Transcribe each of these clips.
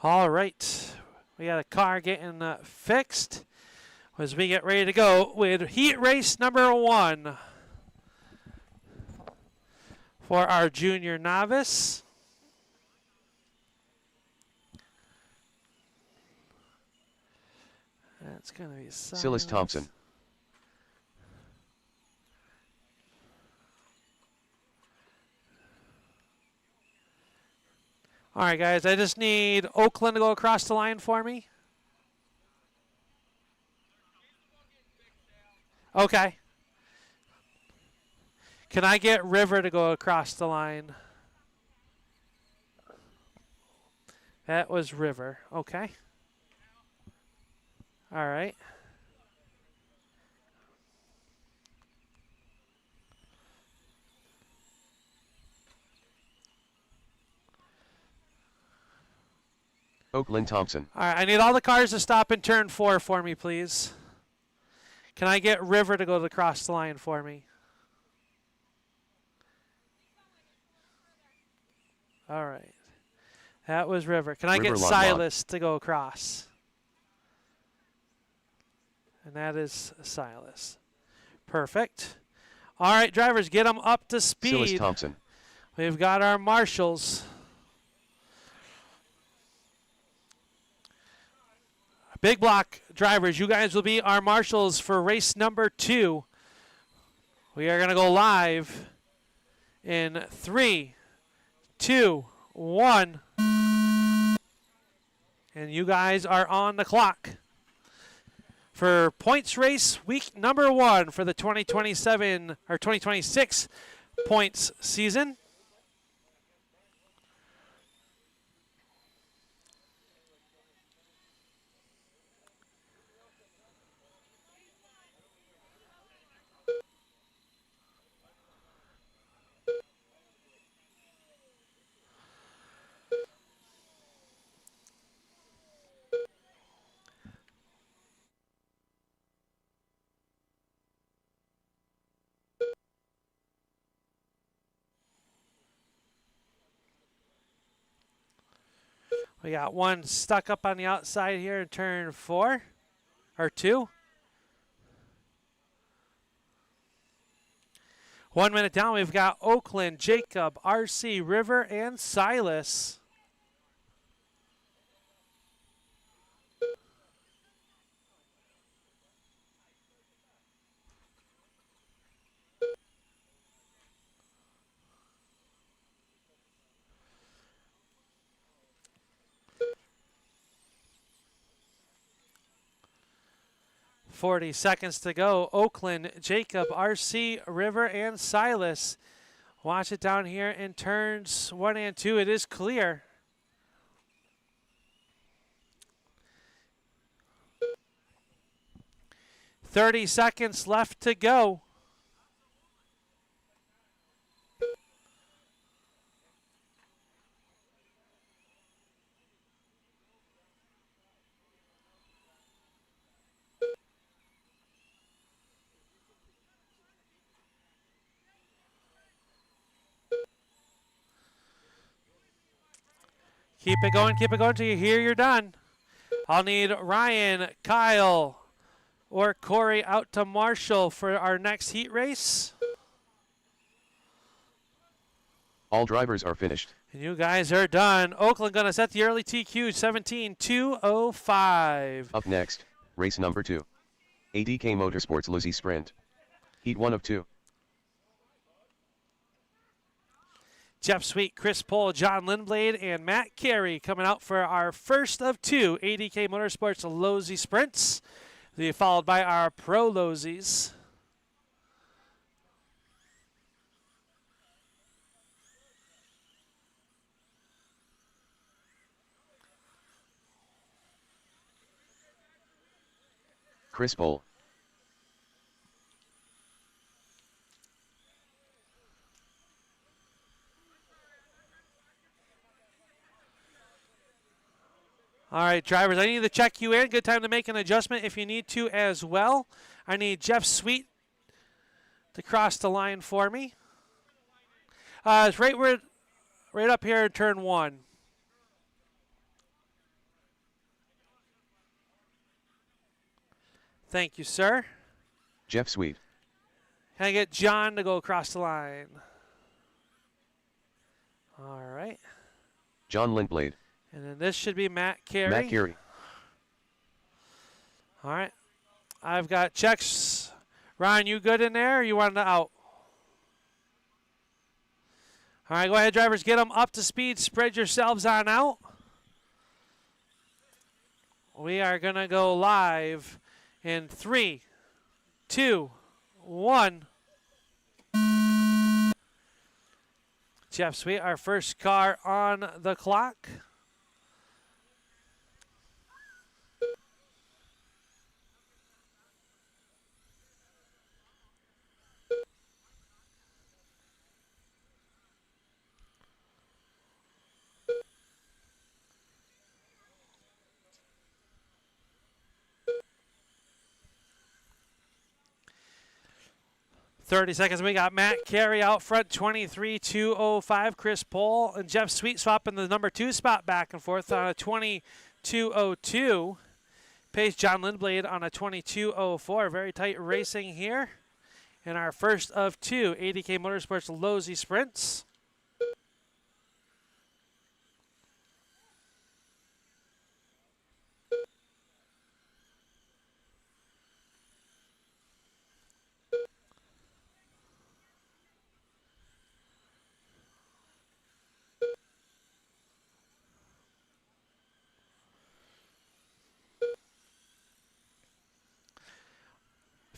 All right. We got a car getting fixed as we get ready to go with heat race number 1 for our junior novice. That's going to be Silas Thompson. All right, guys, I just need Oakland to go across the line for me. Okay. Can I get River to go across the line? That was River. Okay. All right. Oakland Thompson. All right, I need all the cars to stop in turn 4 for me, please. Can I get River to go across the line for me? All right. That was River. Can I get Silas to go across? And that is Silas. Perfect. All right, drivers, get them up to speed. Silas Thompson. We've got our marshals. Big block drivers, you guys will be our marshals for race number 2. We are going to go live in 3, 2, 1. And you guys are on the clock for points race week number 1 for the 2027 or 2026 points season. We got one stuck up on the outside here in turn 4 or 2. 1 minute down, we've got Oakland, Jacob, RC, River, and Silas. .40 seconds to go. Oakland, Jacob, RC, River, and Silas. Watch it down here in turns 1 and 2. It is clear. .30 seconds left to go. Keep it going till you hear you're done. I'll need Ryan, Kyle, or Corey out to Marshall for our next heat race. All drivers are finished. And you guys are done. Oakland going to set the early TQ 17-205. Up next, race number 2. ADK Motorsports Lucy Sprint. Heat 1 of 2. Jeff Sweet, Chris Pohl, John Lindblade, and Matt Carey coming out for our first of 2 ADK Motorsports Losi Sprints. They'll be followed by our Pro Losis. Chris Pohl. All right, drivers, I need to check you in. Good time to make an adjustment if you need to as well. I need Jeff Sweet to cross the line for me. It's right up here in turn 1. Thank you, sir. Jeff Sweet. Can I get John to go across the line? All right. John Lindblade. And then this should be Matt Carey. Matt Carey. All right. I've got checks. Ron, you good in there or you want to out? All right, go ahead, drivers. Get them up to speed. Spread yourselves on out. We are going to go live in 3, 2, 1. Jeff Sweet, our first car on the clock. $30. We got Matt Carey out front, 23.205. Chris Pohl and Jeff Sweet swapping the number 2 spot back and forth on a 22.02. Pace John Lindblade on a 22.04. Very tight racing here. And our first of 2 ADK Motorsports Losi Sprints.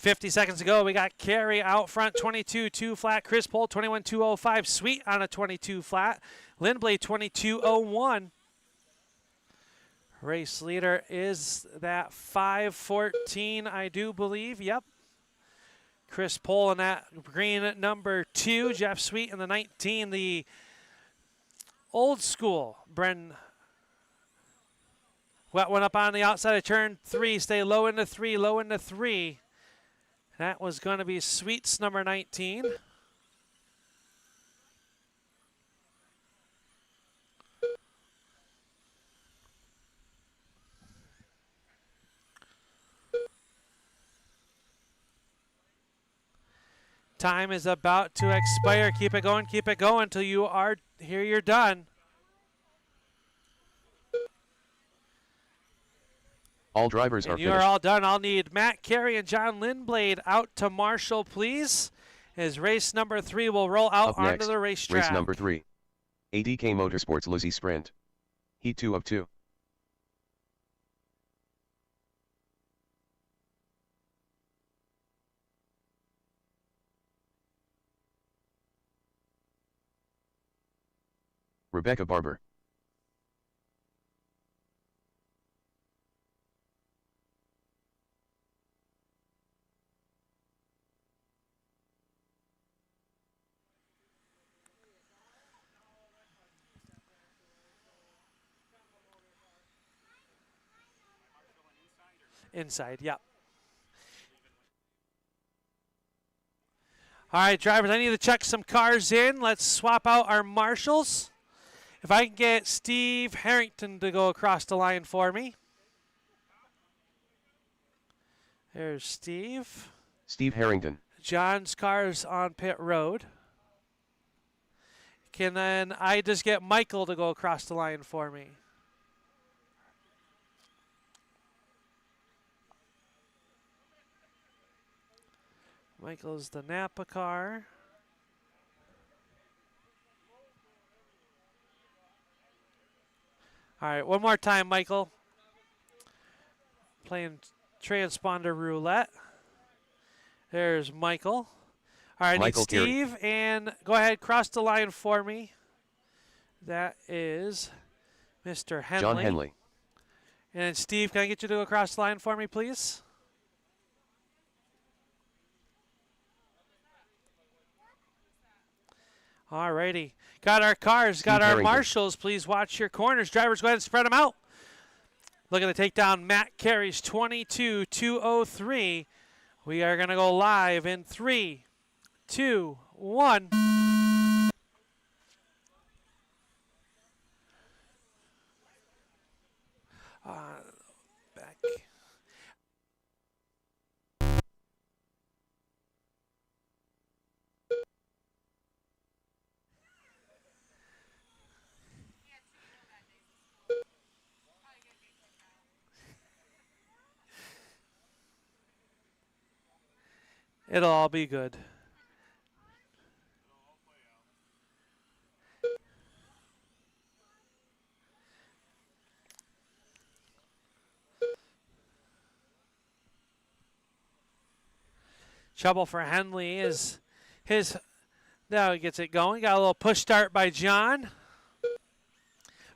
$50 to go. We got Carey out front, 22.2 flat. Chris Pohl, 21.205. Sweet on a 22 flat. Lindblade, 22.01. Race leader is that 514, I do believe. Yep. Chris Pohl in that green number 2. Jeff Sweet in the 19. The old school. Bren wet one up on the outside of turn 3. Stay low into 3, low into 3. That was going to be Sweet's number 19. Time is about to expire. Keep it going until you are here. You're done. All drivers are You finished. are all done. I'll need Matt Carey and John Lindblade out to marshal, please, as race number 3 will roll out Up onto next, the racetrack. race number 3. ADK Motorsports Losi Sprint. Heat 2 of 2. Rebecca Barber. Inside, yep. All right, drivers, I need to check some cars in. Let's swap out our marshals. If I can get Steve Harrington to go across the line for me. There's Steve. Steve Harrington. John's car's on pit road. Can then I just get Michael to go across the line for me? Michael's the Napa car. All right, one more time, Michael. Playing transponder roulette. There's Michael. All right, Michael I need Steve, and go ahead, cross the line for me. That is Mr. Henley. John Henley. And Steve, can I get you to go across the line for me, please? All righty. Got our cars, got our marshals. Please watch your corners. Drivers, go ahead and spread them out. Looking to take down Matt Carey's 22.203. We are going to go live in 3, 2, 1. Back. It'll all be good. Trouble for Henley is his. Now he gets it going. Got a little push start by John.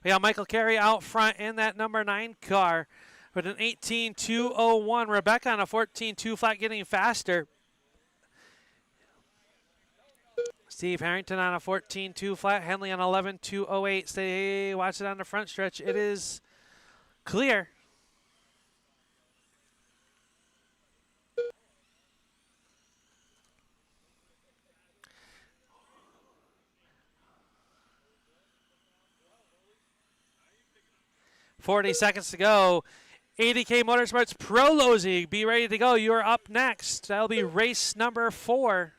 We got Michael Carey out front in that number 9 car with an 18.201. Rebecca on a 14.2 flat, getting faster. Steve Harrington on a 14.2 flat. Henley on 11.208. Stay, watch it on the front stretch. It is clear. .40 seconds to go. 80K Motorsports Pro Lozy, be ready to go. You're up next. That'll be race number 4.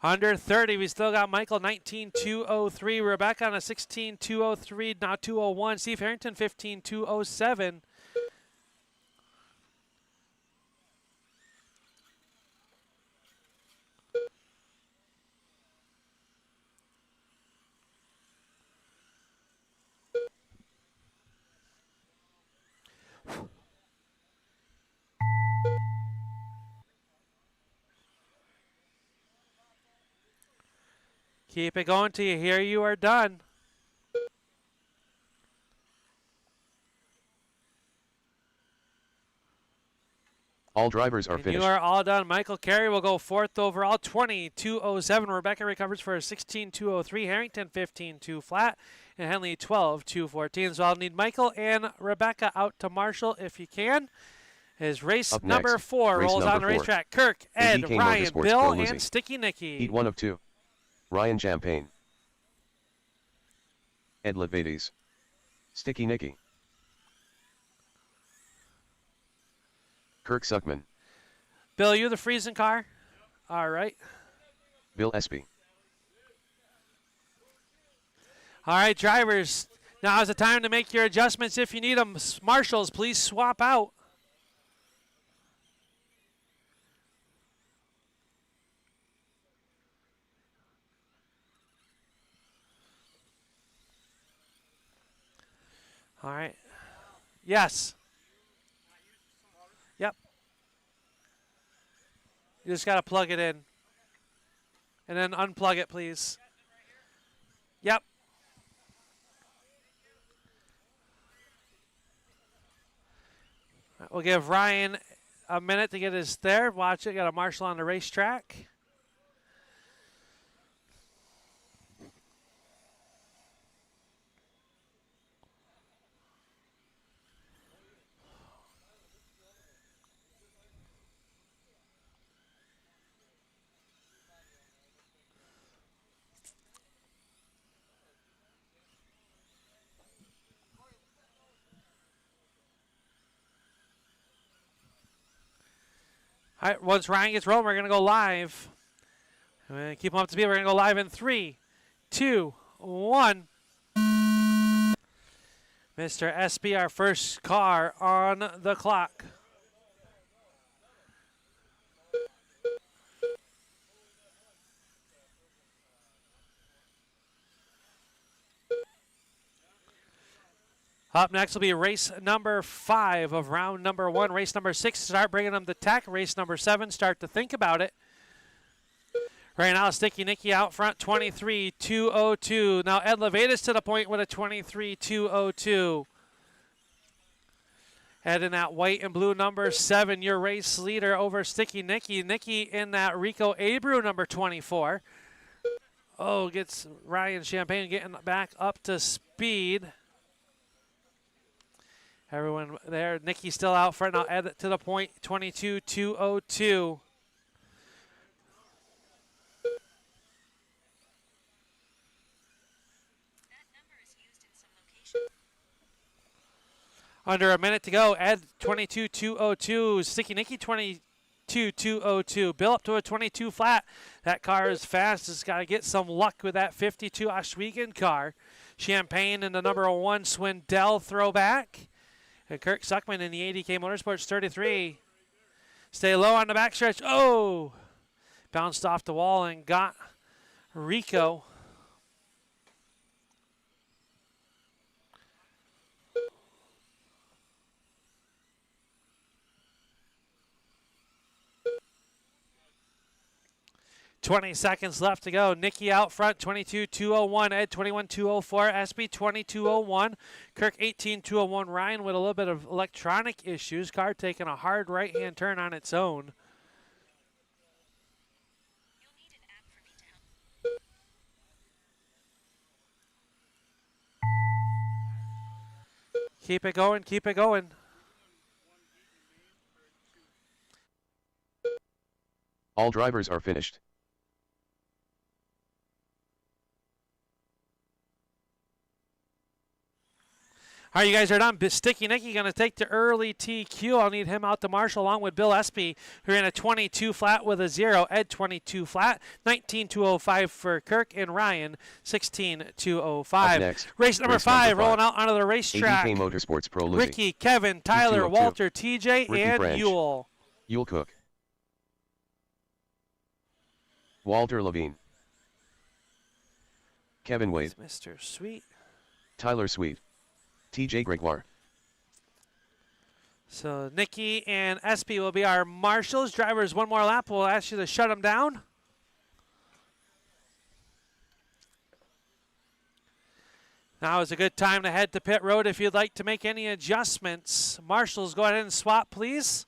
Under 30, we still got Michael 19.203, Rebecca on a 16.203, now 201. Steve Harrington 15.207. Keep it going till you hear you are done. All drivers are finished. You are all done. Michael Carey will go 4th overall, 20.207. Rebecca recovers for a 16.203. Harrington 15.2 flat. And Henley 12.214. So I'll need Michael and Rebecca out to Marshall if you can. As race Up number next, 4 race rolls number on the 4. racetrack. Kirk, Ed, DK Ryan, Motorsports Bill, Pro and Lizzie. Sticky Nicky. Heat 1 of 2. Ryan Champagne. Ed Levides. Sticky Nicky. Kirk Suckman. Bill, you the freezing car? All right. Bill Espy. All right, drivers. Now is the time to make your adjustments if you need them. Marshals, please swap out. All right. Yes. Yep. You just got to plug it in. And then unplug it, please. Yep. We'll give Ryan a minute to get his there. Watch it. Got a marshal on the racetrack. All right, once Ryan gets rolling, we're going to go live. Keep them up to speed. We're going to go live in 3, 2, 1. Mr. SB, our first car on the clock. Up next will be race number 5 of round number 1. Race number 6, start bringing them to tech. Race number 7, start to think about it. Right now, Sticky Nicky out front, 23.202. Now Ed Levides to the point with a 23.202. Ed in that white and blue number 7, your race leader over Sticky Nicky. Nicky in that Rico Abreu number 24. Oh, gets Ryan Champagne getting back up to speed. Everyone there. Nicky still out front. I'll add it to the point. 22.202. Under a minute to go. Ed 22.202. Sticky Nicky 22.202. Bill up to a 22 flat. That car is fast. It's got to get some luck with that 52 Oswego car. Champagne in the number 1 Swindell throwback. Kirk Suckman in the ADK Motorsports 33. Stay low on the backstretch. Oh! Bounced off the wall and got Rico. $20 seconds left to go. Nicky out front, 22.201. Ed, 21.204. SB, 22.01. Kirk, 18.201. Ryan with a little bit of electronic issues. Car taking a hard right-hand turn on its own. Keep it going, keep it going. All drivers are finished. All right, you guys are done. Sticky Nicky going to take the early TQ. I'll need him out to marshal along with Bill Espy, who ran a 22 flat with a 0. Ed 22 flat, 19.205 for Kirk, and Ryan 16.205. Next, race number 5 rolling out onto the racetrack. ADK Motorsports Pro Lucy. Ricky, Kevin, Tyler, 202. Walter, TJ, Ricky and French. Yule. Yule Cook. Walter Levine. Kevin Wade. Mr. Sweet. Tyler Sweet. TJ Gregoire. So Nicky and Espy will be our marshals. Drivers, one more lap. We'll ask you to shut them down. Now is a good time to head to pit road if you'd like to make any adjustments. Marshals, go ahead and swap, please.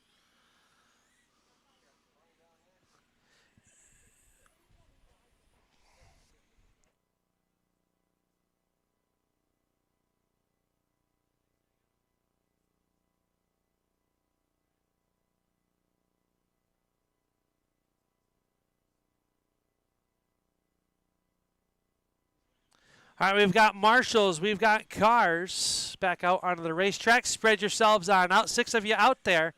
All right, we've got marshals, we've got cars back out onto the racetrack. Spread yourselves on out. 6 of you out there.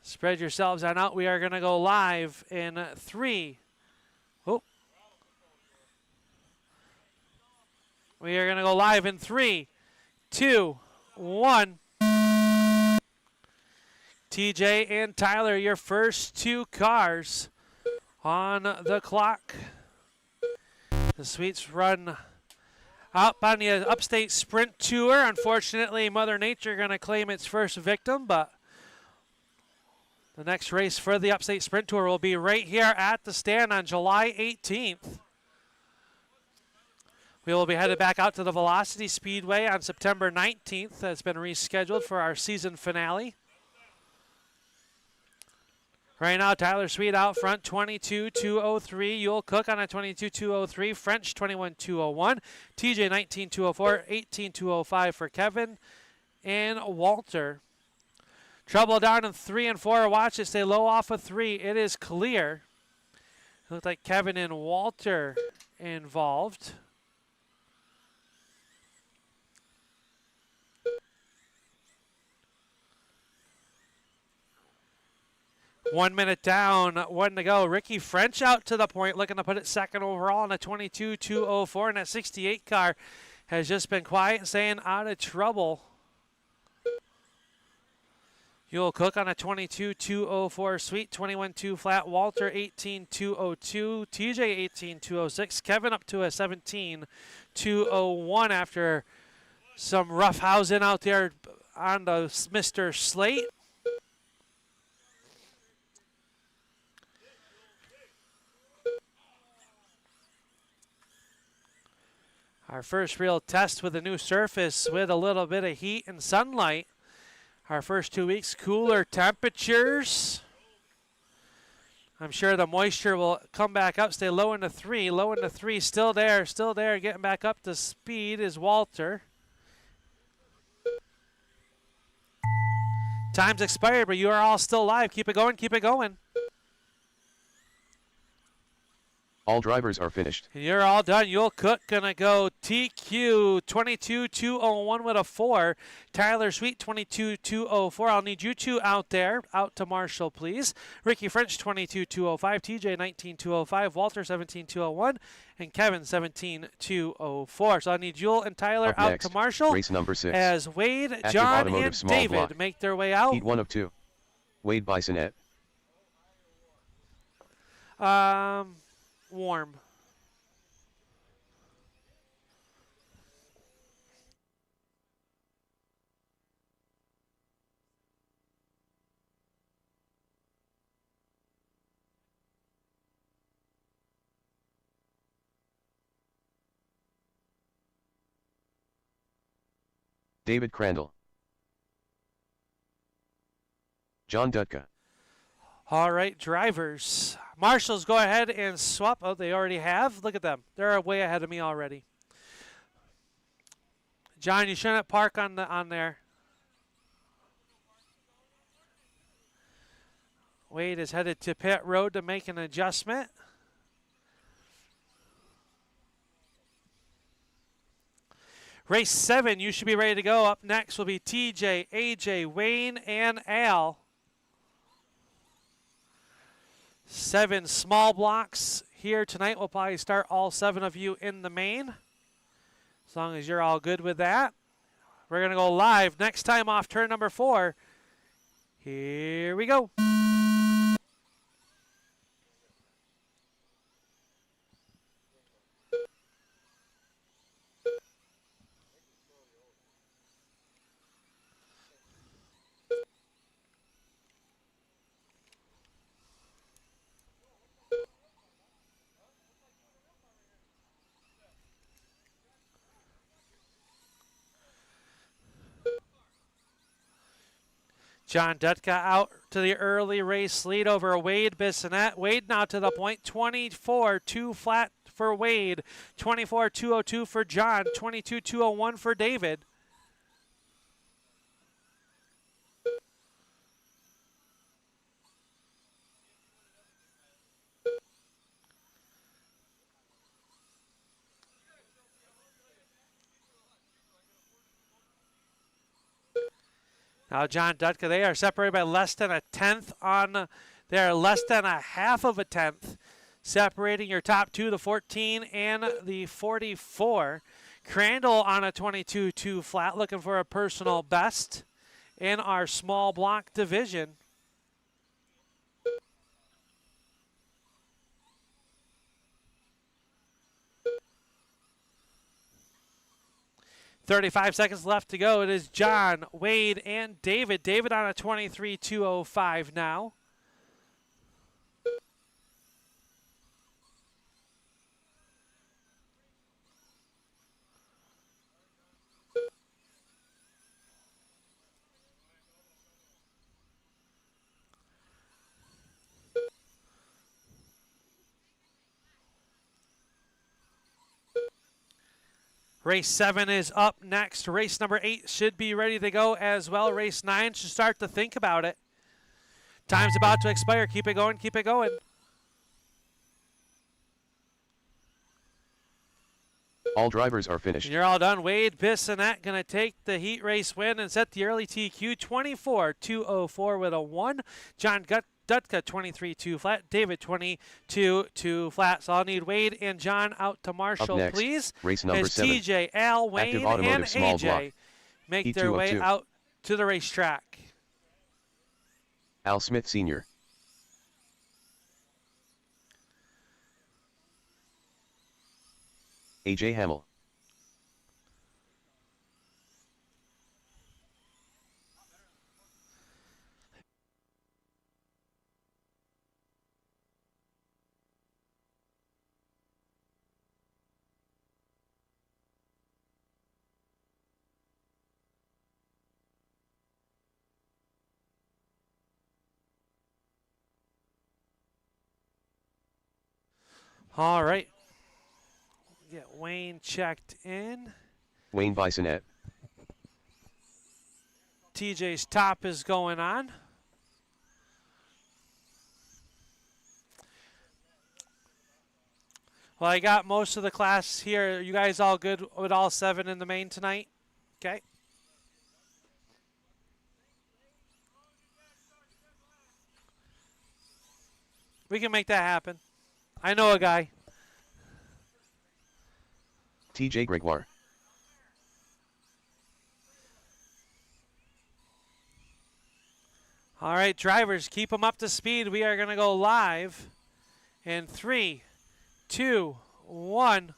Spread yourselves on out. We are going to go live in 3. Oh. We are going to go live in 3, 2, 1. TJ and Tyler, your first 2 cars on the clock. The Sweets run up on the Upstate Sprint Tour. Unfortunately, Mother Nature going to claim its first victim, but the next race for the Upstate Sprint Tour will be right here at the stand on July 18th. We will be headed back out to the Velocity Speedway on September 19th. That's been rescheduled for our season finale. Right now, Tyler Sweet out front, 22.203. Yule Cook on a 22.203. French, 21.201. TJ, 19.204. 18.205 for Kevin and Walter. Trouble down in 3 and 4. Watch it stay low off of 3. It is clear. It looks like Kevin and Walter involved. One minute down, 1 to go. Ricky French out to the point, looking to put it second overall in a 22.204, and that 68 car has just been quiet and staying out of trouble. Yule Cook on a 22.204 Sweet, 21.2 flat. Walter 18.202, TJ 18.206. Kevin up to a 17.201 after some rough housing out there on the Mr. Slate. Our first real test with a new surface with a little bit of heat and sunlight. Our first 2 weeks, cooler temperatures. I'm sure the moisture will come back up, stay low into 3. Low into 3, still there, getting back up to speed is Walter. Time's expired, but you are all still live. Keep it going, keep it going. All drivers are finished. And you're all done. Yul Cook gonna go TQ 22-201 with a 4. Tyler Sweet 22-204. I'll need you two out there. Out to Marshall, please. Ricky French 22-205. TJ 19-205. Walter 17-201. And Kevin 17-204. So I need Yul and Tyler Up out next, to Marshall. race number 6. As Wade, Active John, Automotive and Small David Block. make their way out. Heat 1 of 2. Wade Bisonette. Warm. David Crandall. John Dutka. All right, drivers. Marshals, go ahead and swap. Oh, they already have. Look at them. They're way ahead of me already. John, you shouldn't park on there. Wade is headed to pit road to make an adjustment. Race 7, you should be ready to go. Up next will be TJ, AJ, Wayne, and Al. 7 small blocks here tonight. We'll probably start all 7 of you in the main, as long as you're all good with that. We're going to go live next time off turn number 4. Here we go. John Dutka out to the early race lead over Wade Bissonette. Wade now to the point, 24-2 flat for Wade, 24-202 for John, 22-201 for David. Now John Dutka, they are separated by less than a tenth on, they are less than a half of a tenth, separating your top 2, the 14 and the 44. Crandall on a 22-2 flat, looking for a personal best in our small block division. .35 seconds left to go. It is John, Wade, and David. David on a 23-205 now. Race 7 is up next. Race number 8 should be ready to go as well. Race 9 should start to think about it. Time's about to expire. Keep it going, keep it going. All drivers are finished. And you're all done. Wade Bissonette going to take the heat race win and set the early TQ 24-204 with a 1. John Dutka 23-2 flat. David 22-2 flat. So I'll need Wade and John out to Marshall, next, please. race number as 7. TJ, Al, Wayne, and Small AJ block. make Heat their 2 of way 2. out to the racetrack. Al Smith Sr. AJ Hamill. All right. Get Wayne checked in. Wayne Bisonette. TJ's top is going on. Well, I got most of the class here. You guys all good with all 7 in the main tonight? Okay. We can make that happen. I know a guy. TJ Gregoire. All right, drivers, keep them up to speed. We are going to go live in 3, 2, 1.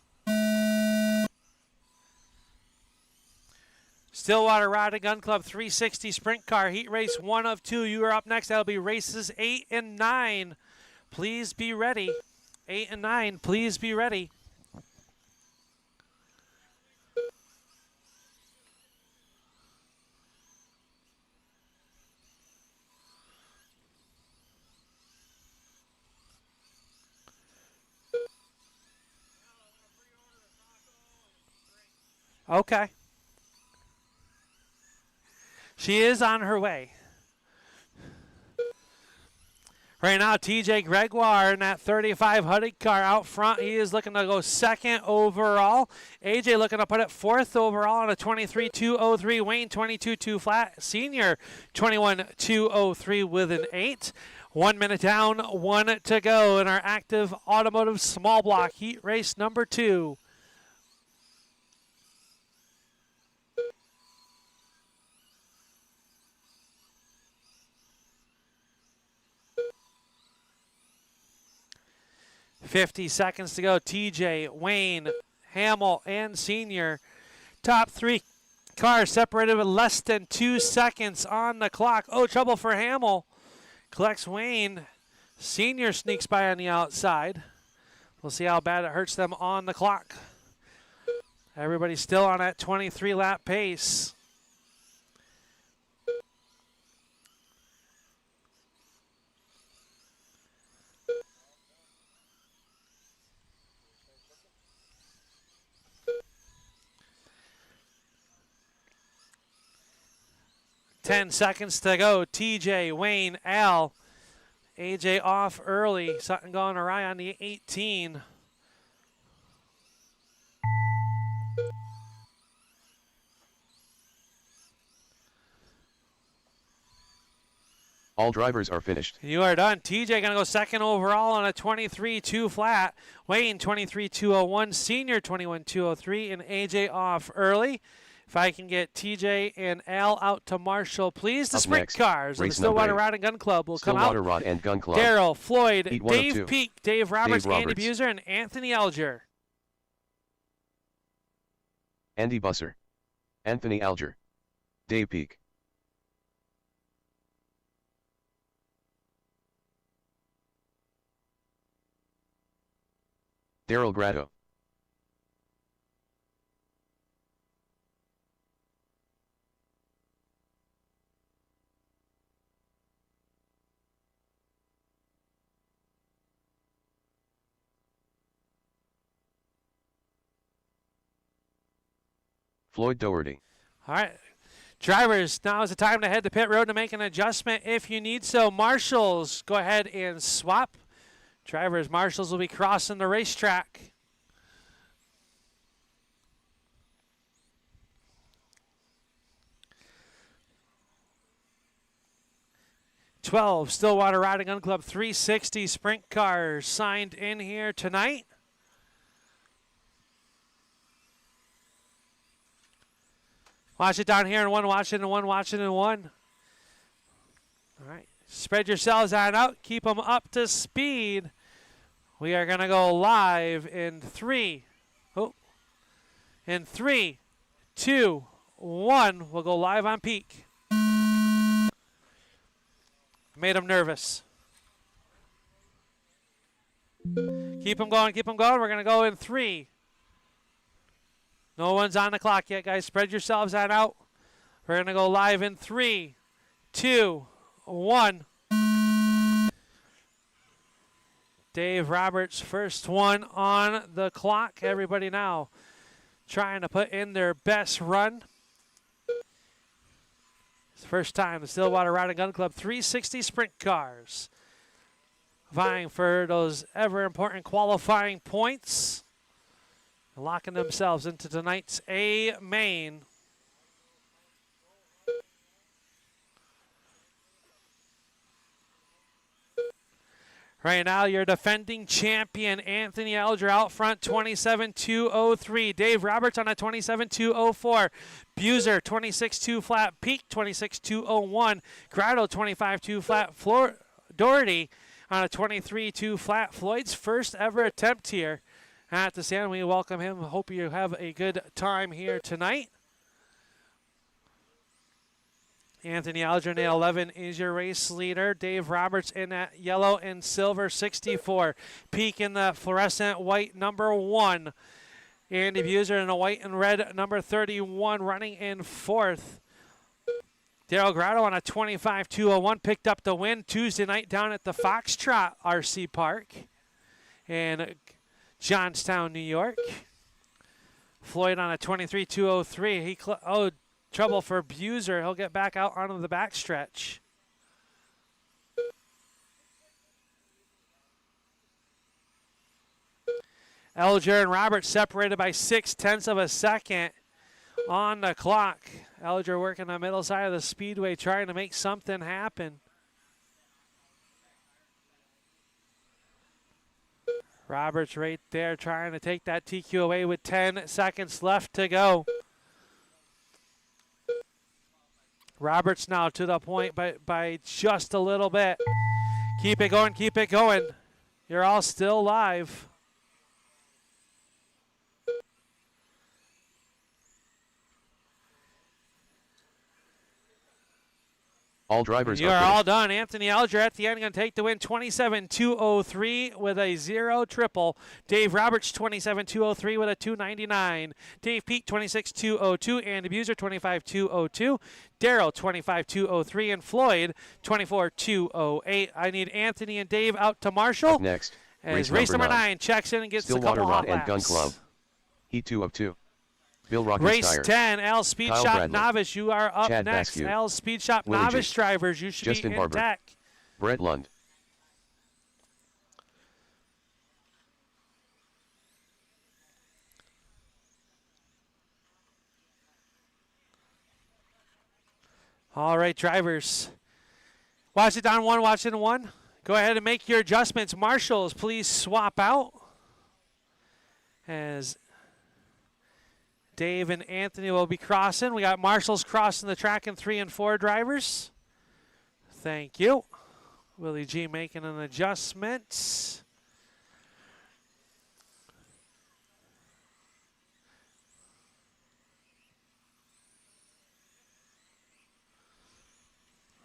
Stillwater Rod and Gun Club 360 Sprint Car Heat Race 1 of 2. You are up next. That'll be races 8 and 9. Please be ready. 8 and 9, please be ready. Okay. She is on her way. Right now, TJ Gregoire in that 35 hooded car out front. He is looking to go 2nd overall. AJ looking to put it 4th overall on a 23.203. Wayne 22.2 flat. Senior 21.203 with an 8. 1 minute down, 1 to go in our active automotive small block heat race number 2. .50 seconds to go. TJ, Wayne, Hamill, and Senior. Top 3 cars separated with less than 2 seconds on the clock. Oh, trouble for Hamill. Collects Wayne. Senior sneaks by on the outside. We'll see how bad it hurts them on the clock. Everybody's still on that 23-lap pace. Ten seconds to go. TJ, Wayne, Al, AJ off early. Something going awry on the 18. All drivers are finished. You are done. TJ going to go 2nd overall on a 23.2 flat. Wayne 23.201. Senior 21.203. And AJ off early. If I can get TJ and Al out to Marshall, please. The Up sprint next, cars of the race Stillwater number 8. Rod and Gun Club will come Stillwater out. Rod and Gun Club. Daryl, Floyd, Heat 1 of Dave 2. Peak, Dave Roberts, Andy Roberts. Buser, and Anthony Alger. Andy Busser. Anthony Alger. Dave Peak. Daryl Grado. Floyd Doherty. All right. Drivers, now is the time to head to pit road to make an adjustment if you need so. Marshals, go ahead and swap. Drivers, marshals will be crossing the racetrack. Stillwater Rod and Gun Club 360 sprint cars signed in here tonight. Watch it down here in 1, watch it in 1, watch it in 1. All right. Spread yourselves on out. Keep them up to speed. We are going to go live in 3. Oh. In 3, 2, 1. We'll go live on peak. Made them nervous. Keep them going, keep them going. We're going to go in 3. No one's on the clock yet, guys. Spread yourselves on out. We're going to go live in 3, 2, 1. Dave Roberts, first one on the clock. Everybody now trying to put in their best run. It's the first time the Stillwater Rod and Gun Club 360 sprint cars vying for those ever important qualifying points. locking themselves into tonight's A main. Right now, your defending champion, Anthony Elger, out front, 27.203. Dave Roberts on a 27.204. Buser, 26.2 flat. Peak, 26.201. Grotto, 25.2 flat. Doherty on a 23.2 flat. Floyd's first ever attempt here at the stand. We welcome him. Hope you have a good time here tonight. Anthony Alger, 11 is your race leader. Dave Roberts in that yellow and silver, 64. Peak in the fluorescent white, number 1. Andy Buser in the white and red, number 31, running in 4th. Daryl Grotto on a 25.201, picked up the win Tuesday night down at the Foxtrot RC Park in Johnstown, New York. Floyd on a 23.203. Trouble for Buser. He'll get back out onto the backstretch. Elger and Roberts separated by 0.6 of a second on the clock. Elger working the middle side of the speedway, trying to make something happen. Roberts right there trying to take that TQ away with 10 seconds left to go. Roberts now to the point by just a little bit. Keep it going, keep it going. You're all still live. All drivers You're are all finished. done. Anthony Alger at the end going to take the win, 27.203 with a 0 triple. Dave Roberts, 27.203 with a 299. Dave Peak, 26.202. Andy Buser, 25.202. Darrell, 25.203. And Floyd, 24.208. I need Anthony and Dave out to Marshall. Up next, As race number 9 checks in and gets a Stillwater couple hot Rod and laps. Gun Club. Heat 2 of 2. Bill Rockets Race Tire. 10, Al Speed Kyle Shop Bradley. Novice, you are up Chad next. Basque. Al Speed Shop Willie Novice G. drivers, you should Justin be in Barber. deck. Brett Lund. All right, drivers. Watch it down 1, watch it in 1. Go ahead and make your adjustments. Marshals, please swap out. As Dave and Anthony will be crossing. We got Marshals crossing the track in 3 and 4 drivers. Thank you. Willie G making an adjustment.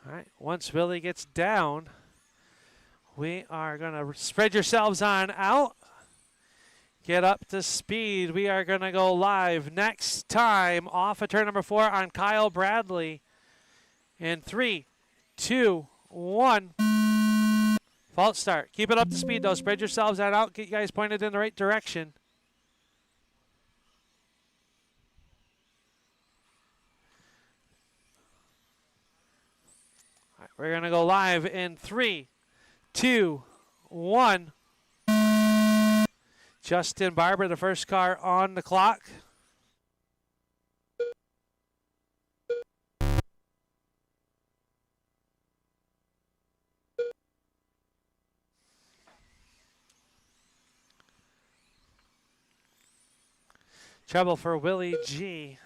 All right, once Willie gets down, we are going to spread yourselves on out. Get up to speed. We are going to go live next time off of turn number 4 on Kyle Bradley. In 3, 2, 1. False start. Keep it up to speed, though. Spread yourselves on out. Get you guys pointed in the right direction. All right, we're going to go live in 3, 2, 1. Justin Barber, the first car on the clock. Trouble for Willie G.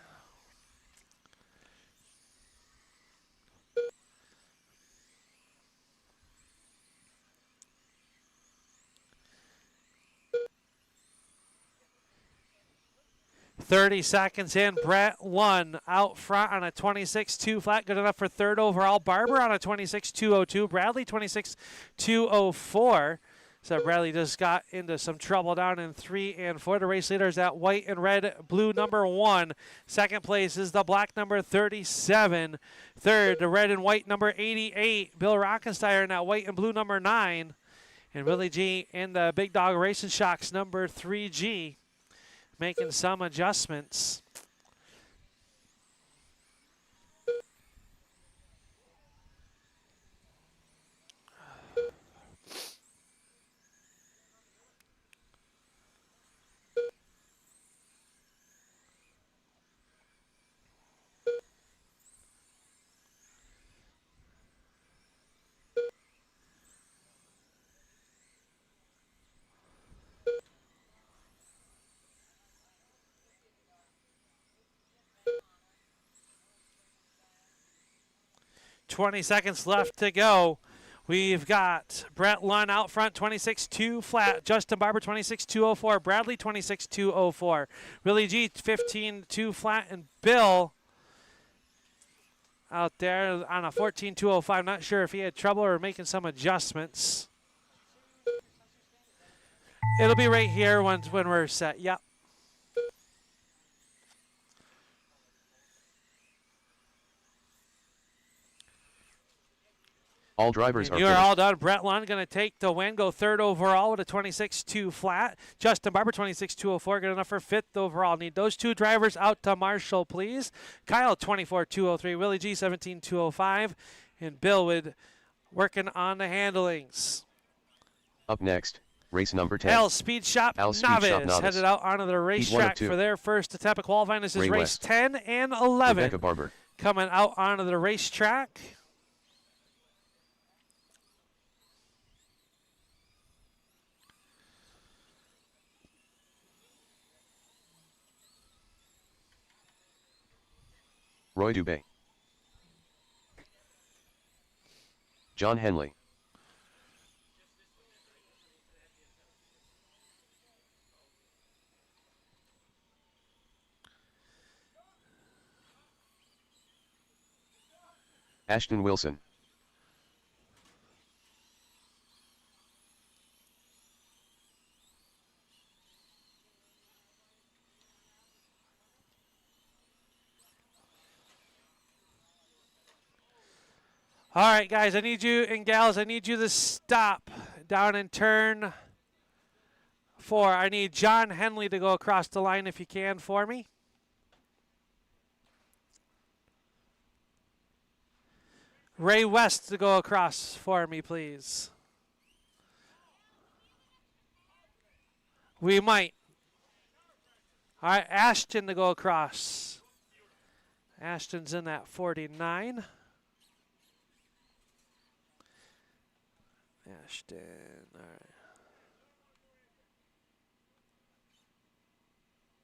.30 seconds in, Brett Lund out front on a 26.2 flat, good enough for 3rd overall. Barber on a 26.202, Bradley 26.204. So Bradley just got into some trouble down in 3 and 4. The race leaders at white and red, blue number 1. Second place is the black number 37. Third, the red and white number 88. Bill Rockensteiner in that white and blue number 9. And Willie G in the Big Dog Racing Shocks number 3G. Making some adjustments. 20 seconds left to go. We've got Brett Lunn out front, 26-2 flat. Justin Barber, 26-204. Bradley, 26-204. Willie G, 15-2 flat. And Bill out there on a 14-205. Not sure if he had trouble or making some adjustments. It'll be right here when we're set. Yep. All drivers are You are finished. all done. Brett Lund going to take the win, go third overall with a 26-2 flat. Justin Barber, 26-204, good enough for fifth overall. Need those two drivers out to Marshall, please. Kyle, 24-203. Willie G, 17-205. And Bill Wood working on the handlings. Up next, race number 10. Al Speed Shop Novice headed out onto the racetrack for their first attempt at qualifying. This is race 10 and 11. Rebecca Barber coming out onto the racetrack. Roy Dubé, John Henley, Ashton Wilson, All right, guys, I need you and gals, I need you to stop down in turn 4. I need John Henley to go across the line if you can for me. Ray West to go across for me, please. We might. All right, Ashton to go across. Ashton's in that 49. Ashton, all right.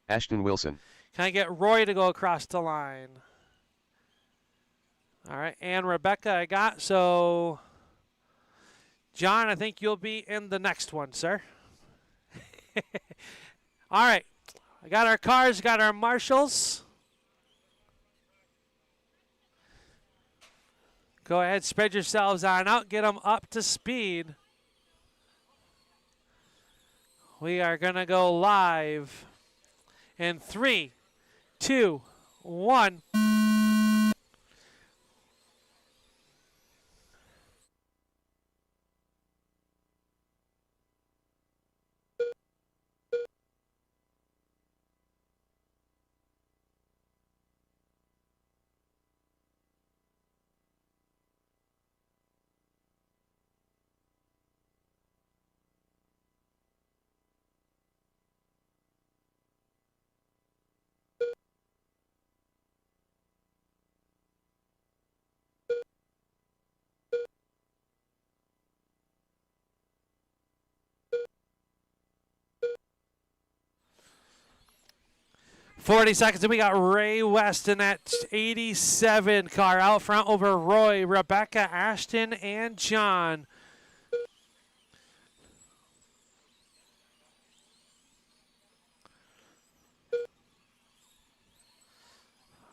Ashton Wilson, Can I get Roy to go across the line? All right, and Rebecca I got. So, John, I think you'll be in the next one, sir. All right, I got our cars, got our marshals. Go ahead, spread yourselves on out, get them up to speed. We are going to go live in 3, 2, 1. $40 seconds, and we got Ray West in that 87 car out front over Roy, Rebecca, Ashton, and John.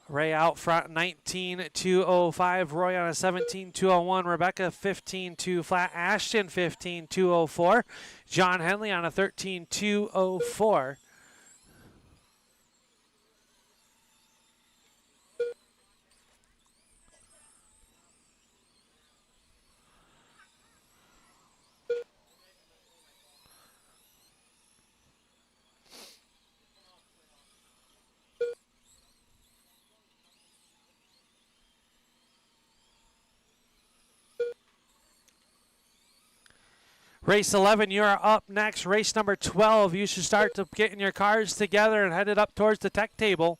Ray out front, 19-205. Roy on a 17-201. Rebecca, 15-2 flat. Ashton, 15-204. John Henley on a 13-204. Race 11, you're up next. Race number 12, you should start to getting your cars together and headed up towards the tech table.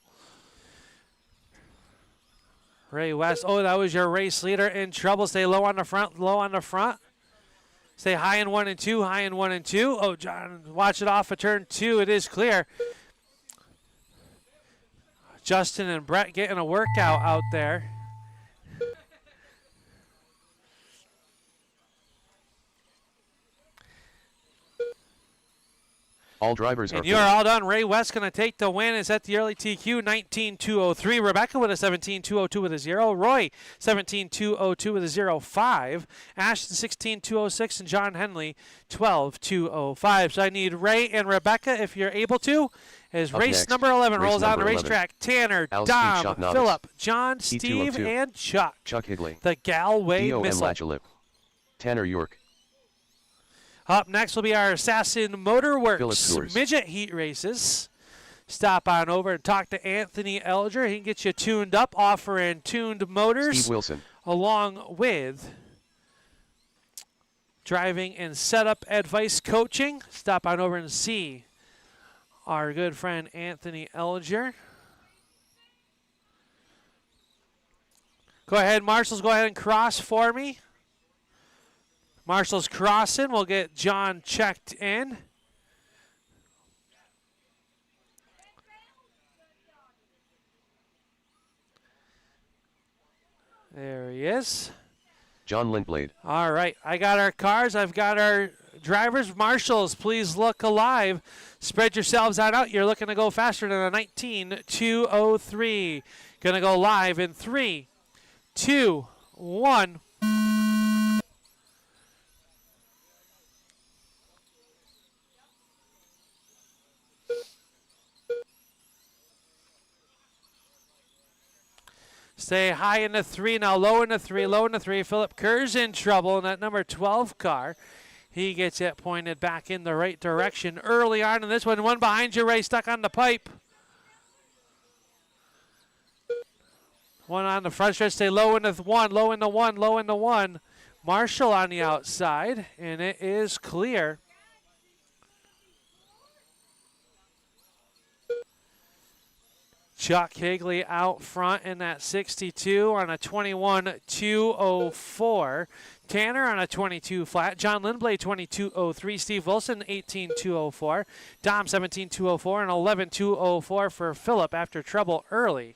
Ray West, oh, that was your race leader in trouble. Stay low on the front, low on the front. Stay high in 1 and 2, high in 1 and 2. Oh, John, watch it off of turn 2. It is clear. Justin and Brett getting a workout out there. All drivers are And you are finished. all done. Ray West going to take the win. Is at the early TQ, 19.203. Rebecca with a 17.202 with a 0. Roy, 17.202 with a 0.5. Ashton, 16.206. And John Henley, 12.205. So I need Ray and Rebecca, if you're able to, as Up race next, number 11 race rolls out number the 11. racetrack. Tanner, Al Speed Dom, Shot Novice. Philip, John, Heat 2 of Steve, 2. and Chuck. Chuck Higley. The Galway DOM Missile. Lachalip. Tanner York. Up next will be our Assassin Motorworks Phillips Tours. Midget Heat Races. Stop on over and talk to Anthony Elger. He can get you tuned up, offering tuned motors Steve Wilson. along with driving and setup advice coaching. Stop on over and see our good friend Anthony Elger. Go ahead, marshals, go ahead and cross for me. Marshall's crossing. We'll get John checked in. There he is. John Lindblade. All right. I got our cars. I've got our drivers. Marshals, please look alive. Spread yourselves out. You're looking to go faster than a 19.203. Going to go live in 3, 2, 1. Stay high in the 3, now low in the 3, low in the 3. Philip Kerr's in trouble in that number 12 car. He gets it pointed back in the right direction early on in this one. One behind you, Ray, stuck on the pipe. One on the front stretch, stay low in the 1, low in the 1, low in the 1. Marshall on the outside, and it is clear. Chuck Higley out front in that 62 on a 21.204. Tanner on a 22 flat. John Lindblade 22.03. Steve Wilson 18.204. Dom 17.204 and 11.204 for Philip after trouble early.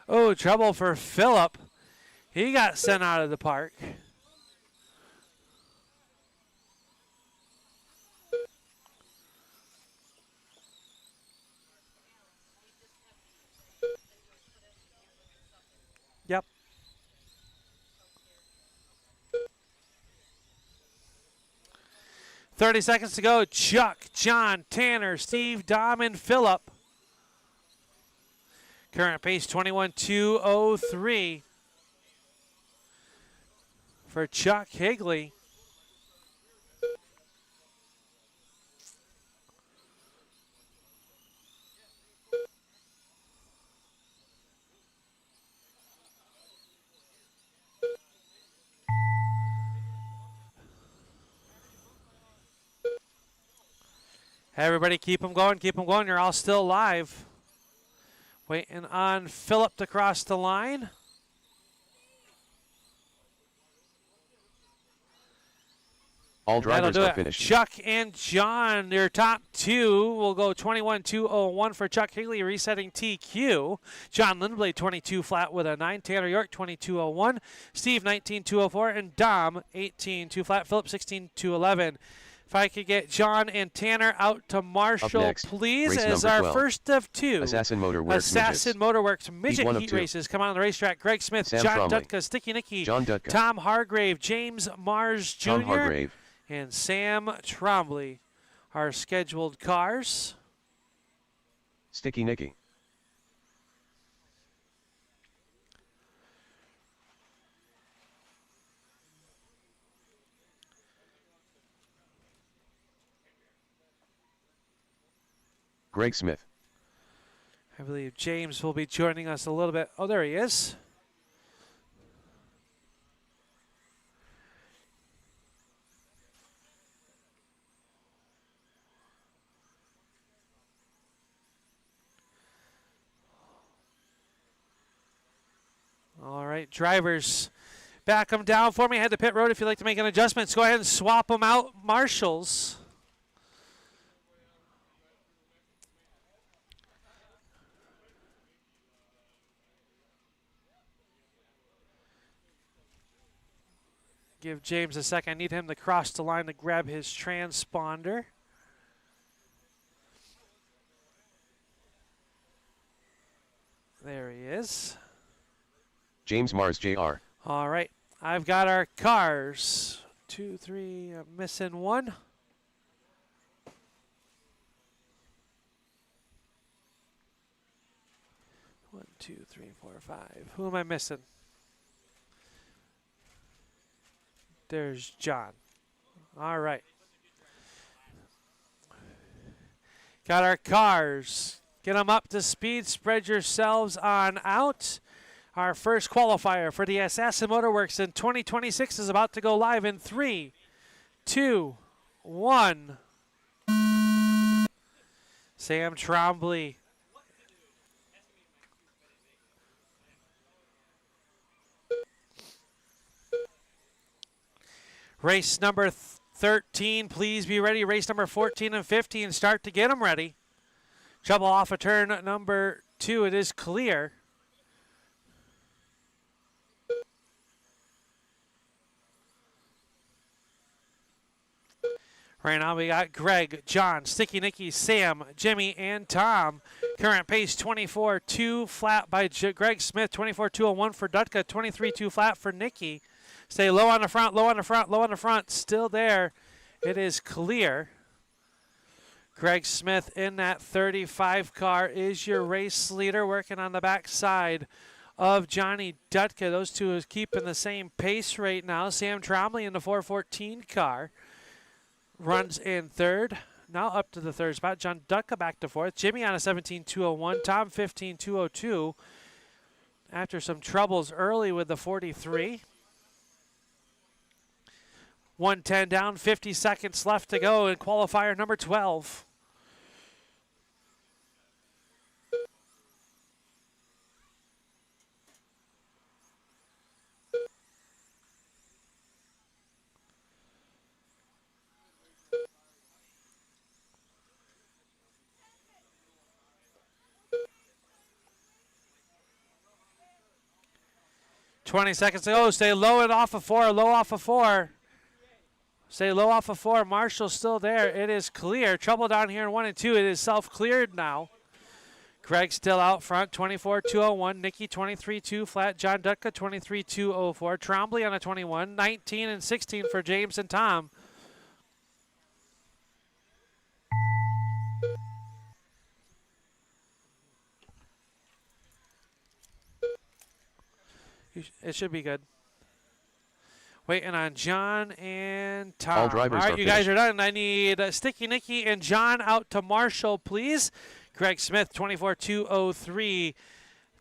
Oh, trouble for Philip. He got sent out of the park. Yep. $30 seconds to go. Chuck, John, Tanner, Steve, Dom, and Philip. Current pace 21.203 for Chuck Higley. Everybody keep them going, keep them going. You're all still live. Waiting on Philip to cross the line. All drivers That'll do are it. finished. Chuck and John, your top two will go 21.201 for Chuck Higley, resetting TQ. John Lindblade, 22 flat with a 9. Tanner York, 22.01. Steve, 19.204. And Dom, 18.2 flat. Philip, 16.211. If I could get John and Tanner out to Marshall, next, please, race as number our 12. first of two. Assassin Motorworks Assassin Midgets. Motorworks Midget one of Heat two. Races come on the racetrack. Greg Smith, Sam John Trombley. Dutka, Sticky Nicky, John Dutka. Tom Hargrave, James Mars Jr., Tom Hargrave. and Sam Trombley are scheduled cars. Sticky Nicky. Greg Smith. I believe James will be joining us a little bit. Oh, there he is. All right, drivers, back them down for me. Head to pit road if you'd like to make an adjustment. Go ahead and swap them out. Marshals. Give James a second. I need him to cross the line to grab his transponder. There he is. James Mars Jr. All right. I've got our cars. 2, 3, I'm missing one. One, 2, 3, 4, 5. Who am I missing? There's John. All right. Got our cars. Get them up to speed. Spread yourselves on out. Our first qualifier for the Assassin Motorworks in 2026 is about to go live in 3, 2, 1. Sam Trombley. Race number 13, please be ready. Race number 14 and 15, start to get them ready. Trouble off of turn number 2, it is clear. Right now we got Greg, John, Sticky Nicky, Sam, Jimmy, and Tom. Current pace 24.2 flat by Greg Smith, 24.201 for Dutka, 23.2 flat for Nicky. Stay low on the front, low on the front, low on the front. Still there. It is clear. Greg Smith in that 35 car is your race leader, working on the back side of Johnny Dutka. Those two is keeping the same pace right now. Sam Trombley in the 414 car runs in third. Now up to the third spot. John Dutka back to fourth. Jimmy on a 17.201. Tom 15.202. After some troubles early with the 43. 110 down, 50 seconds left to go in qualifier number 12. $20 seconds to go. Stay low and off of 4, low off of 4. Stay low off of 4. Marshall's still there. It is clear. Trouble down here in 1 and 2. It is self-cleared now. Greg still out front, 24.201. Nicky 23.2 flat. John Dutka 23.204. Trombley on a 21. 19 and 16 for James and Tom. It should be good. Waiting on John and Tom. All drivers right, are you guys finished. are done. I need Sticky Nicky and John out to Marshall, please. Greg Smith, 24.203.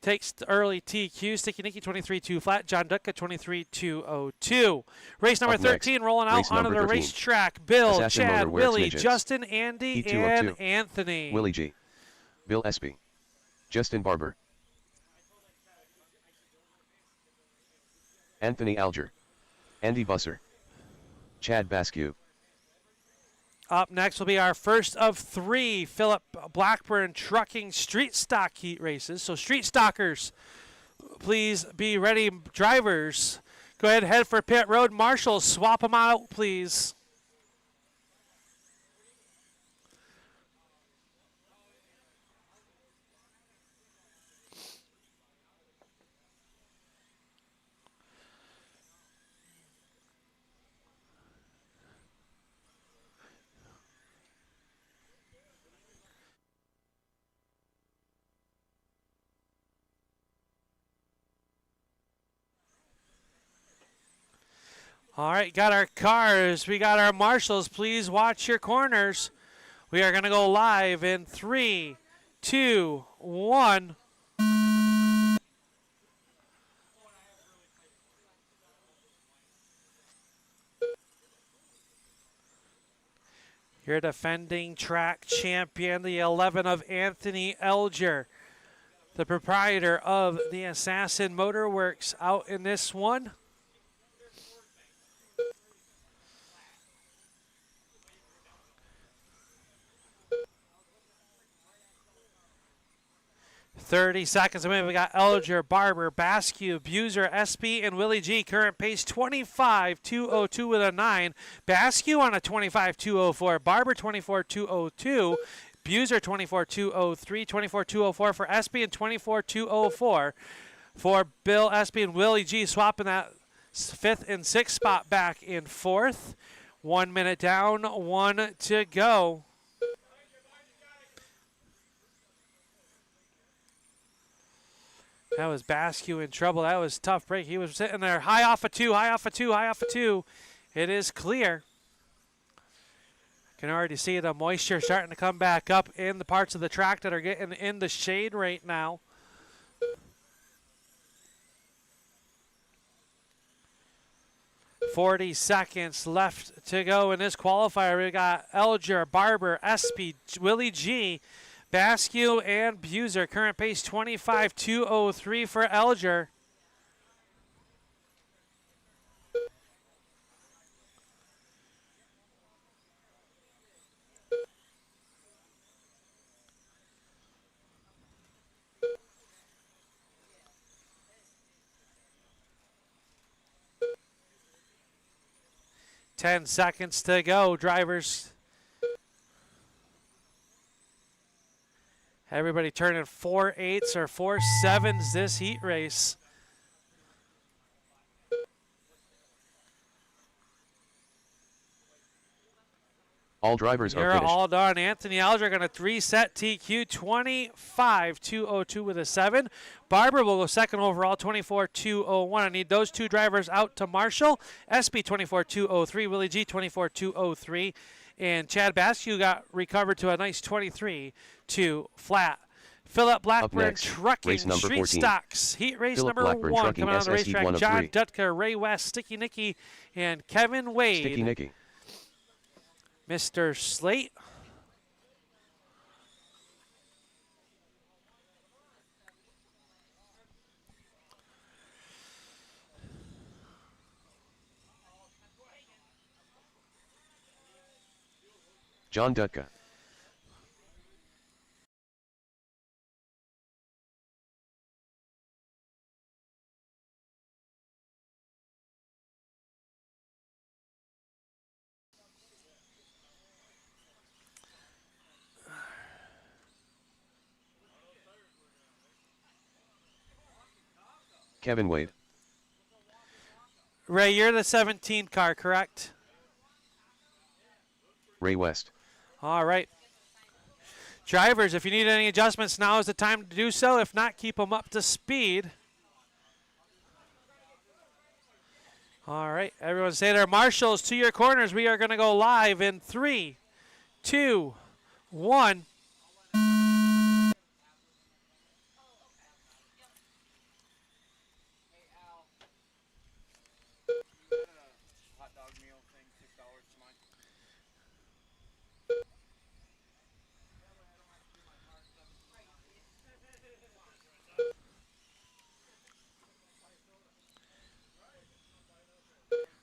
Takes the early TQ. Sticky Nicky, 23.2 flat. John Dutka, 23.202. Race number Up next, 13 rolling out race onto number the 13. racetrack. Bill, Assassin Chad, Motor Works Willie, midgets. Justin, Andy, E2 up and 2. Anthony. Willie G. Bill Espy. Justin Barber. Anthony Alger. Andy Busser. Chad Basque. Up next will be our first of 3 Philip Blackburn Trucking Street Stock Heat races. So Street Stockers, please be ready. Drivers, go ahead and head for pit road. Marshall, swap them out, please. All right, got our cars. We got our marshals. Please watch your corners. We are going to go live in 3, 2, 1. Your defending track champion, the 11 of Anthony Elger, the proprietor of the Assassin Motorworks, out in this one. 30 seconds away. We got Elger, Barber, Basque, Buser, SP, and Willie G. Current pace 25.202 with a 9. Basque on a 25.204. Barber 24.202. Buser 24.203. 24.204 for SP and 24.204 for Bill, SP, and Willie G. Swapping that 5th and 6th spot back in 4th. 1 minute down, 1 to go. That was Basque in trouble. That was a tough break. He was sitting there high off a 2, high off a 2, high off a 2. It is clear. Can already see the moisture starting to come back up in the parts of the track that are getting in the shade right now. .40 seconds left to go in this qualifier. We got Elger, Barber, SP, Willie G, Basque, and Buser. Current pace 25.203 for Elger. Ten seconds to go, drivers. Everybody turning 4.8s or 4.7s this heat race. All drivers are You're finished. all done. Anthony Elger going to reset TQ 25.202 with a 7. Barber will go second overall, 24.201. I need those two drivers out to Marshall. SP 24.203, Willie G 24.203, and Chad Basque got recovered to a nice 23.2 flat. Philip Blackburn next, Trucking race number Street 14. Stocks. Heat race Philip number Blackburn 1 Trucking coming out on the SSE racetrack. 1 of John 3. Dutka, Ray West, Sticky Nicky, and Kevin Wade. Sticky Nicky. Mr. Slate. John Dutka. Kevin Wade. Ray, you're the 17 car, correct? Ray West. All right. Drivers, if you need any adjustments, now is the time to do so. If not, keep them up to speed. All right, everyone stay there. Marshals to your corners. We are going to go live in 3, 2, 1.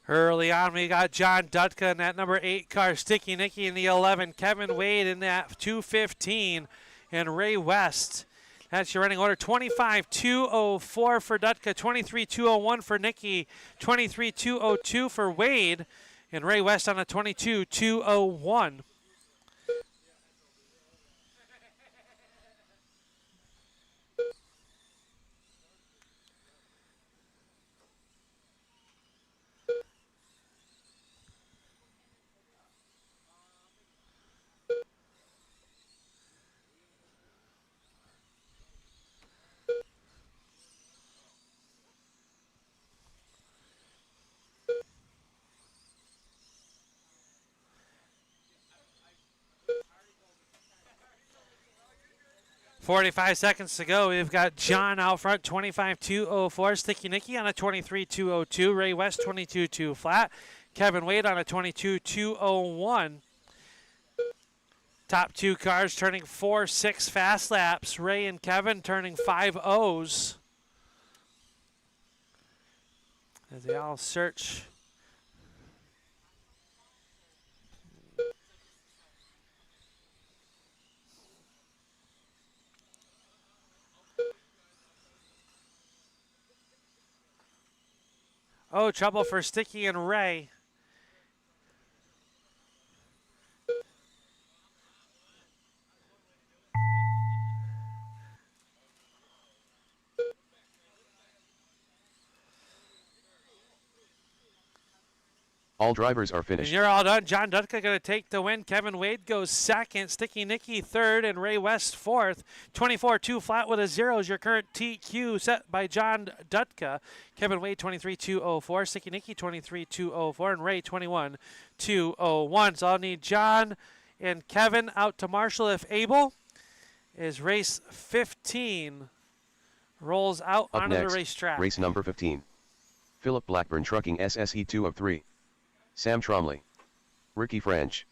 Early on, we got John Dutka in that number 8 car, Sticky Nicky in the 11, Kevin Wade in that 215, and Ray West. That's your running order. 25.204 for Dutka, 23.201 for Nicky, 23.202 for Wade, and Ray West on a 22.201. .45 seconds to go. We've got John out front, 25.204. Sticky Nicky on a 23.202. Ray West, 22.2 flat. Kevin Wade on a 22.201. Top two cars turning 4.6 fast laps. Ray and Kevin turning 5.0s. As they all search. Oh, trouble for Sticky and Ray. All drivers are And finished. you're all done. John Dutka going to take the win. Kevin Wade goes second. Sticky Nicky third. And Ray West fourth. 24-2 flat with a 0 is your current TQ set by John Dutka. Kevin Wade 23-204. Sticky Nicky 23-204. And Ray 21-201. So I'll need John and Kevin out to Marshall if able. Is race 15 rolls out Up onto next, the racetrack. race number 15. Philip Blackburn Trucking SSE 2 of 3. Sam Tromley. Ricky French.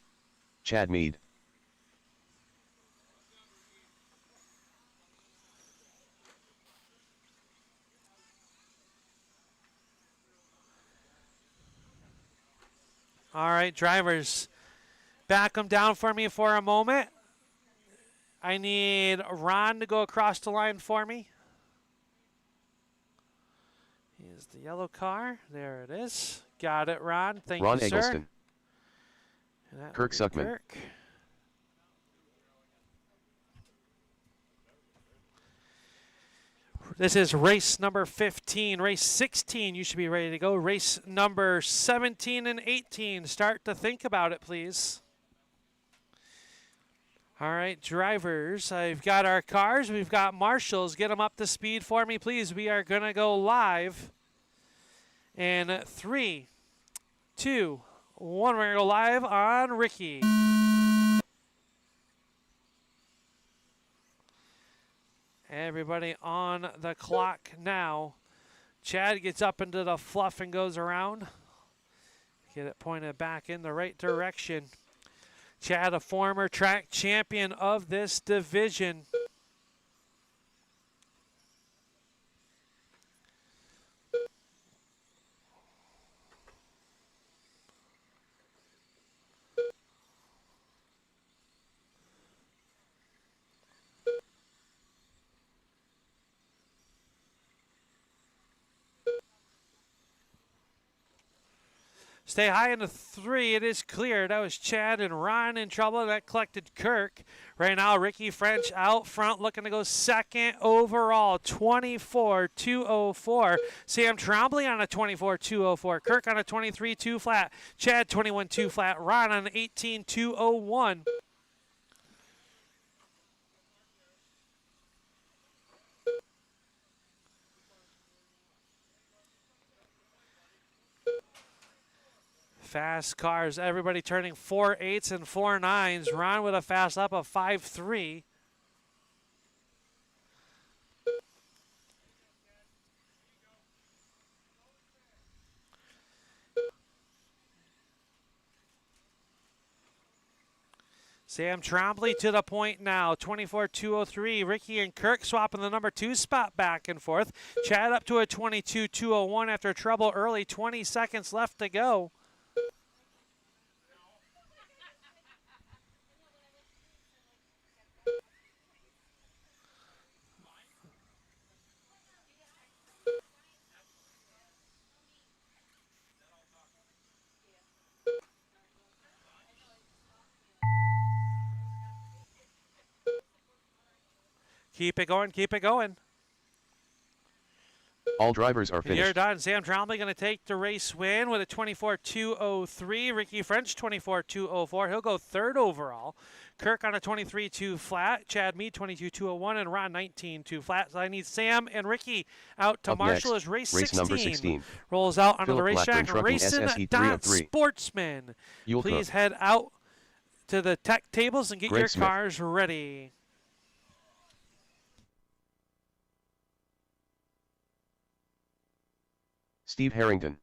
Chad Mead. All right, drivers, back them down for me for a moment. I need Ron to go across the line for me. Here's the yellow car. There it is. Got it, Ron. Thank Ron you, sir. Eggleston. And that Kirk will be Suckman. Kirk. This is race number 15. Race 16, you should be ready to go. Race number 17 and 18. Start to think about it, please. All right, drivers, I've got our cars. We've got marshals. Get them up to speed for me, please. We are going to go live in 3, 2, 1. We're going to go live on Ricky. Everybody on the clock now. Chad gets up into the fluff and goes around. Get it pointed back in the right direction. Chad, a former track champion of this division. Stay high in the 3. It is clear. That was Chad and Ron in trouble. That collected Kirk. Right now, Ricky French out front looking to go second overall. 24-204. Sam Trombley on a 24-204. Kirk on a 23-2 flat. Chad 21-2 flat. Ron on an 18-201. Fast cars, everybody turning 4.8s and 4.9s. Ron with a fast up of 5.3. Sam Trombley to the point now, 24-203. Ricky and Kirk swapping the number 2 spot back and forth. Chad up to a 22-201 after trouble early, 20 seconds left to go. Keep it going, keep it going. All drivers are You're finished. done. Sam Trombley going to take the race win with a 24-203. Ricky French 24-204. He'll go third overall. Kirk on a 23-2 flat. Chad Mead 22-201 and Ron 19-2 flat. So I need Sam and Ricky out to Up Marshall next, as race race 16 number 16. rolls out onto the Philip racetrack. Blackburn Trucking SSE 3 of 3. Racing.Sportsman. Yule Please Cook. head out to the tech tables and get Greg your Smith. cars ready. Steve Harrington.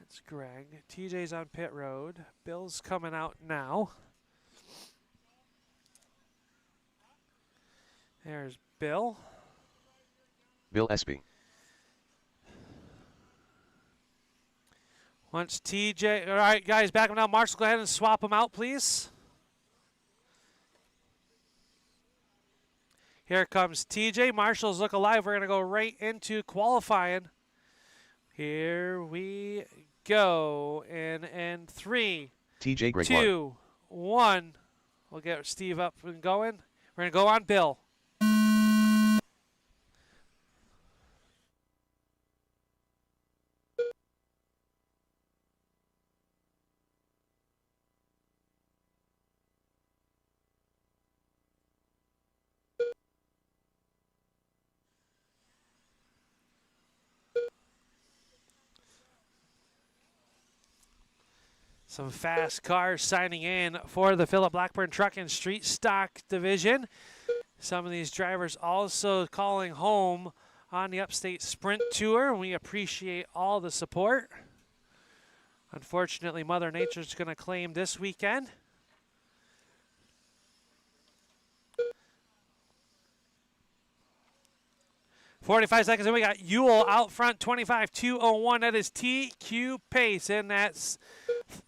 It's Greg. TJ's on pit road. Bill's coming out now. There's Bill. Bill Espy. Once TJ, all right, guys, back him now. Marshall, go ahead and swap them out, please. Here comes TJ. Marshall's look alive. We're going to go right into qualifying. Here we go. And 3, TJ Gregoire. 2, 1. We'll get Steve up and going. We're going to go on Bill. Some fast cars signing in for the Philip Blackburn Truck and Street Stock Division. Some of these drivers also calling home on the Upstate Sprint Tour. We appreciate all the support. Unfortunately, Mother Nature's going to claim this weekend. .45 seconds, and we got Ewell out front, 25.201. That is TQ Pace, and that's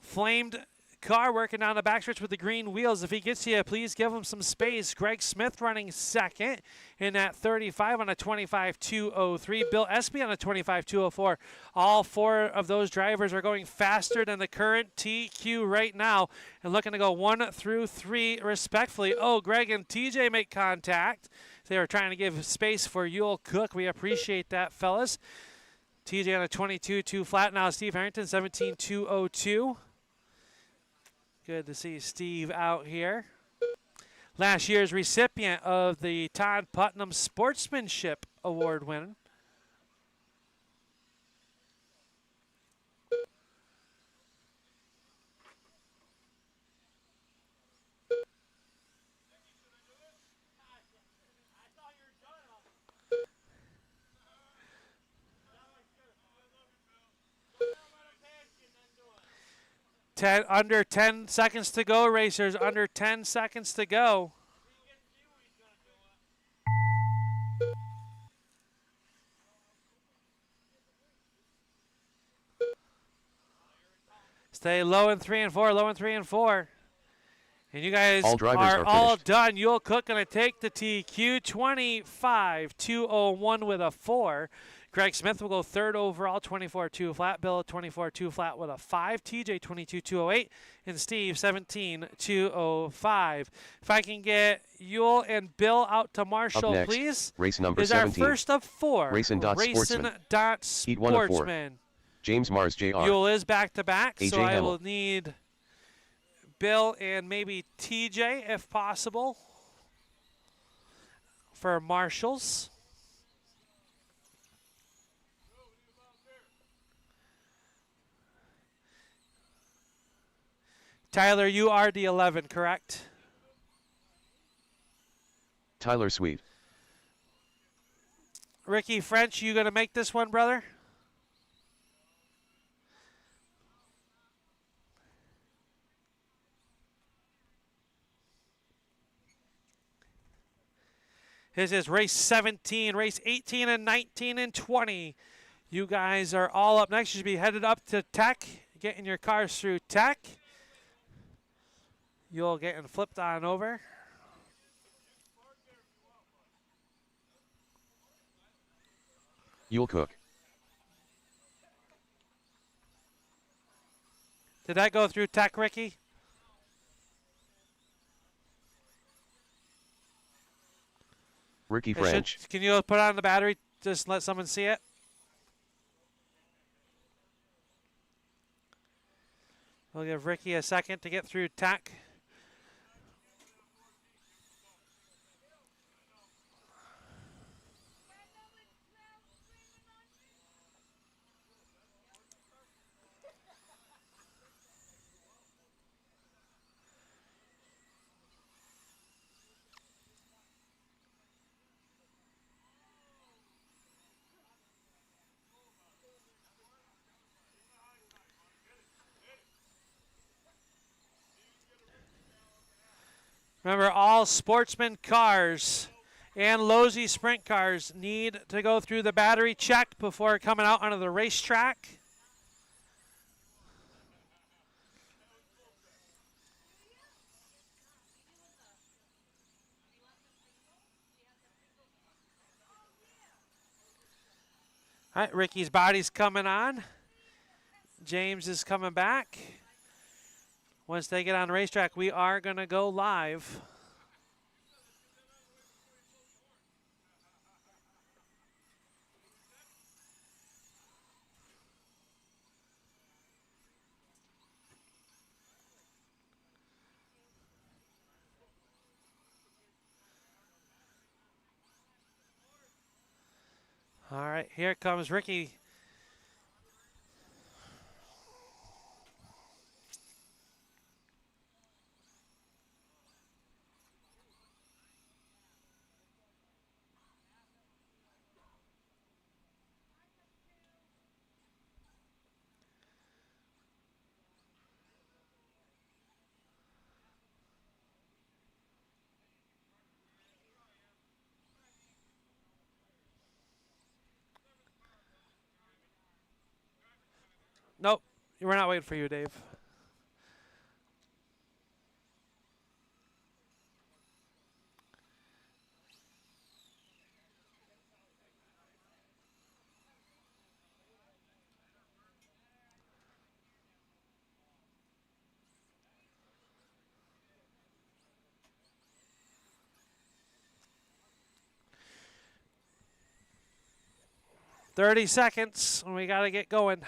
flamed car working down the backstretch with the green wheels. If he gets here, please give him some space. Greg Smith running second in that 35 on a 25.203. Bill Espy on a 25.204. All 4 of those drivers are going faster than the current TQ right now and looking to go 1 through 3 respectfully. Oh, Greg and TJ make contact. They were trying to give space for Ewell Cook. We appreciate that, fellas. TJ on a 22.2 flat. Now Steve Harrington, 17.202. Good to see Steve out here. Last year's recipient of the Todd Putnam Sportsmanship Award winner. Under 10 seconds to go, racers. Under 10 seconds to go. Stay low in 3 and 4, low in 3 and 4. And you guys are all done. Ewell Cook going to take the TQ, 25.201 with a 4. Greg Smith will go 3rd overall, 24.2 flat. Bill, 24.2 flat with a 5. TJ, 22.208. And Steve, 17.205. If I can get Ewell and Bill out to Marshall, next, please. Race number is 17. Our first of 4. Racing.Sportsman. Heat 1 of 4. James Mars, Jr. Ewell is back-to-back, so I Hamel. will need Bill and maybe TJ, if possible, for Marshalls. Tyler, you are the 11, correct? Tyler Sweet. Ricky French, you going to make this one, brother? This is race 17, race 18 and 19 and 20. You guys are all up next. You should be headed up to Tech, getting your cars through Tech. You'll getting flipped on over. Ewell Cook. Did that go through Tech, Ricky? Ricky French. Can you put on the battery? Just let someone see it. We'll give Ricky a second to get through Tech. Remember, all Sportsman cars and Lowe's sprint cars need to go through the battery check before coming out onto the racetrack. All right, Ricky's body's coming on. James is coming back. Once they get on the racetrack, we are going to go live. All right, here comes Ricky. Nope, we're not waiting for you, Dave. "30 seconds, and we got to get going."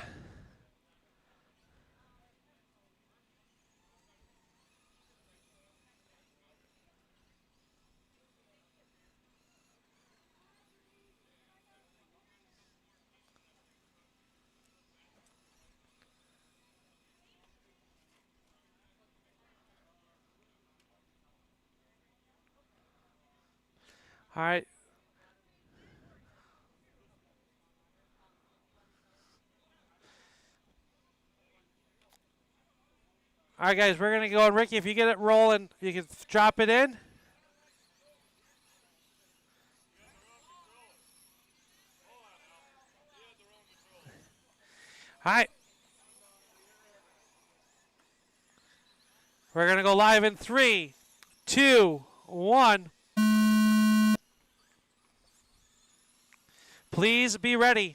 All right. All right, guys, we're going to go. And Ricky, if you get it rolling, you can drop it in. All right. We're going to go live in 3, 2, 1. Please be ready.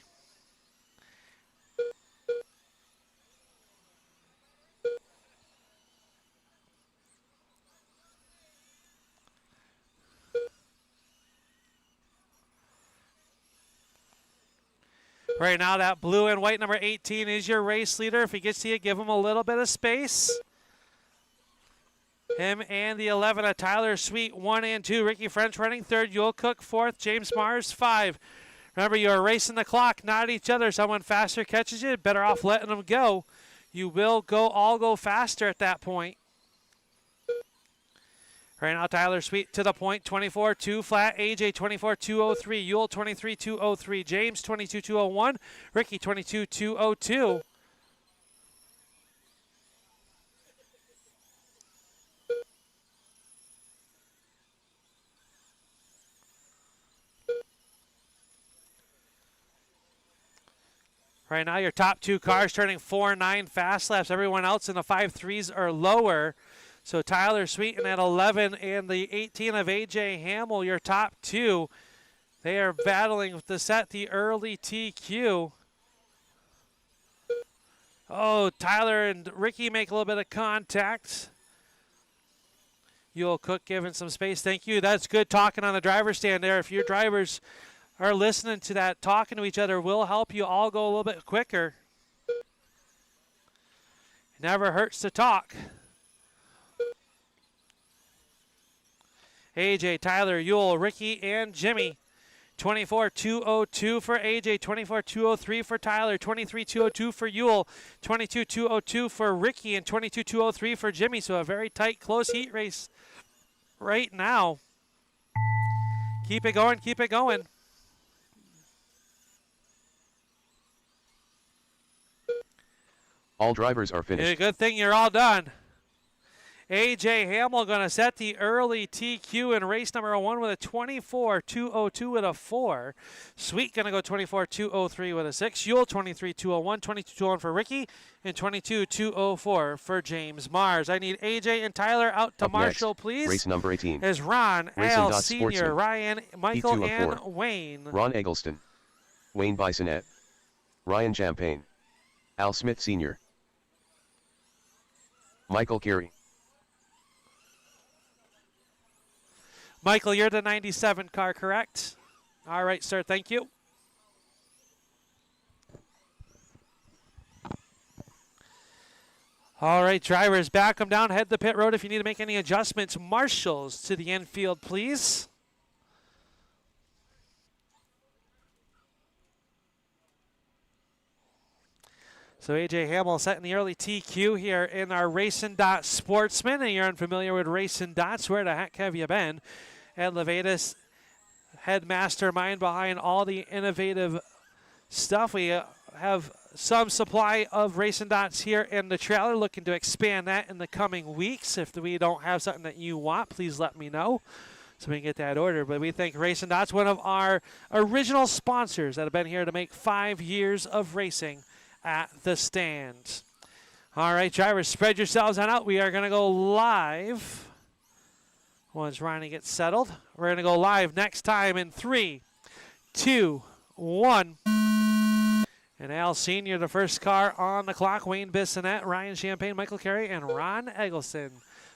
Right now, that blue and white number 18 is your race leader. If he gets to you, give him a little bit of space. Him and the 11 of Tyler Sweet, 1 and 2. Ricky French running third. You'll Cook fourth. James Mars 5. Remember, you're racing the clock, not each other. Someone faster catches you, better off letting them go. You will all go faster at that point. Right now, Tyler Sweet to the point, 24-2 flat. AJ 24-203. Yule 23-203. James 22-201. Ricky 22-202. Right now, your top two cars turning 4.9 fast laps. Everyone else in the 5.3s or lower. So Tyler Sweet in at 11 and the 18 of A.J. Hamill, your top two. They are battling to set the early TQ. Oh, Tyler and Ricky make a little bit of contact. Yule Cook giving some space. Thank you. That's good talking on the driver's stand there. If your drivers are listening to that, talking to each other will help you all go a little bit quicker. It never hurts to talk. AJ, Tyler, Yule, Ricky, and Jimmy. 24-202 for AJ, 24-203 for Tyler, 23-202 for Yule, 22-202 for Ricky, and 22-203 for Jimmy. So a very tight, close heat race right now. Keep it going, keep it going. All drivers are finished. Good thing you're all done. AJ Hamill going to set the early TQ in race number 1 with a 24.202 with a 4. Sweet going to go 24.203 with a 6. Yule 23.201, 22.201 for Ricky, and 22.204 for James Mars. I need AJ and Tyler out to Up Marshall, next, please. race number 18. Is Ron, Racing Al Dot Sr., Sportsman. Ryan, Michael, P2 of and 4. Wayne. Ron Eggleston. Wayne Bisonette. Ryan Champagne. Al Smith Sr. Michael Carey. Michael, you're the 97 car, correct? All right, sir, thank you. All right, drivers, back them down, head the pit road if you need to make any adjustments. Marshals to the infield, please. So AJ Hamill setting the early TQ here in our Racing Dot Sportsman. And you're unfamiliar with Racing Dots, where the heck have you been? Ed Levatus, head mastermind behind all the innovative stuff. We have some supply of Racing Dots here in the trailer, looking to expand that in the coming weeks. If we don't have something that you want, please let me know so we can get that order. But we thank Racing Dots, one of our original sponsors that have been here to make 5 years of racing at the stand. All right, drivers, spread yourselves on out. We are going to go live once Ronnie gets settled. We're going to go live next time in 3, 2, 1. And Al Sr., the first car on the clock. Wayne Bissonette, Ryan Champagne, Michael Carey, and Ron Eggleston.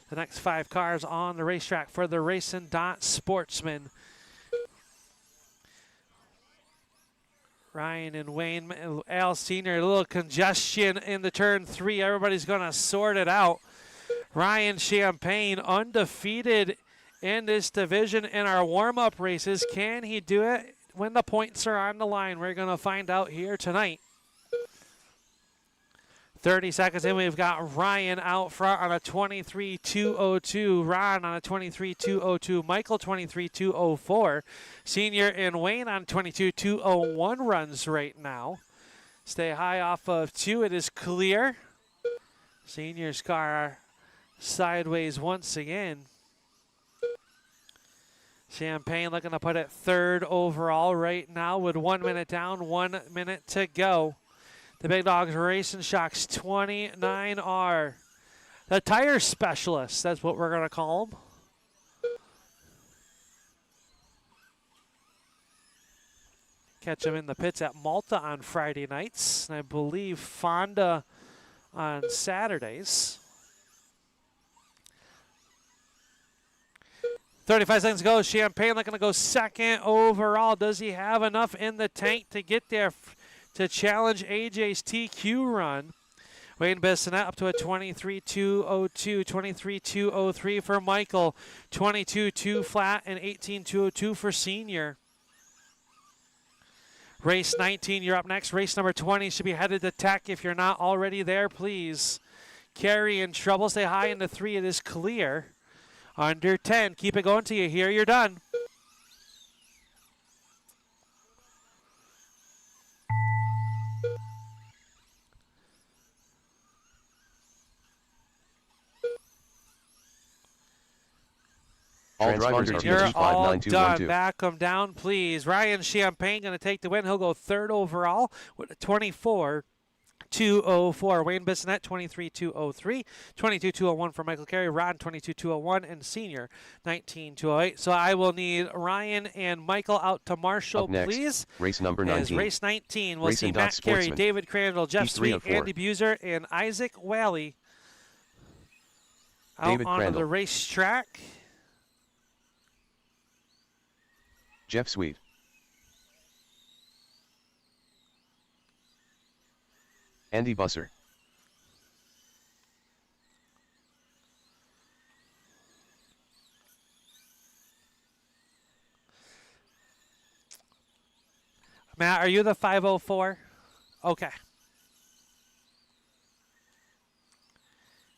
The next 5 cars on the racetrack for the Racing Dot Sportsman. Ryan and Wayne, Al Sr., a little congestion in the turn 3. Everybody's going to sort it out. Ryan Champagne undefeated in this division in our warm-up races. Can he do it when the points are on the line? We're going to find out here tonight. 30 seconds in, we've got Ryan out front on a 23.202. Ron on a 23.202. Michael 23.204. Senior and Wayne on 22.201 runs right now. Stay high off of 2. It is clear. Senior's car sideways once again. Champagne looking to put it 3rd overall right now with 1 minute down, 1 minute to go. The Big Dogs Racing Shocks 29R. The tire specialist, that's what we're going to call them. Catch them in the pits at Malta on Friday nights. And I believe Fonda on Saturdays. 35 seconds to go. Champagne looking to go 2nd overall. Does he have enough in the tank to get there to challenge AJ's TQ run? Wayne Bissonette up to a 23.202, 23.203 for Michael, 22.2 flat, and 18.202 for Senior. Race 19, you're up next. Race number 20 should be headed to Tech. If you're not already there, please. Carry in trouble. Stay high into 3. It is clear. Under 10. Keep it going till you hear you're done. All drivers are You're all done. 59212. Back them down, please. Ryan Champagne going to take the win. He'll go 3rd overall with a 24.204. Wayne Bissonette, 23.203. 22.201 for Michael Carey. Ron, 22.201. And Senior, 19.208. So I will need Ryan and Michael out to Marshall, Up next, please. race number 19. Race 19. We'll Racing see Matt Carey, Sportsman. David Crandall, Jeff P3 Sweet, of 4. Andy Buser, and Isaac Wally out David onto Crandall. the racetrack. Jeff Sweet. Andy Busser. Matt, are you the 504? Okay.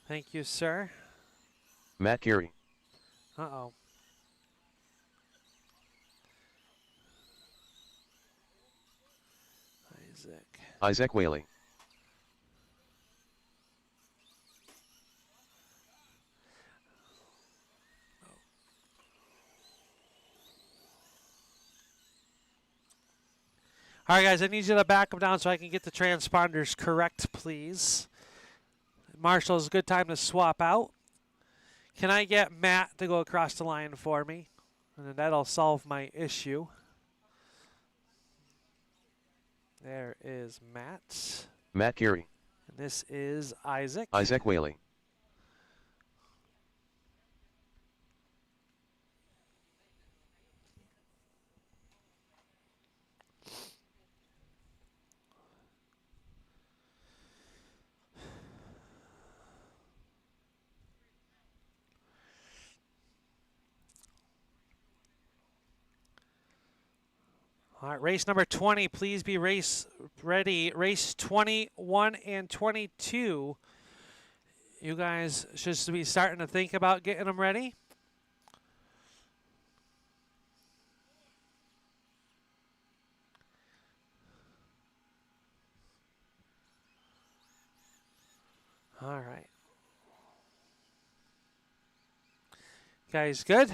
Thank you, sir. Matt Carey. Uh-oh. Isaac Whaley. All right, guys, I need you to back them down so I can get the transponders correct, please. Marshall's a good time to swap out. Can I get Matt to go across the line for me? And then that'll solve my issue. There is Matt. Matt Carey. And this is Isaac. Isaac Whaley. All right, race number 20, please be race ready. Race 21 and 22. You guys should be starting to think about getting them ready. All right. Guys, good?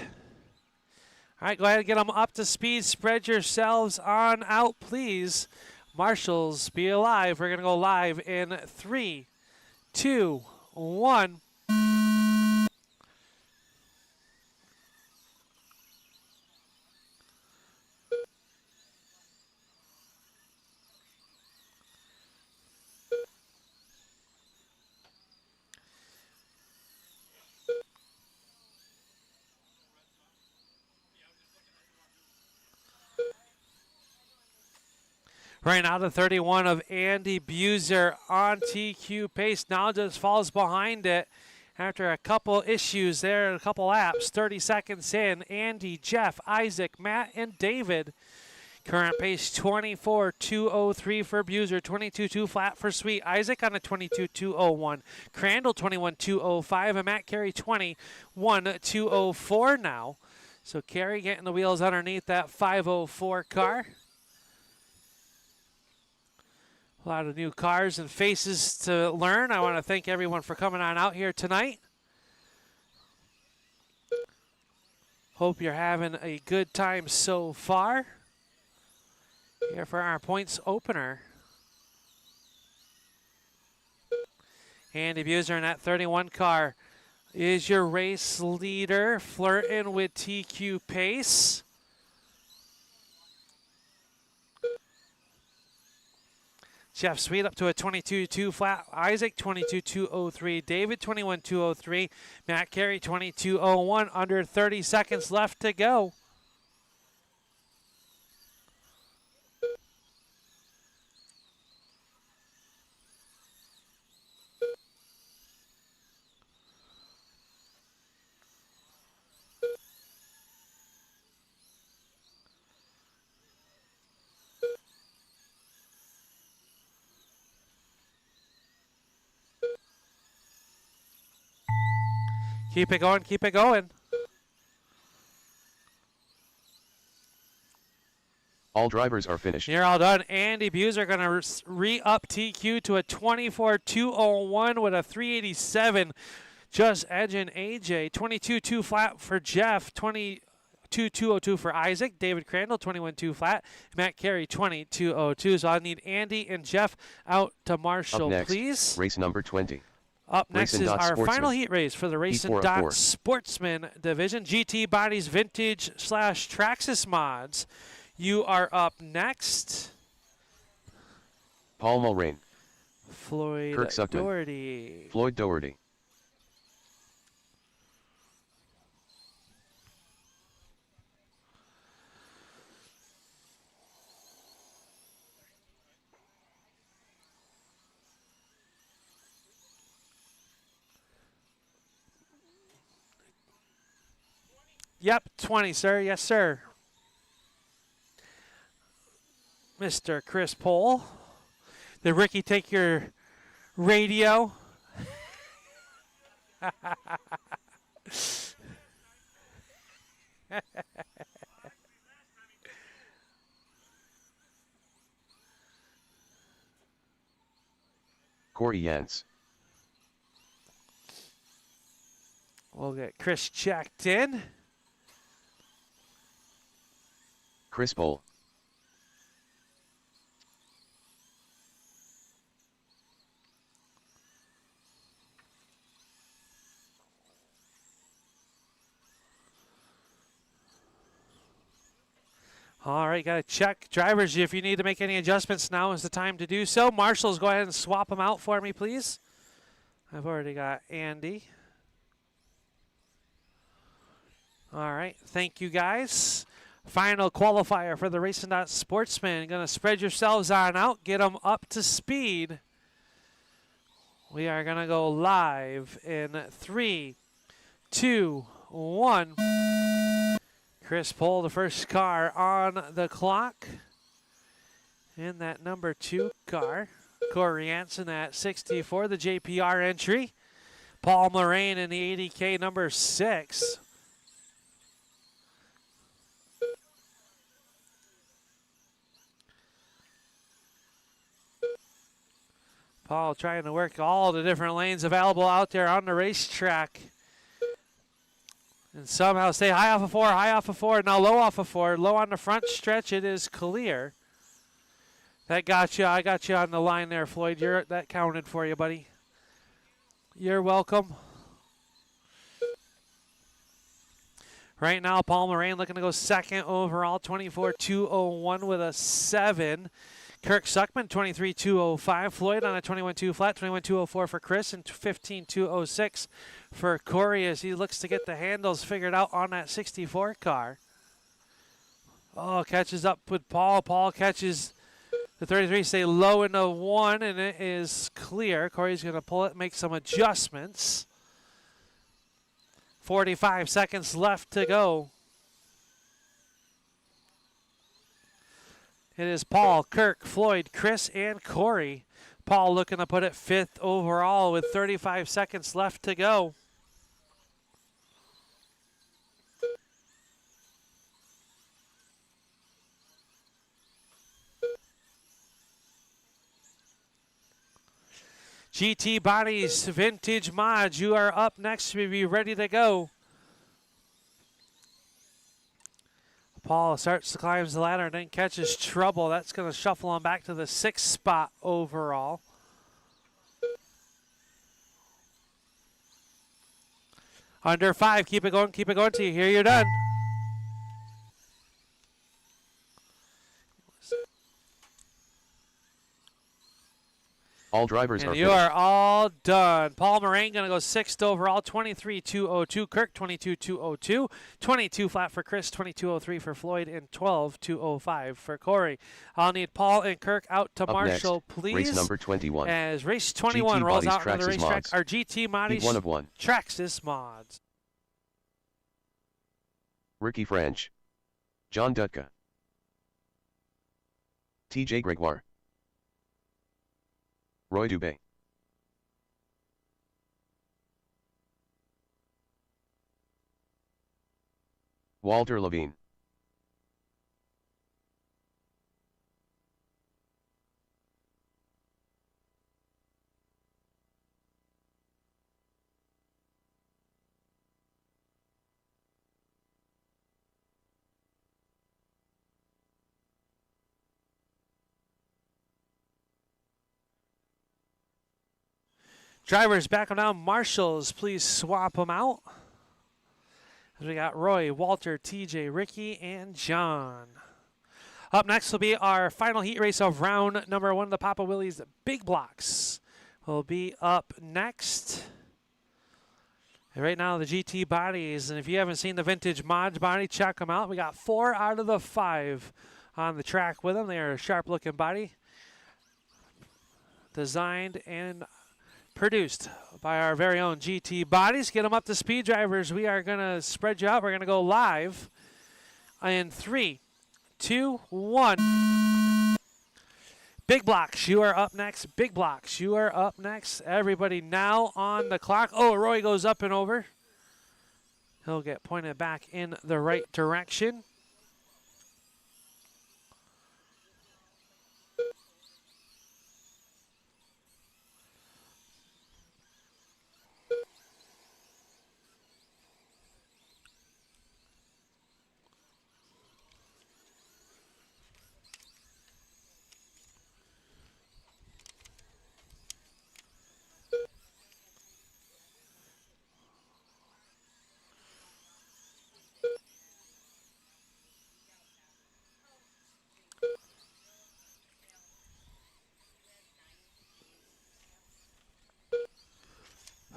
All right, go ahead and get them up to speed. Spread yourselves on out, please. Marshals, be alive. We're going to go live in 3, 2, 1. Right now, the 31 of Andy Buser on TQ pace now just falls behind it after a couple issues there, a couple laps. 30 seconds in, Andy, Jeff, Isaac, Matt, and David. Current pace 24.203 for Buser, 22.2 flat for Sweet. Isaac on a 22.201. Crandall 21.205, and Matt Carey 21.204 now. So Carey getting the wheels underneath that 504 car. A lot of new cars and faces to learn. I want to thank everyone for coming on out here tonight. Hope you're having a good time so far. Here for our points opener. Andy Buser in that 31 car is your race leader, flirting with TQ pace. Jeff Sweet up to a 22.2 flat. Isaac 22.203. David 21.203. Matt Carey 22.01. Under 30 seconds left to go. Keep it going, keep it going. All drivers are finished. You're all done. Andy Buser going to re-up TQ to a 24.201 with a 387. Just edging AJ. 22.2 flat for Jeff. 22.202 for Isaac. David Crandall, 21.2 flat. Matt Carey, 22.02. So I need Andy and Jeff out to Marshall, Up next, please. Race number 20. Up next is our Sportsman. final heat race for the Racing Heat 4 of Dot 4. Sportsman Division. GT Bodies Vintage / Traxxas Mods. You are up next. Paul Mulrain. Floyd Kirk Suckman. Doherty. Floyd Doherty. Yep, 20, sir. Yes, sir. Mr. Chris Pohl. Did Ricky take your radio? Corey Yance. We'll get Chris checked in. Chris Pohl. All right, got to check. Drivers, if you need to make any adjustments, now is the time to do so. Marshals, go ahead and swap them out for me, please. I've already got Andy. All right, thank you, guys. Final qualifier for the Racing Sportsman. Going to spread yourselves on out, get them up to speed. We are going to go live in 3, 2, 1. Chris Pohl, the first car on the clock. In that number 2 car. Corey Hansen at 64, the JPR entry. Paul Moraine in the 80K number 6. Paul trying to work all the different lanes available out there on the racetrack. And somehow stay high off of 4, high off of 4, now low off of 4. Low on the front stretch, it is clear. That got you. I got you on the line there, Floyd. That counted for you, buddy. You're welcome. Right now, Paul Moraine looking to go second overall, 24.201 with a 7. Kirk Suckman, 23.205. Floyd on a 21.2 flat, 21.204 for Chris, and 15.206 for Corey as he looks to get the handles figured out on that 64 car. Oh, catches up with Paul. Paul catches the 33, stay low in the 1, and it is clear. Corey's going to pull it, make some adjustments. 45 seconds left to go. It is Paul, Kirk, Floyd, Chris, and Corey. Paul looking to put it 5th overall with 35 seconds left to go. GT Bodies Vintage Mods, you are up next to be ready to go. Paul starts to climb the ladder and then catches trouble. That's going to shuffle him back to the 6th spot overall. Under 5, keep it going till you hear you're done. All drivers and are you finished. are all done. Paul Moraine going to go 6th overall, 23.202. Kirk, 22.202. 22 flat for Chris, 22.03 for Floyd, and 12.205 for Corey. I'll need Paul and Kirk out to Up Marshall, next, please. race number 21. As race 21 GT rolls Bodies out on the Traxxas racetrack, Mods. our GT Bodies Heat 1 of 1. Traxxas Mods. Ricky French. John Dutka. TJ Gregoire. Roy Dubé. Walter Levine. Drivers back on down. Marshals, please swap them out. We got Roy, Walter, TJ, Ricky, and John. Up next will be our final heat race of round number 1. The Papa Willie's Big Blocks will be up next. And right now, the GT bodies. And if you haven't seen the vintage mods body, check them out. We got 4 out of the 5 on the track with them. They are a sharp-looking body. Designed and produced by our very own GT Bodies. Get them up to speed, drivers. We are going to spread you out. We're going to go live in 3, 2, 1. Big Blocks, you are up next. Big Blocks, you are up next. Everybody now on the clock. Oh, Roy goes up and over. He'll get pointed back in the right direction.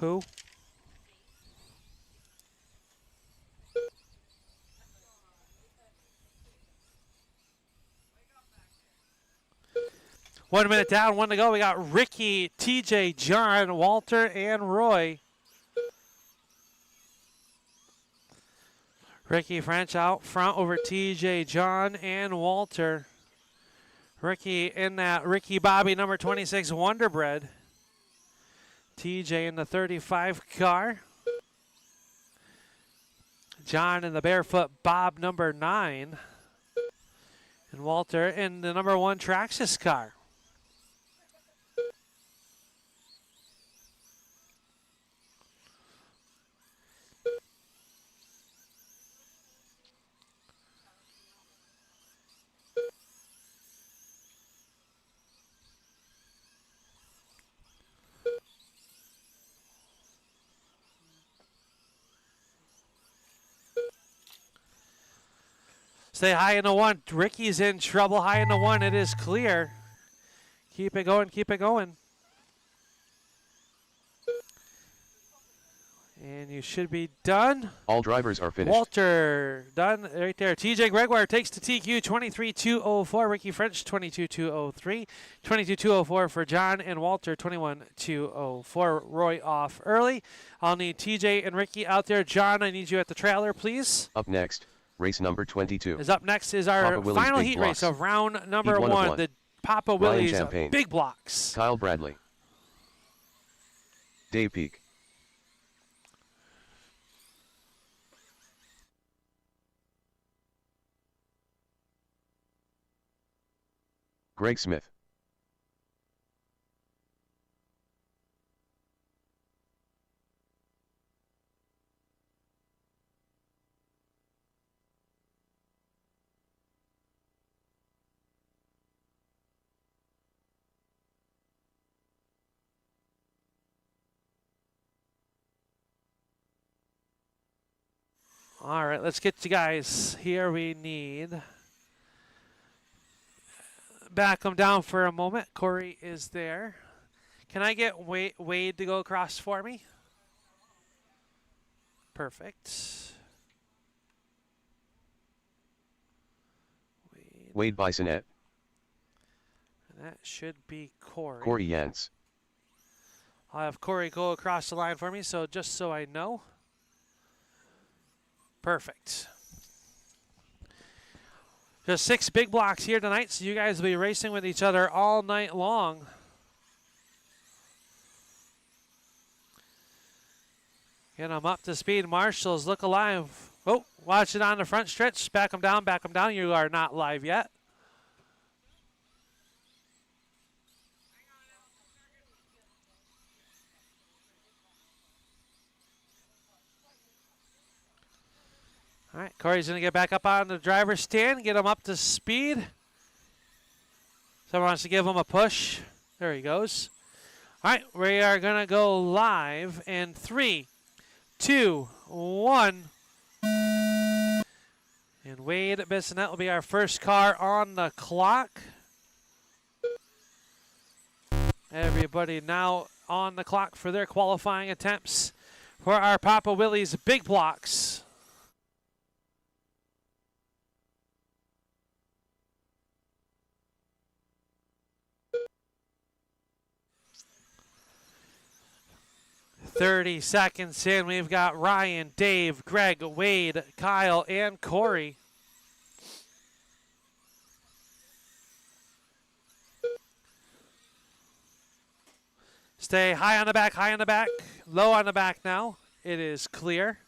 Who? One minute down, one to go. We got Ricky, TJ, John, Walter, and Roy. Ricky French out front over TJ, John, and Walter. Ricky in that Ricky Bobby number 26 Wonderbread. TJ in the 35 car. John in the Barefoot Bob number 9. And Walter in the number 1 Traxxas car. Stay high in the 1. Ricky's in trouble. High in the 1. It is clear. Keep it going. Keep it going. And you should be done. All drivers are finished. Walter, done right there. TJ Gregoire takes the TQ, 23.204. Ricky French, 22.203. 22.204 for John and Walter, 21.204. Roy off early. I'll need TJ and Ricky out there. John, I need you at the trailer, please. Up next, race number 22. Up next is our final heat race of round number 1, the Papa Willie's Big Blocks. Kyle Bradley. Dave Peak. Greg Smith. All right, let's get you guys here. We need back them down for a moment. Corey is there. Can I get Wade to go across for me? Perfect. Wade Bisonette. And that should be Corey. Corey Yance. I'll have Corey go across the line for me, so just so I know. Perfect. Just 6 big blocks here tonight, so you guys will be racing with each other all night long. Get them up to speed. Marshals, look alive. Oh, watch it on the front stretch. Back them down, back them down. You are not live yet. All right, Corey's going to get back up on the driver's stand, get him up to speed. Someone wants to give him a push. There he goes. All right, we are going to go live in 3, 2, 1. And Wade Bissonette will be our first car on the clock. Everybody now on the clock for their qualifying attempts for our Papa Willie's Big Blocks. "30 seconds in, we've got Ryan, Dave, Greg, Wade, Kyle, and Corey. Stay high on the back, low on the back now. It is clear.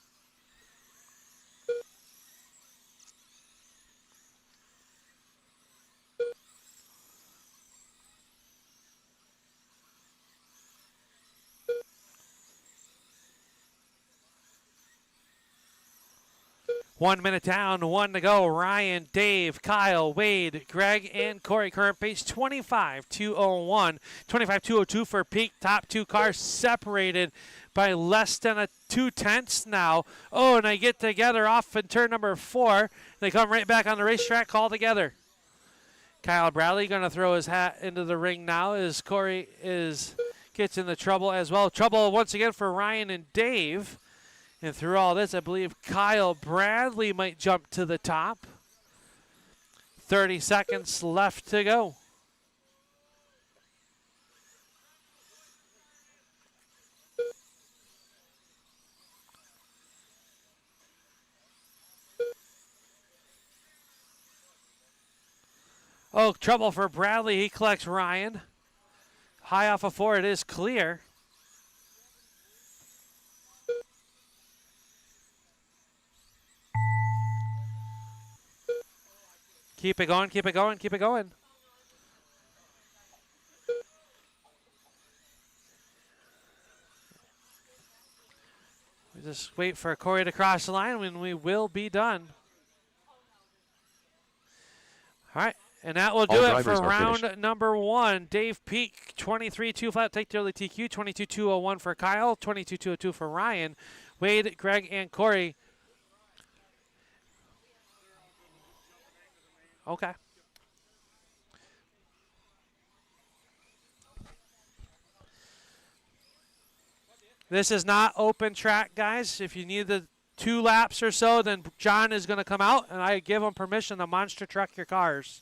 One minute down, 1 to go. Ryan, Dave, Kyle, Wade, Greg, and Corey. Current pace 25.201. 25.202 for Peak. Top 2 cars separated by less than a 2/10 now. Oh, and they get together off in turn number 4. They come right back on the racetrack all together. Kyle Bradley going to throw his hat into the ring now as Corey is gets into trouble as well. Trouble once again for Ryan and Dave. And through all this, I believe Kyle Bradley might jump to the top. 30 seconds left to go. Oh, trouble for Bradley. He collects Ryan. High off of 4. It is clear. Keep it going, keep it going, keep it going. We just wait for Corey to cross the line and we will be done. All right, and that will do All it drivers for are round finished. number 1. Dave Peak, 23-2 flat, take the early TQ, 22-201 for Kyle, 22-202 for Ryan. Wade, Greg, and Corey. Okay. This is not open track, guys. If you need the 2 laps or so, then John is going to come out, and I give him permission to monster truck your cars.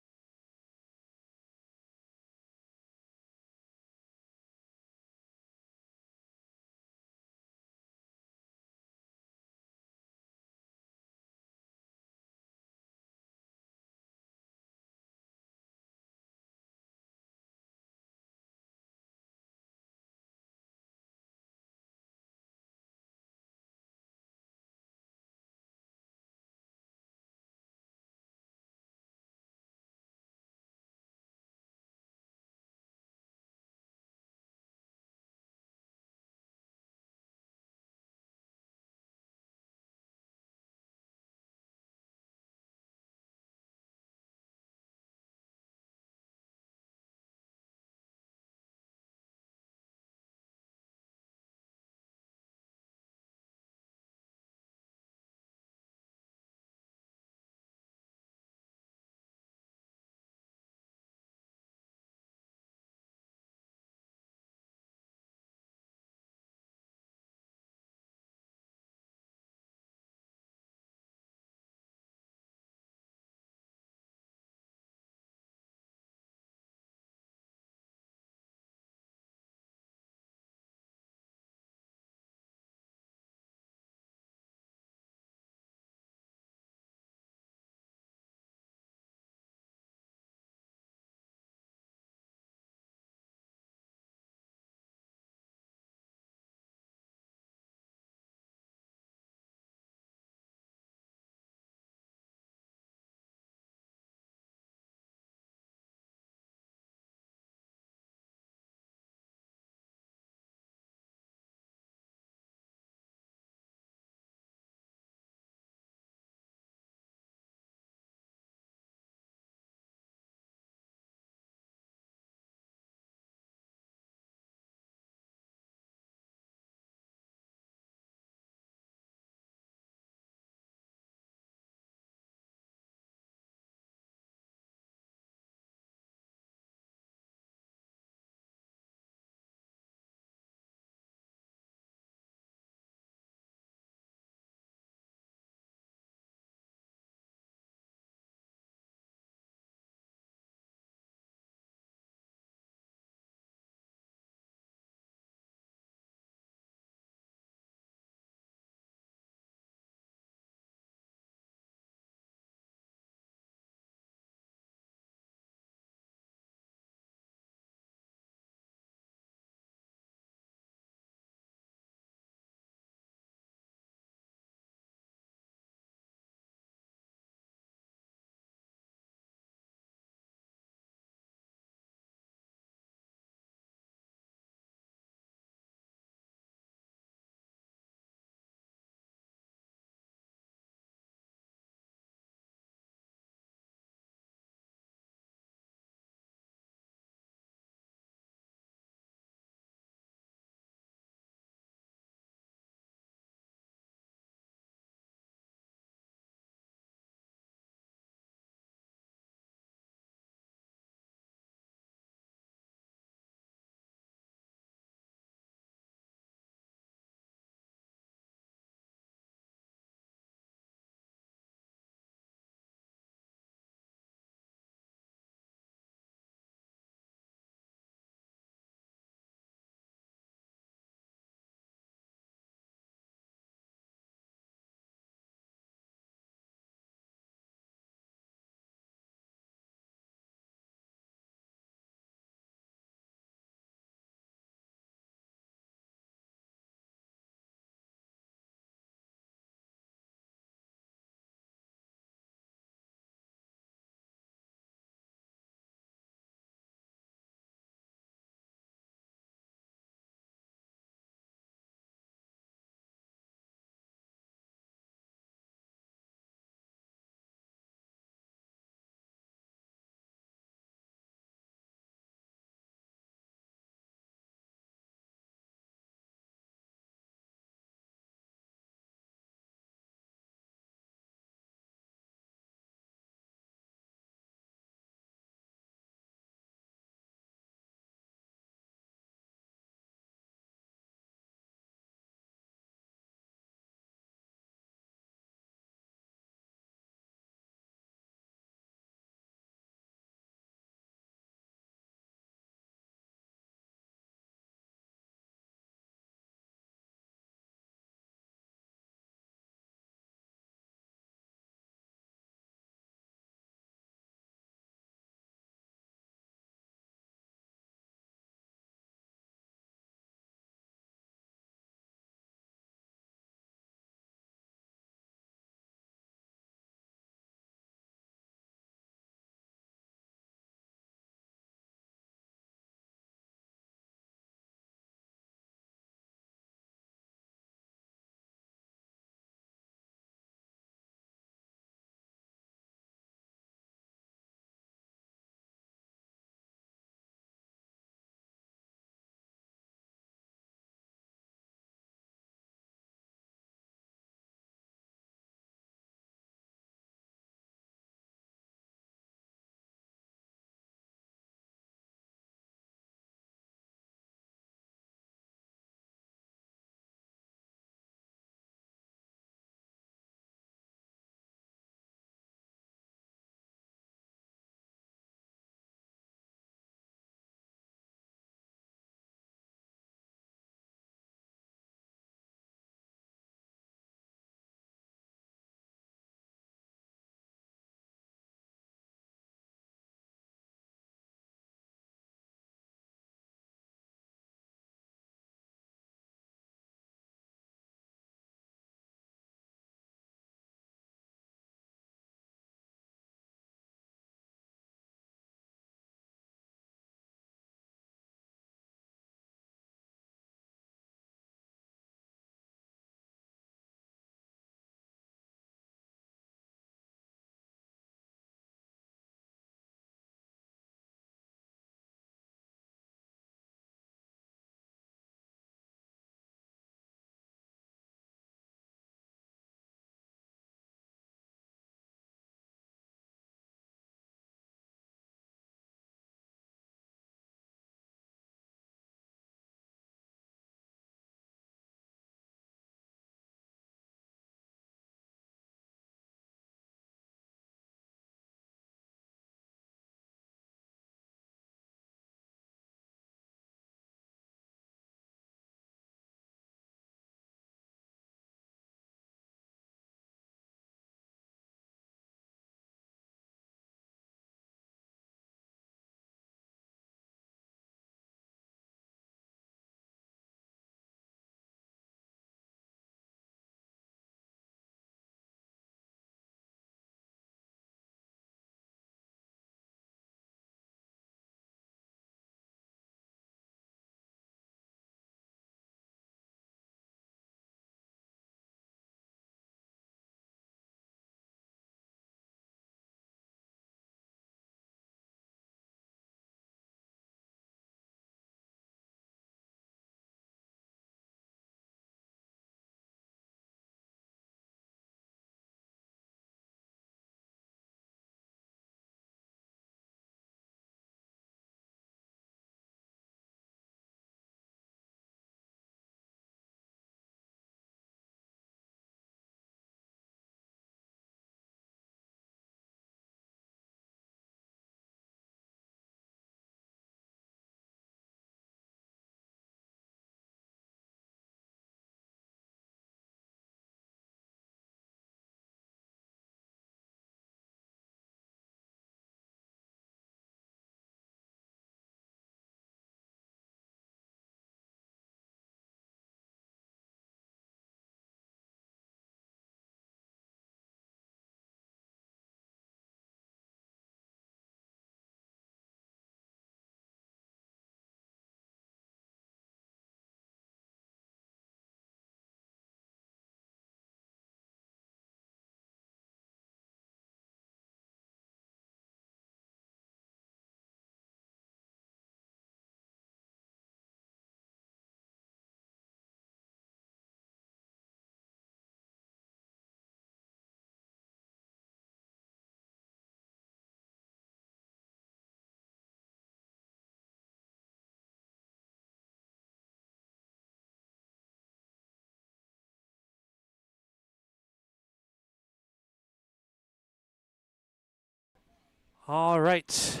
All right.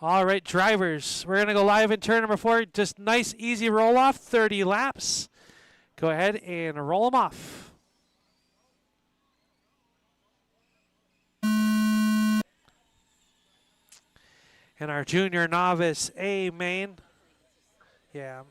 All right, drivers. We're going to go live in turn number 4. Just nice, easy roll off, 30 laps. Go ahead and roll them off. And our junior novice A main. Yeah.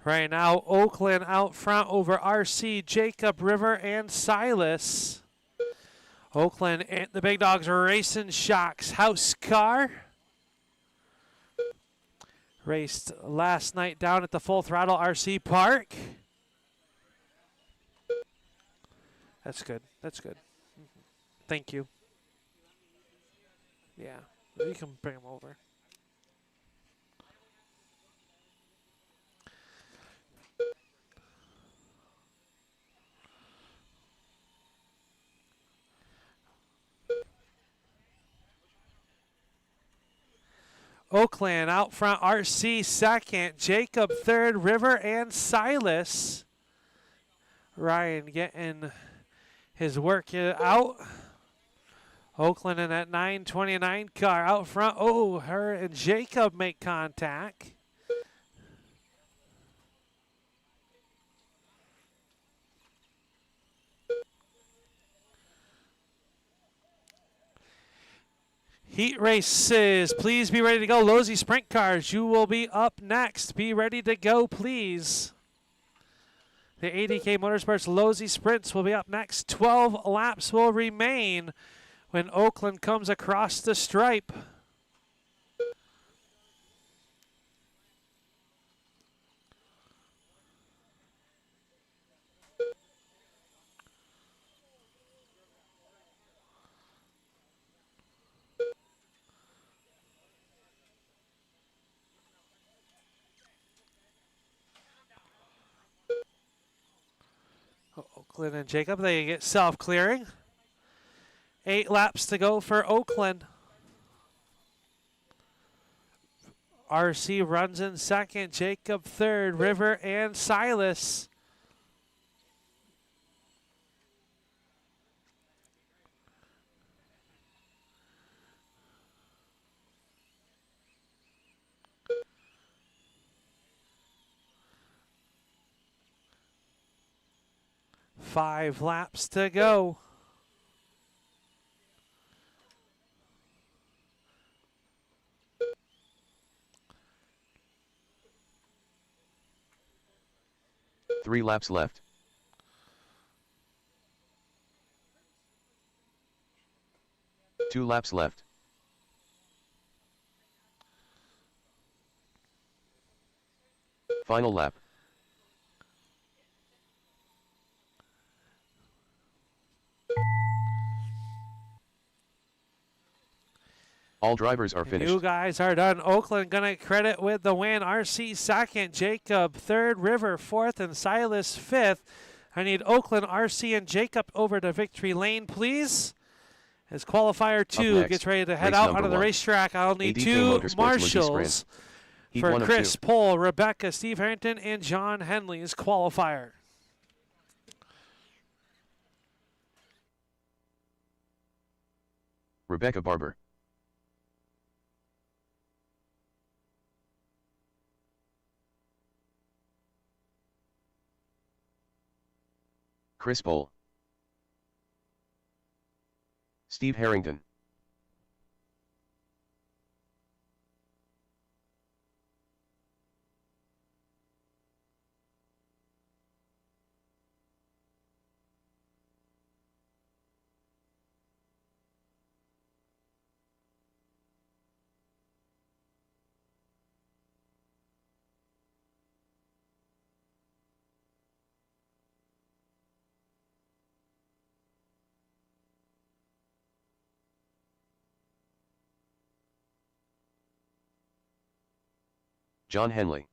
Right now, Oakland out front over RC, Jacob, River, and Silas. Oakland and the big dogs are racing Shocks House car. Raced last night down at the Full Throttle RC Park. That's good. That's good. Thank you. Yeah, you can bring them over. Oakland out front, RC second, Jacob third, River and Silas. Ryan getting his work out. Oakland in that 929 car out front. Oh, her and Jacob make contact. Heat races, please be ready to go. Lozy Sprint Cars, you will be up next. Be ready to go, please. The ADK Motorsports Lozy Sprints will be up next. 12 laps will remain when Oakland comes across the stripe. Oakland and Jacob, they get self-clearing. 8 laps to go for Oakland. RC runs in second, Jacob third, River and Silas. Five laps to go. Three laps left. Two laps left. Final lap. All drivers are finished. You guys are done. Oakland gonna credit with the win. RC second, Jacob third, River fourth, and Silas fifth. I need Oakland, RC, and Jacob over to victory lane, please. As qualifier 2 gets ready to head out onto the racetrack, I'll need ADK 2 Motorsports marshals for Chris 2. Pohl, Rebecca, Steve Harrington, and John Henley's qualifier. Rebecca Barber. Chris Pohl. Steve Harrington. John Henley.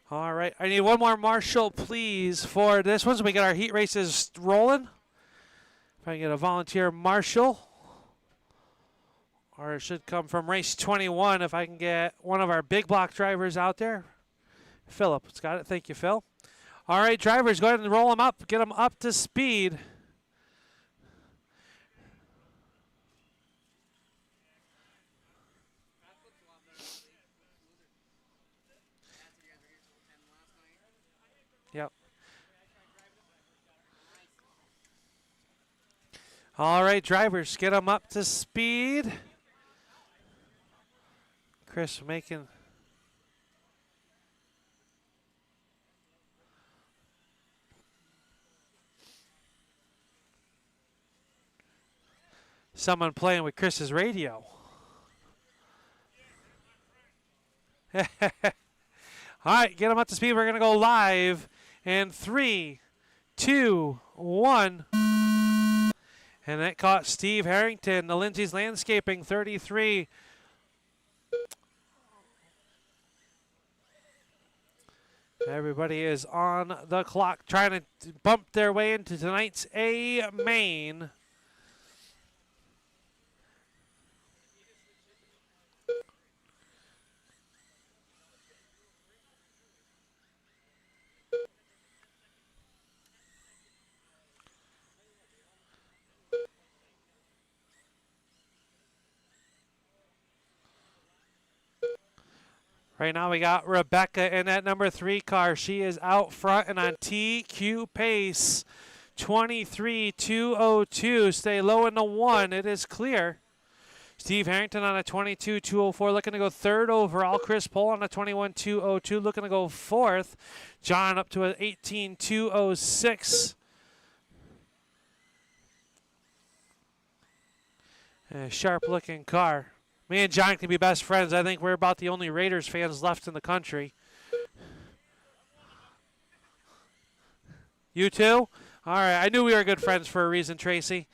All right, I need one more marshal, please, for this one so we get our heat races rolling. If I can get a volunteer marshal. Or it should come from race 21 if I can get one of our big block drivers out there. Philip, it's got it. Thank you, Phil. All right, drivers, go ahead and roll them up. Get them up to speed. Yep. All right, drivers, get them up to speed. Chris making... Someone playing with Chris's radio. All right, get them up to speed. We're going to go live in 3, 2, 1. And that caught Steve Harrington, the Lindsay's Landscaping, 33. Everybody is on the clock trying to bump their way into tonight's A main. Right now we got Rebecca in that number 3 car. She is out front and on TQ pace. 23.202. Stay low in the 1. It is clear. Steve Harrington on a 22.204, looking to go 3rd overall. Chris Pohl on a 21.202, looking to go 4th. John up to an 18.206. A sharp-looking car. Me and John can be best friends. I think we're about the only Raiders fans left in the country. You too? All right. I knew we were good friends for a reason, Tracy.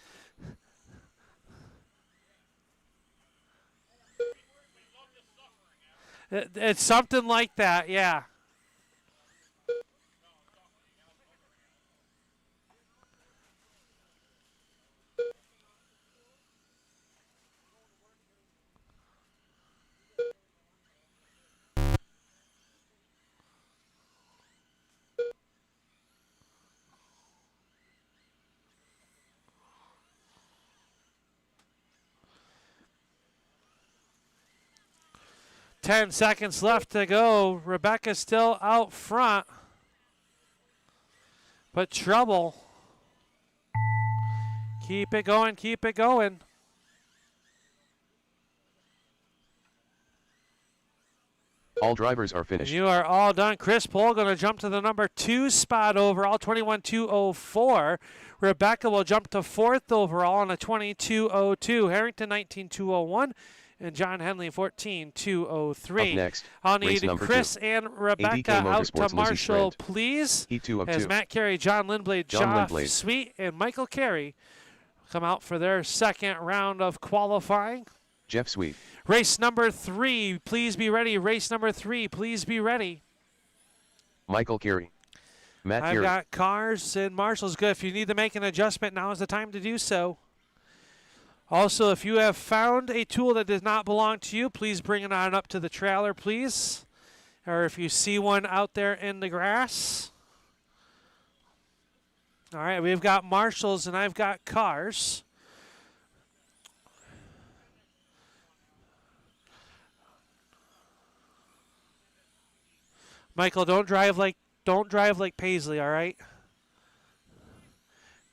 It's something like that, yeah. Ten seconds left to go. Rebecca's still out front. But trouble. Keep it going, keep it going. All drivers are finished. And you are all done. Chris Pohl going to jump to the number 2 spot overall, 21.204. Rebecca will jump to 4th overall on a 22.02. Harrington, 19.201. And John Henley, 14.203. Up next, I'll need Chris 2. and Rebecca out to Marshall, please. Heat 2 of as 2. Matt Carey, John Lindblade, Josh Sweet, and Michael Carey come out for their second round of qualifying. Jeff Sweet. Race number 3, please be ready. Race number 3, please be ready. Michael Carey. Matt I've Carey. got cars and Marshall's good. If you need to make an adjustment, now is the time to do so. Also, if you have found a tool that does not belong to you, please bring it on up to the trailer, please. Or if you see one out there in the grass. All right, we've got marshals and I've got cars. Michael, don't drive like Paisley, all right?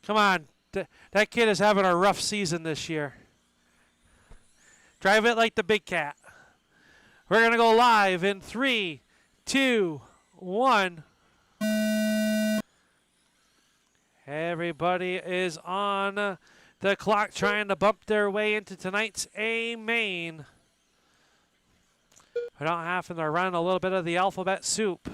Come on. That kid is having a rough season this year. Drive it like the big cat. We're going to go live in 3, 2, 1. Everybody is on the clock trying to bump their way into tonight's A main. We're not having to run a little bit of the alphabet soup.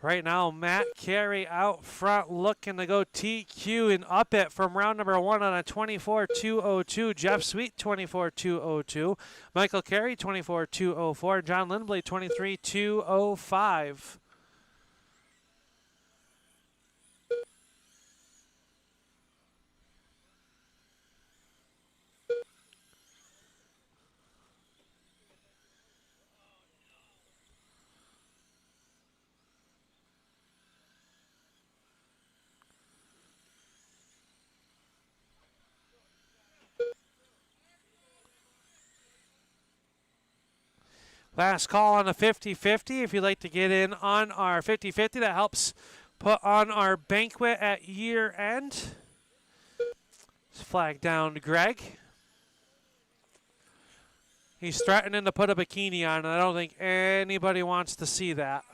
Right now, Matt Carey out front looking to go TQ and up it from round number 1 on a 24.202. Jeff Sweet, 24.202. Michael Carey, 24.204. John Lindbley, 23.205. Last call on the 50-50. If you'd like to get in on our 50-50, that helps put on our banquet at year end. Flag down to Greg. He's threatening to put a bikini on, and I don't think anybody wants to see that.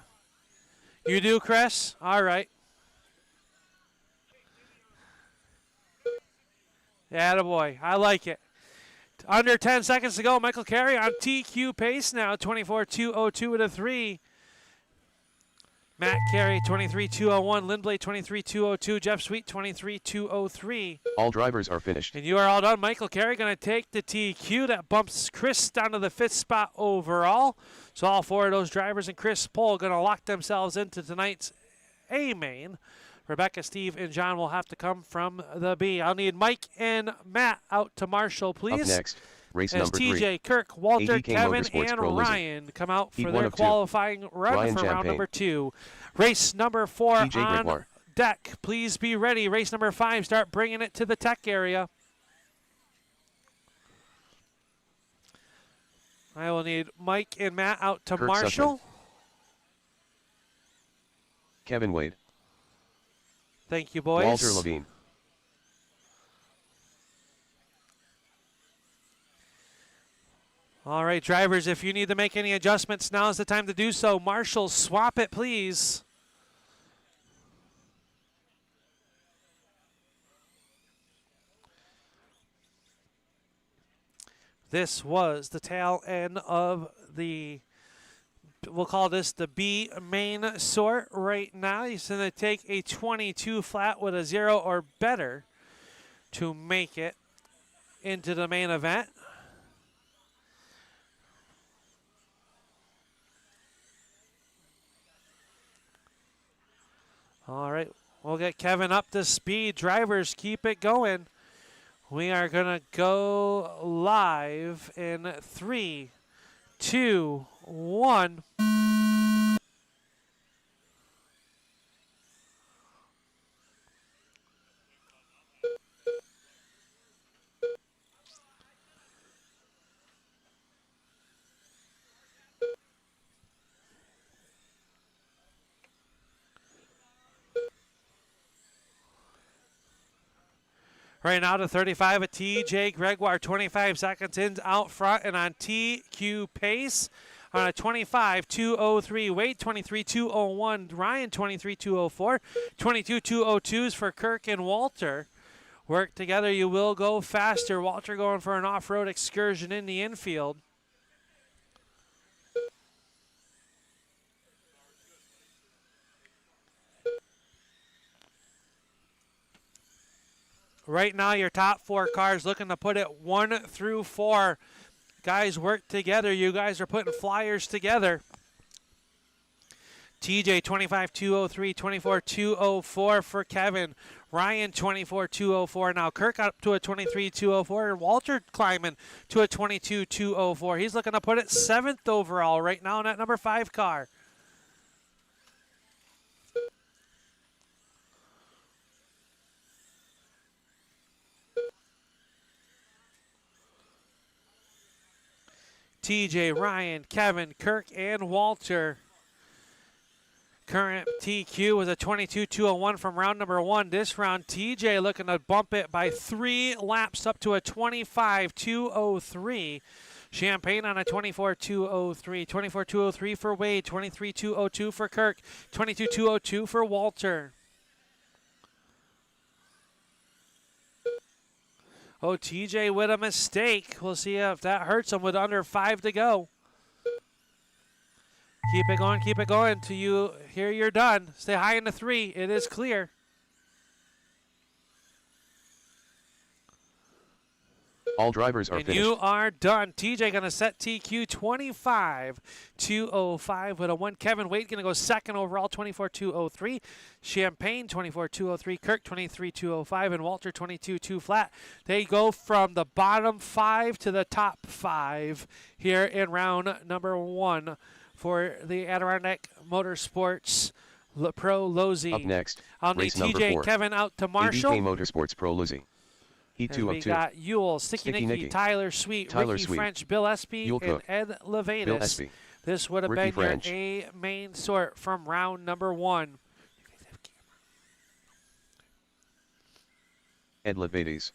You do, Chris? All right. Attaboy. I like it. Under 10 seconds to go. Michael Carey on TQ pace now. 24.202 with a 3. Matt Carey, 23.201. Lindbley, 23.202. Jeff Sweet, 23.203. All drivers are finished. And you are all done. Michael Carey going to take the TQ. That bumps Chris down to the 5th spot overall. So all 4 of those drivers and Chris Pohl going to lock themselves into tonight's A main. Rebecca, Steve, and John will have to come from the B. I'll need Mike and Matt out to Marshall, please. Up next, race as number 3. TJ, Kirk, Walter, ADK Kevin, Motorsports and Pro Lizard. Ryan come out Heat for 1 their of 2. qualifying run Ryan for round Champagne. number 2. Race number 4 TJ on Gregoire. deck. Please be ready. Race number 5, start bringing it to the tech area. I will need Mike and Matt out to Kirk Marshall. Sussman. Kevin Wade. Thank you, boys. Walter Levine. All right, drivers, if you need to make any adjustments, now's the time to do so. Marshall, swap it, please. This was the tail end of the, we'll call this the B main sort right now. He's going to take a 22 flat with a 0 or better to make it into the main event. All right, we'll get Kevin up to speed. Drivers, keep it going. We are going to go live in 3, 2, 1. Right now to 35 at TJ Gregoire, 25 seconds in out front and on TQ pace on a 25.203. Wade 23.201. Ryan 23.204. 22.202s for Kirk and Walter. Work together, you will go faster. Walter going for an off-road excursion in the infield. Right now, your top 4 cars looking to put it 1 through 4. Guys, work together. You guys are putting flyers together. TJ 25-203, 24-204 for Kevin. Ryan 24-204. Now Kirk up to a 23-204. Walter climbing to a 22-204. He's looking to put it 7th overall right now in that number 5 car. TJ, Ryan, Kevin, Kirk, and Walter. Current TQ was a 22-201 from round number 1. This round, TJ looking to bump it by 3 laps up to a 25-203. Champagne on a 24-203. 24-203 for Wade. 23-202 for Kirk. 22-202 for Walter. Oh, TJ with a mistake. We'll see if that hurts him with under 5 to go. Keep it going till you hear you're done. Stay high in the 3. It is clear. All drivers are finished. You are done. TJ going to set TQ 25-205 with a 1. Kevin Wade going to go 2nd overall, 24-203. Champagne 24-203. Kirk 23-205 and Walter 22-2 flat. They go from the bottom 5 to the top 5 here in round number 1 for the Adirondack Motorsports Pro Losi. Up next, I'll need race number TJ 4. and Kevin out to Marshall. ABK Motorsports Pro Losi. And E2 we of 2. got Yule, Sticky Nicky, Tyler Sweet, Ricky French, Bill Espy, Yule and Cook, Ed Levatus. Bill Espy, This would have Ricky been French. your A main sort from round number 1. Ed Levates.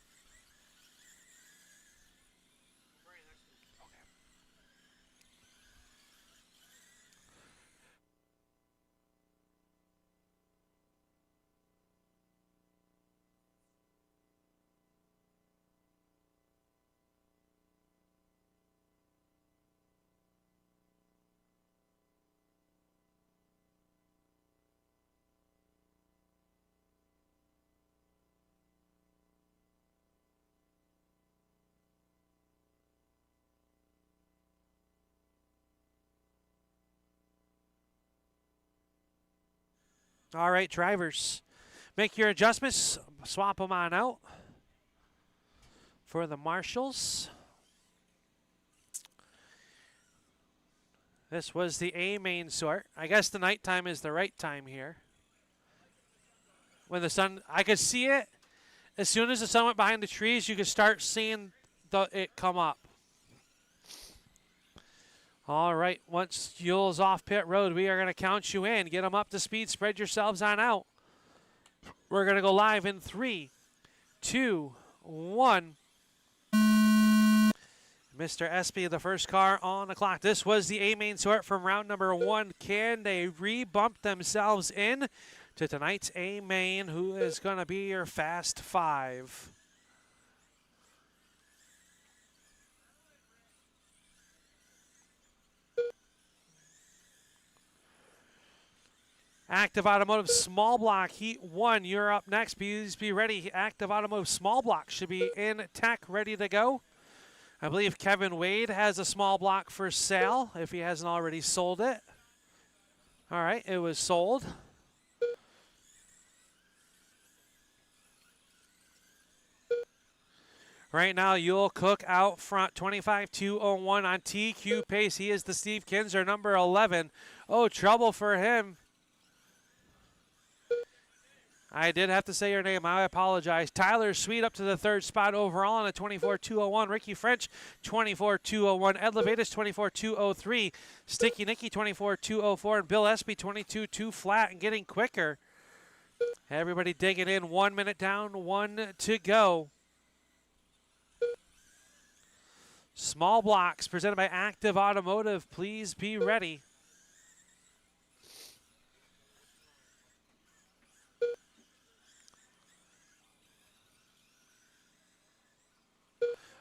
All right, drivers, make your adjustments. Swap them on out for the marshals. This was the A main sort. I guess the nighttime is the right time here. When the sun, I could see it. As soon as the sun went behind the trees, you could start seeing it come up. All right, once Yule's off pit road, we are going to count you in. Get them up to speed. Spread yourselves on out. We're going to go live in 3, 2, 1. Mr. Espy, the first car on the clock. This was the A main sort from round number 1. Can they re-bump themselves in to tonight's A main, who is going to be your Fast 5? Active Automotive Small Block Heat 1, you're up next. Please be ready. Active Automotive Small Block should be in tech, ready to go. I believe Kevin Wade has a small block for sale, if he hasn't already sold it. All right, it was sold. Right now, Yule Cook out front, 25-201 on TQ pace. He is the Steve Kinzer, number 11. Oh, trouble for him. I did have to say your name. I apologize. Tyler Sweet up to the 3rd spot overall on a 24-201. Ricky French, 24-201. Ed Levatus, 24-203. Sticky Nicky, 24-204. And Bill Espy, 22-2 flat and getting quicker. Everybody digging in. 1 minute down, 1 to go. Small blocks presented by Active Automotive. Please be ready.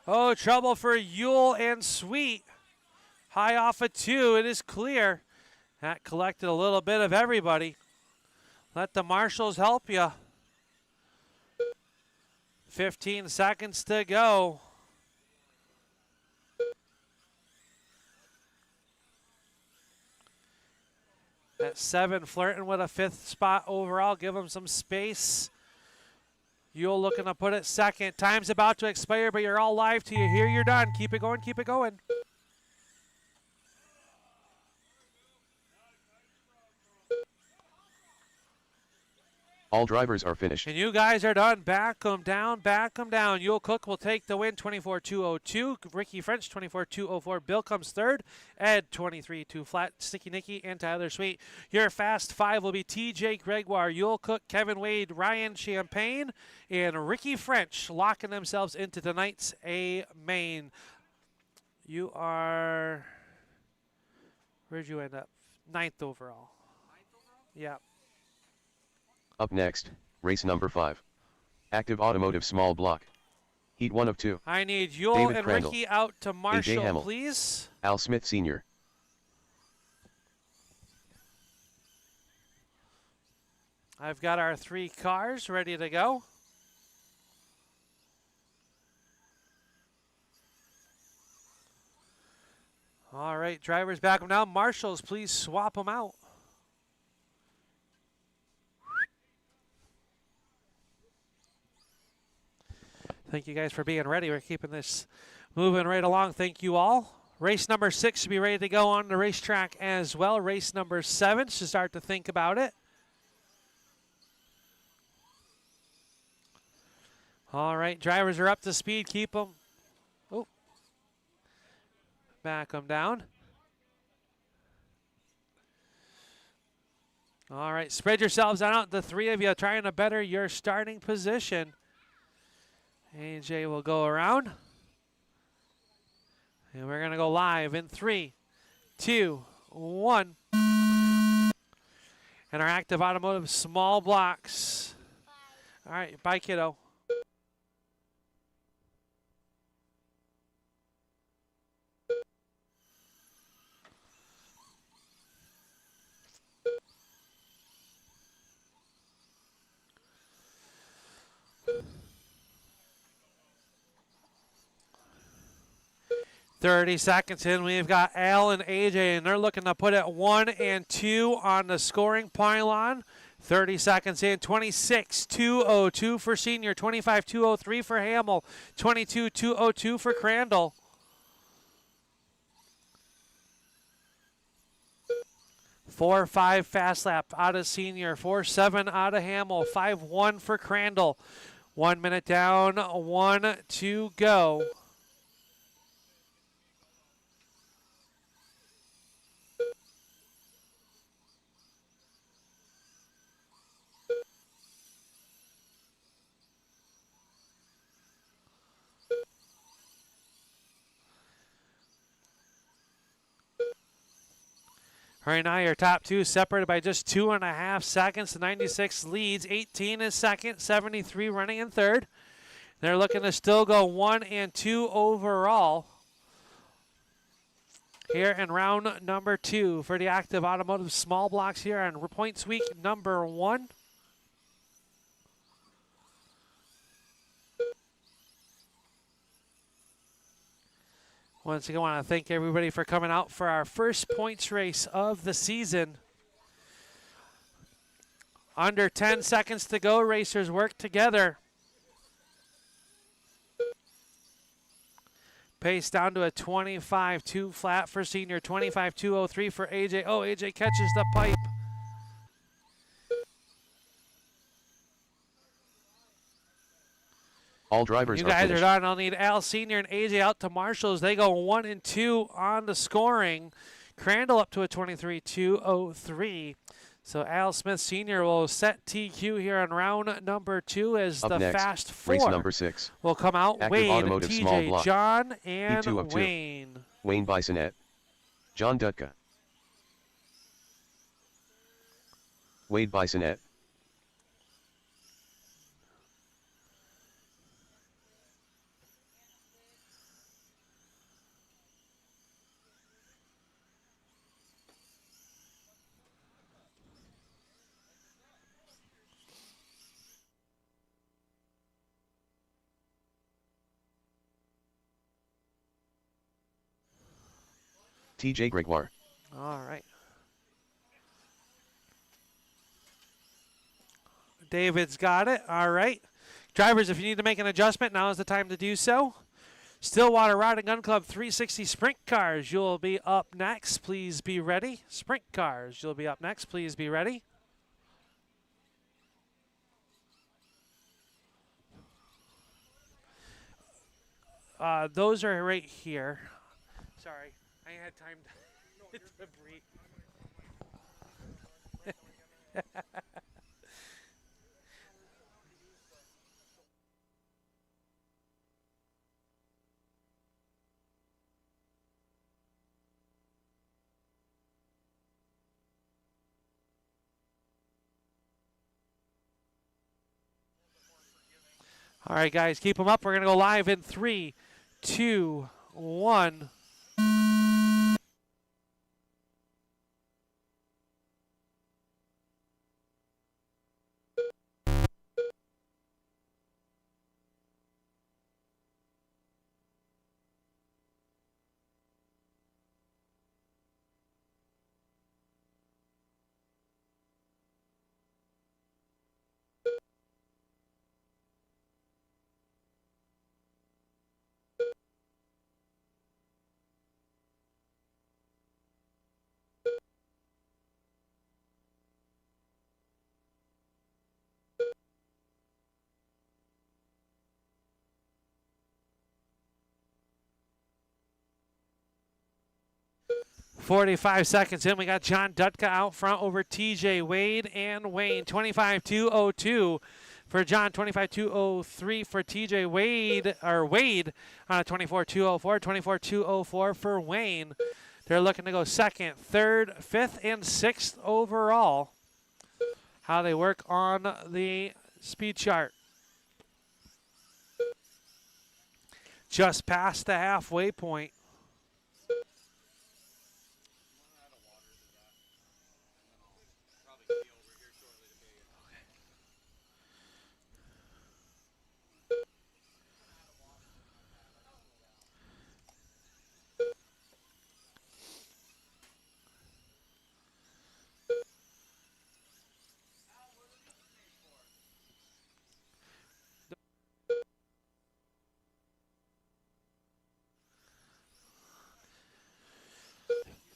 Oh, trouble for Yule and Sweet. High off of 2. It is clear. That collected a little bit of everybody. Let the marshals help you. 15 seconds to go. At 7, flirting with a 5th spot overall. Give him some space. Yule looking to put it 2nd. Time's about to expire, but you're all live till you hear you're done. Keep it going, keep it going. All drivers are finished. And you guys are done. Back them down, back them down. Yule Cook will take the win, 24-202. Ricky French, 24-204. Bill comes 3rd. Ed, 23-2 flat. Sticky Nicky and Tyler Sweet. Your fast 5 will be TJ Gregoire, Yule Cook, Kevin Wade, Ryan Champagne, and Ricky French locking themselves into tonight's A main. You are, where'd you end up? 9th overall. Yeah. Up next, race number 5. Active Automotive Small Block. Heat 1 of 2. I need Yule David and Crandall, Ricky out to Marshall, Hamill, please. Al Smith Sr. I've got our 3 cars ready to go. All right, drivers back them now. Marshals, please swap them out. Thank you guys for being ready. We're keeping this moving right along. Thank you all. Race number 6 should be ready to go on the racetrack as well. Race number 7 should start to think about it. All right, drivers are up to speed. Keep them. Oh, back them down. All right, spread yourselves out. The 3 of you trying to better your starting position. AJ will go around. And we're going to go live in 3, 2, 1. And our active automotive small blocks. All right, bye, kiddo. Thirty seconds in, we've got Al and AJ, and they're looking to put it 1 and 2 on the scoring pylon. 30 seconds in, 26-202 for Senior, 25-203 for Hamill, 22-202 for Crandall. 4-5 fast lap out of Senior, 4-7 out of Hamill, 5-1 for Crandall. 1 minute down, 1 to go. Right now, your top 2 separated by just 2.5 seconds. 96 leads, 18 is second, 73 running in 3rd. They're looking to still go 1 and 2 overall here in round number 2 for the active automotive small blocks here on points week number 1. Once again, I want to thank everybody for coming out for our first points race of the season. Under 10 seconds to go, racers work together. Pace down to a 25-2 flat for Senior, 25-203 for AJ. Oh, AJ catches the pipe. All drivers you are guys finished. are done. I'll need Al Senior and AJ out to Marshals. They go 1 and 2 on the scoring. Crandall up to a 23-203. So Al Smith Senior will set TQ here on round number 2 as Up the next, fast 4 race number 6. will come out. Active Wade, automotive small TJ, block. John, and 2 of 2. Wayne. Wayne Bisonette. John Dutka. Wade Bisonette. TJ Gregoire. All right. David's got it. All right. Drivers, if you need to make an adjustment, now is the time to do so. Stillwater Rod and Gun Club 360 Sprint Cars, you'll be up next. Please be ready. Sprint Cars, you'll be up next. Please be ready. Those are right here. Sorry, I ain't had time to breathe. All right, guys, keep them up. We're going to go live in 3, 2, 1. .45 seconds in. We got John Dutka out front over TJ Wade and Wayne. 25-202 for John, 25-203 for TJ Wade, or Wade on a 24-204, 24-204 for Wayne. They're looking to go second, third, fifth, and sixth overall. How they work on the speed chart. Just past the halfway point.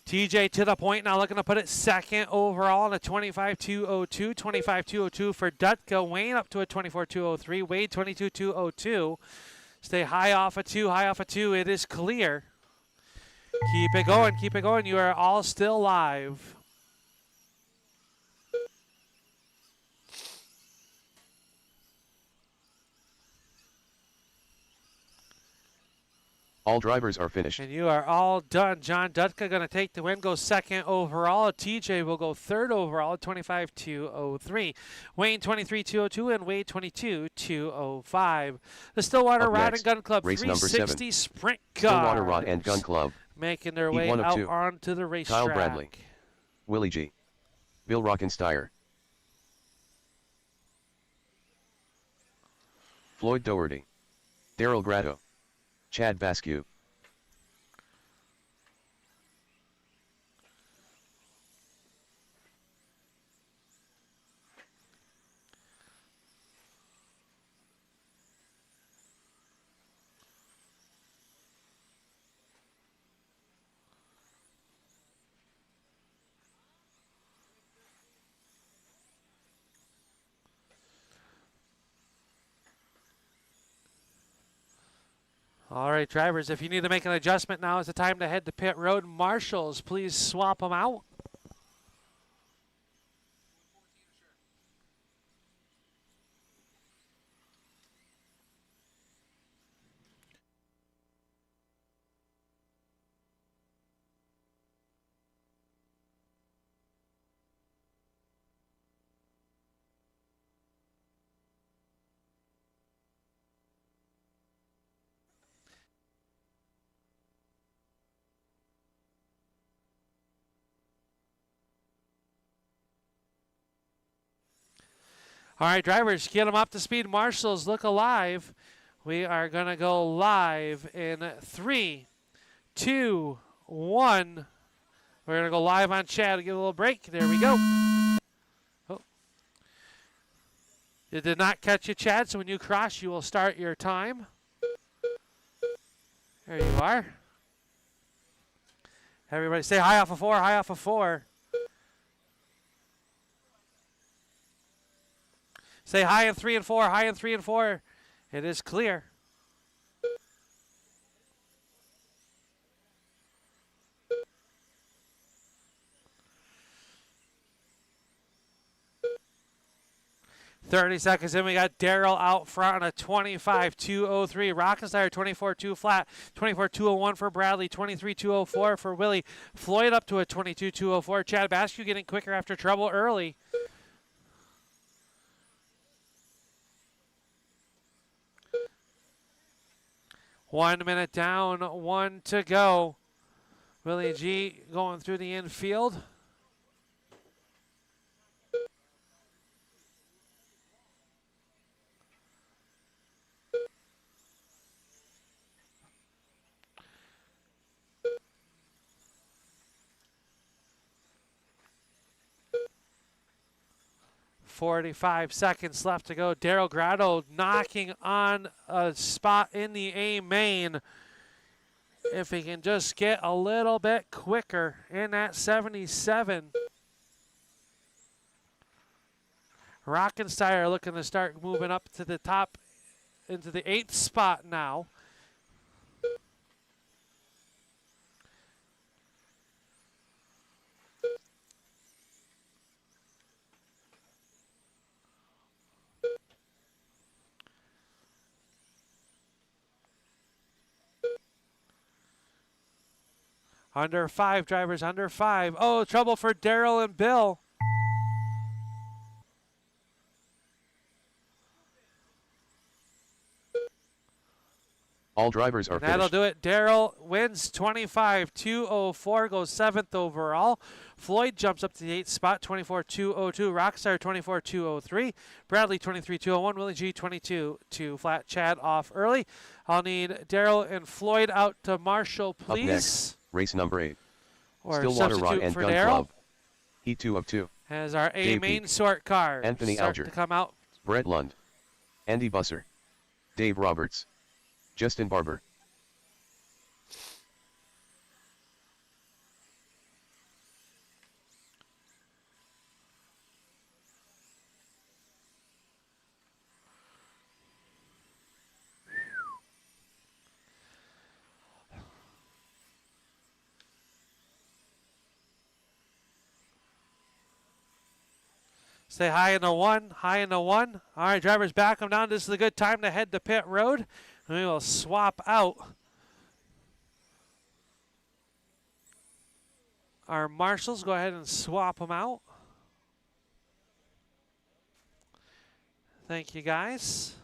TJ to the point, now looking to put it second overall in a 25-202, 25-202 for Dutka. Wayne up to a 24-203, Wade 22-202. Stay high off a 2, high off a 2. It is clear. Keep it going, keep it going. You are all still live. All drivers are finished. And you are all done. John Dutka going to take the win, go second overall. TJ will go third overall at 25-203. Wayne 23-202 and Wade 22-205. The Stillwater Rod and Gun Club race 360 Sprint Cars. Stillwater Rod and Gun Club. Making their way out onto the racetrack. Kyle Bradley. Willie G. Bill Rockensteyer. Floyd Doherty. Daryl Gratto. Chad Basque. All right, drivers, if you need to make an adjustment, now is the time to head to pit road. Marshals, please swap them out. All right, drivers, get them up to speed. Marshals, look alive. We are going to go live in 3, 2, 1. We're going to go live on Chad. Give a little break. There we go. Oh. It did not catch you, Chad, so when you cross, you will start your time. There you are. Everybody say high off of 4, high off of 4. Say high in 3 and 4, high in 3 and 4. It is clear. $30 in, we got Daryl out front on a 25.203. Rockensire 24.2 flat, 24.201 for Bradley, 23.204 for Willie. Floyd up to a 22.204. Chad Bascu getting quicker after trouble early. One minute down, 1 to go. Willie G going through the infield. .45 seconds left to go. Daryl Grotto knocking on a spot in the A main. If he can just get a little bit quicker in that 77. Rockenstein looking to start moving up to the top into the 8th spot now. Under 5, drivers under 5. Oh, trouble for Daryl and Bill. All drivers are That'll finished. do it. Daryl wins 25.204, goes 7th overall. Floyd jumps up to the 8th spot, 24.202. Rockstar 24.203. Bradley 23.201. Willie G 22.2 flat. Chad off early. I'll need Daryl and Floyd out to Marshall, please. Up next, race number 8. Or Stillwater Rod substitute and for Gun Daryl. Club. E2 of 2. As our A Dave main Peak. sort car Anthony start Alger. to come out. Brett Lund. Andy Busser. Dave Roberts. Justin Barber. Stay high in the 1, high in the 1. All right, drivers, back them down. This is a good time to head to pit road. And we will swap out our marshals. Go ahead and swap them out. Thank you, guys.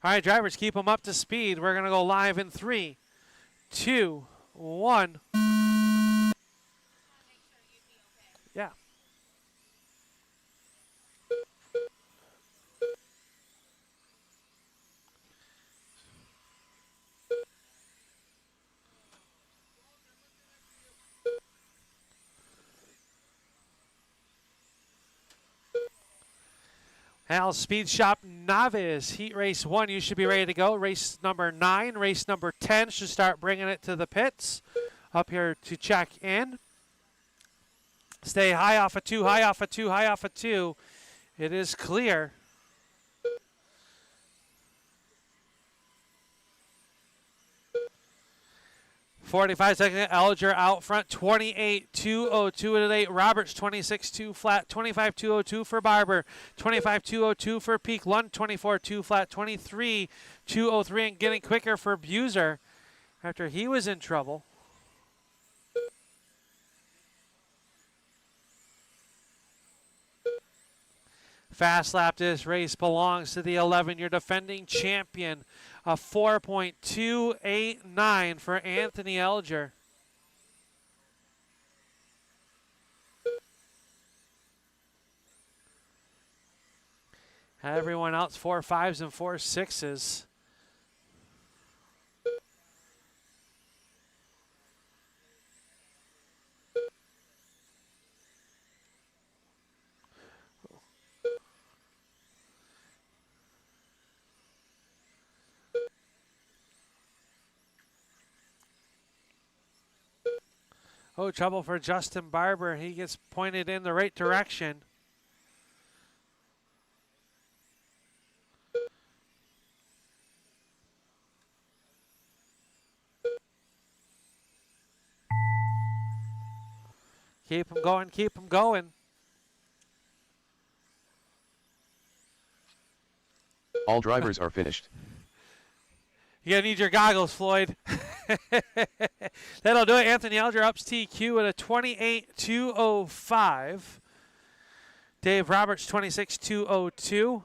All right, drivers, keep them up to speed. We're going to go live in 3, 2, 1. Yeah. Hal Speed Shop Novice, Heat Race 1, you should be ready to go. Race number 9, race number 10 should start bringing it to the pits. up here to check in. Stay high off a 2, high off a 2, high off a 2. It is clear. .45 seconds. Elger out front. 28.202 at 8. Roberts 26.2 flat. 25.202 for Barber. 25.202 for Peak. Lund 24.2 flat. 23.203 and getting quicker for Buser after he was in trouble. Fast lap. This race belongs to the 11. Your defending champion, a 4.289 for Anthony Elger. Everyone else 4 5s and 4 6s. Oh, trouble for Justin Barber. He gets pointed in the right direction. Keep him going, keep him going. All drivers are finished. You're going to need your goggles, Floyd. That'll do it. Anthony Elger ups TQ at a 28.205. Dave Roberts, 26.202.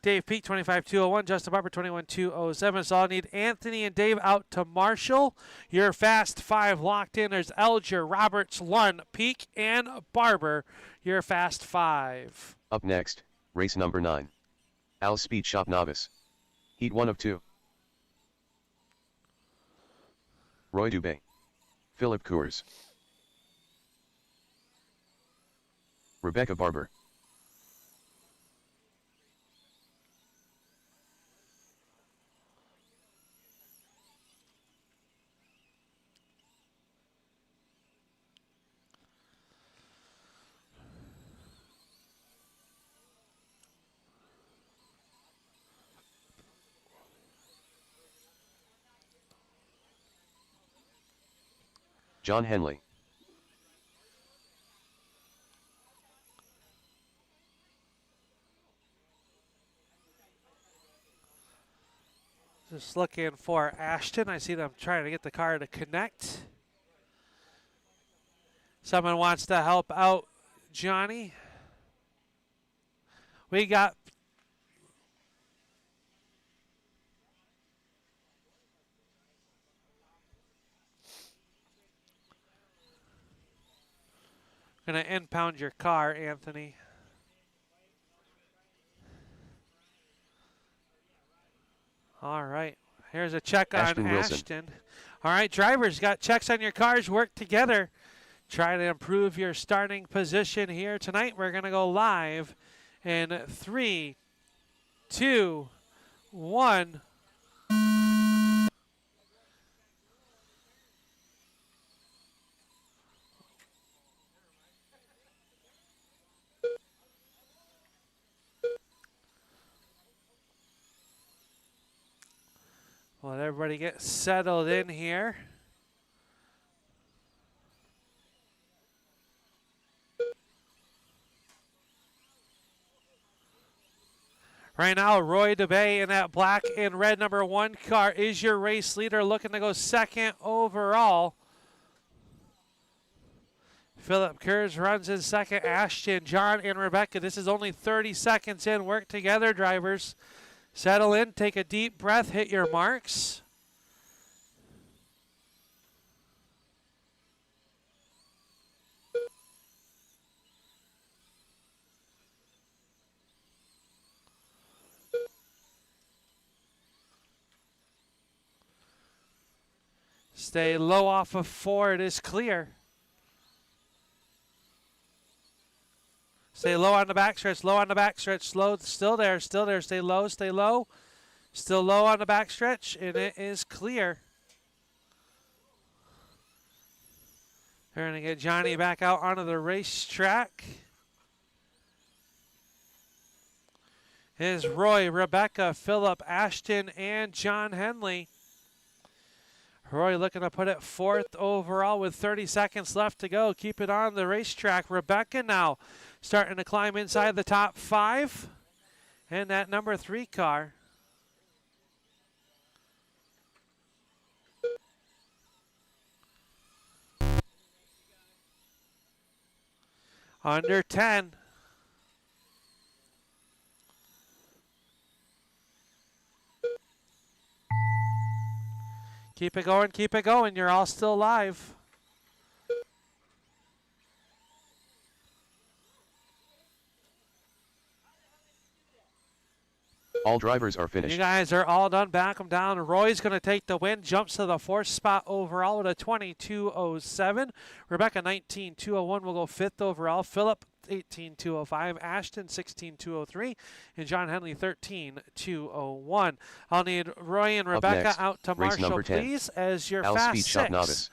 Dave Peak, 25.201. Justin Barber, 21.207. So I'll need Anthony and Dave out to Marshall. Your fast 5 locked in. There's Elger, Roberts, Lund, Peak, and Barber. Your fast 5. Up next, race number 9. Al's Speed Shop Novice. Heat 1 of 2. Roy Dubé. Philip Coors. Rebecca Barber. John Henley. Just looking for Ashton. I see them trying to get the car to connect. Someone wants to help out Johnny. We got going to impound your car, Anthony. All right. Here's a check on Ashton. All right, drivers, got checks on your cars. Work together. Try to improve your starting position here tonight. We're going to go live in 3, 2, 1. Let everybody get settled in here. Right now, Roy DeBay in that black and red number 1 car is your race leader, looking to go second overall. Philip Kurz runs in second. Ashton, John, and Rebecca. This is only 30 seconds in. Work together, drivers. Settle in, take a deep breath, hit your marks. Stay low off of 4, it is clear. Stay low on the backstretch, low on the backstretch, slow, still there, stay low, stay low. Still low on the backstretch, and it is clear. We're going to get Johnny back out onto the racetrack. Is Roy, Rebecca, Philip, Ashton, and John Henley. Roy looking to put it 4th overall with 30 seconds left to go. Keep it on the racetrack. Rebecca now starting to climb inside the top 5. And that number 3 car. Under 10. Keep it going, keep it going. You're all still live. All drivers are finished. You guys are all done. Back them down. Roy's going to take the win. Jumps to the 4th spot overall with a 22.07. Rebecca 19.201 will go 5th overall. Philip 18.205. Ashton 16.203. And John Henley 13.201. I'll need Roy and Rebecca next, out to Marshall, please, as your fast Speed 6 Shot Novice.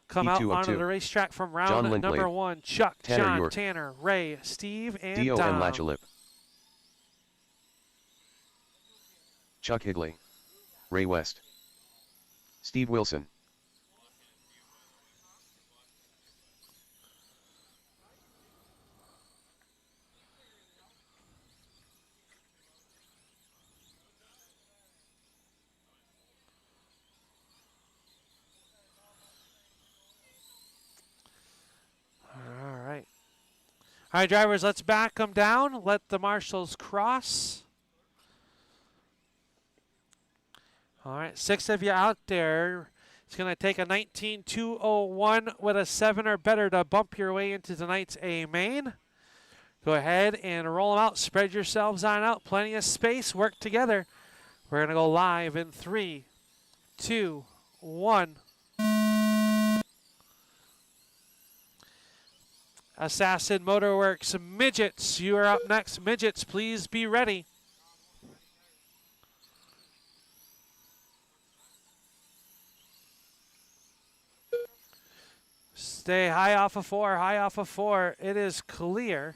come out P202. onto the racetrack from round John number Lindblade. 1. Chuck, Tanner John, York. Tanner, Ray, Steve, and Dio Dom. and Lachalip. Chuck Higley. Ray West. Steve Wilson. All right, drivers, let's back them down. Let the marshals cross. All right, 6 of you out there. It's going to take a 19.201 with a 7 or better to bump your way into tonight's A main. Go ahead and roll them out. Spread yourselves on out. Plenty of space. Work together. We're going to go live in 3, 2, 1. Assassin Motorworks Midgets, you are up next. Midgets, please be ready. Stay high off of 4, high off of 4. It is clear.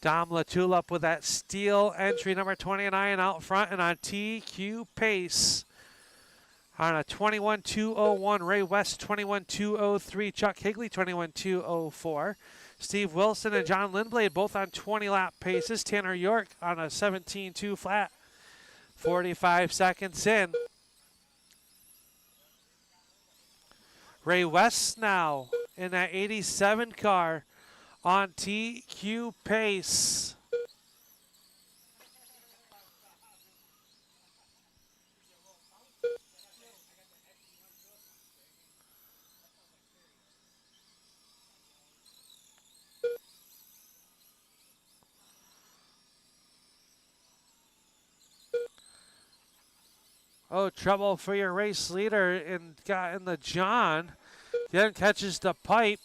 Dom LaTulip with that steel entry, number 29 out front and on TQ pace. On a 21.201, Ray West 21.203, Chuck Higley 21.204, Steve Wilson and John Lindblade both on 20-lap paces. Tanner York on a 17.2 flat, 45 seconds in. Ray West now in that 87 car on TQ pace. Oh, trouble for your race leader in the John. Then catches the pipe.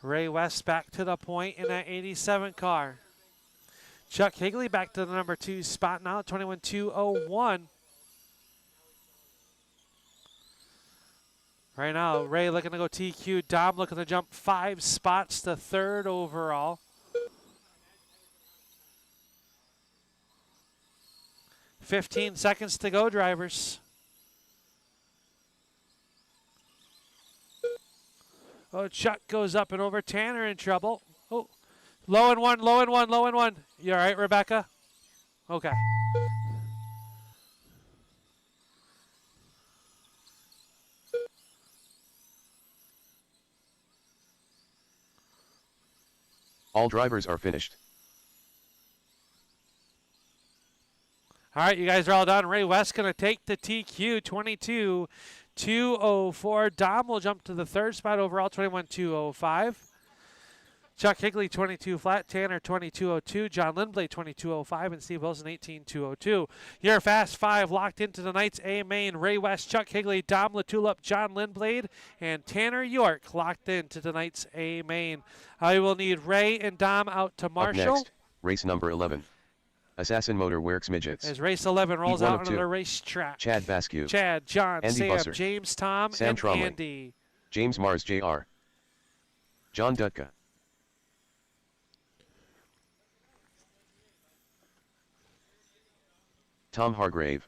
Ray West back to the point in that 87 car. Chuck Higley back to the number 2 spot now, 21.201. Right now, Ray looking to go TQ. Dom looking to jump 5 spots to 3rd overall. 15 seconds to go, drivers. Oh, Chuck goes up and over. Tanner in trouble. Oh, low and 1, low and 1, low and 1. You all right, Rebecca? Okay. All drivers are finished. All right, you guys are all done. Ray West going to take the TQ, 22.204. Dom will jump to the 3rd spot overall, 21.205. Chuck Higley, 22 flat. Tanner, 22.02. John Lindblade, 22.05. And Steve Wilson, 18.202. Your Fast 5 locked into tonight's A main. Ray West, Chuck Higley, Dom LaTulip, John Lindblade, and Tanner York locked into tonight's A main. I will need Ray and Dom out to Marshall. Up next, race number 11. Assassin Motor Works Midgets. As race 11 rolls Heat 1 out of onto 2. the racetrack. Chad Basque. Chad, John, Andy Sam, Busser. James, Tom, Sam and Tromley. Andy. James Mars Jr. John Dutka. Tom Hargrave.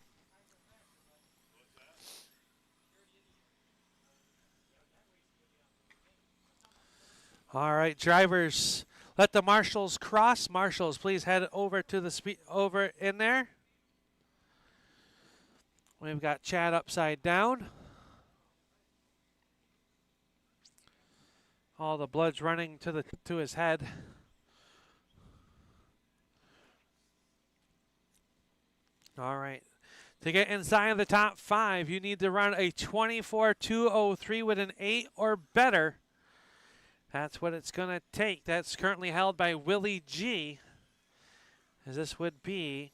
All right, drivers, let the marshals cross. Marshals, please head over to the over in there. We've got Chad upside down. All the blood's running to his head. All right. To get inside of the top 5, you need to run a 24.203 with an 8 or better. That's what it's going to take. That's currently held by Willie G, as this would be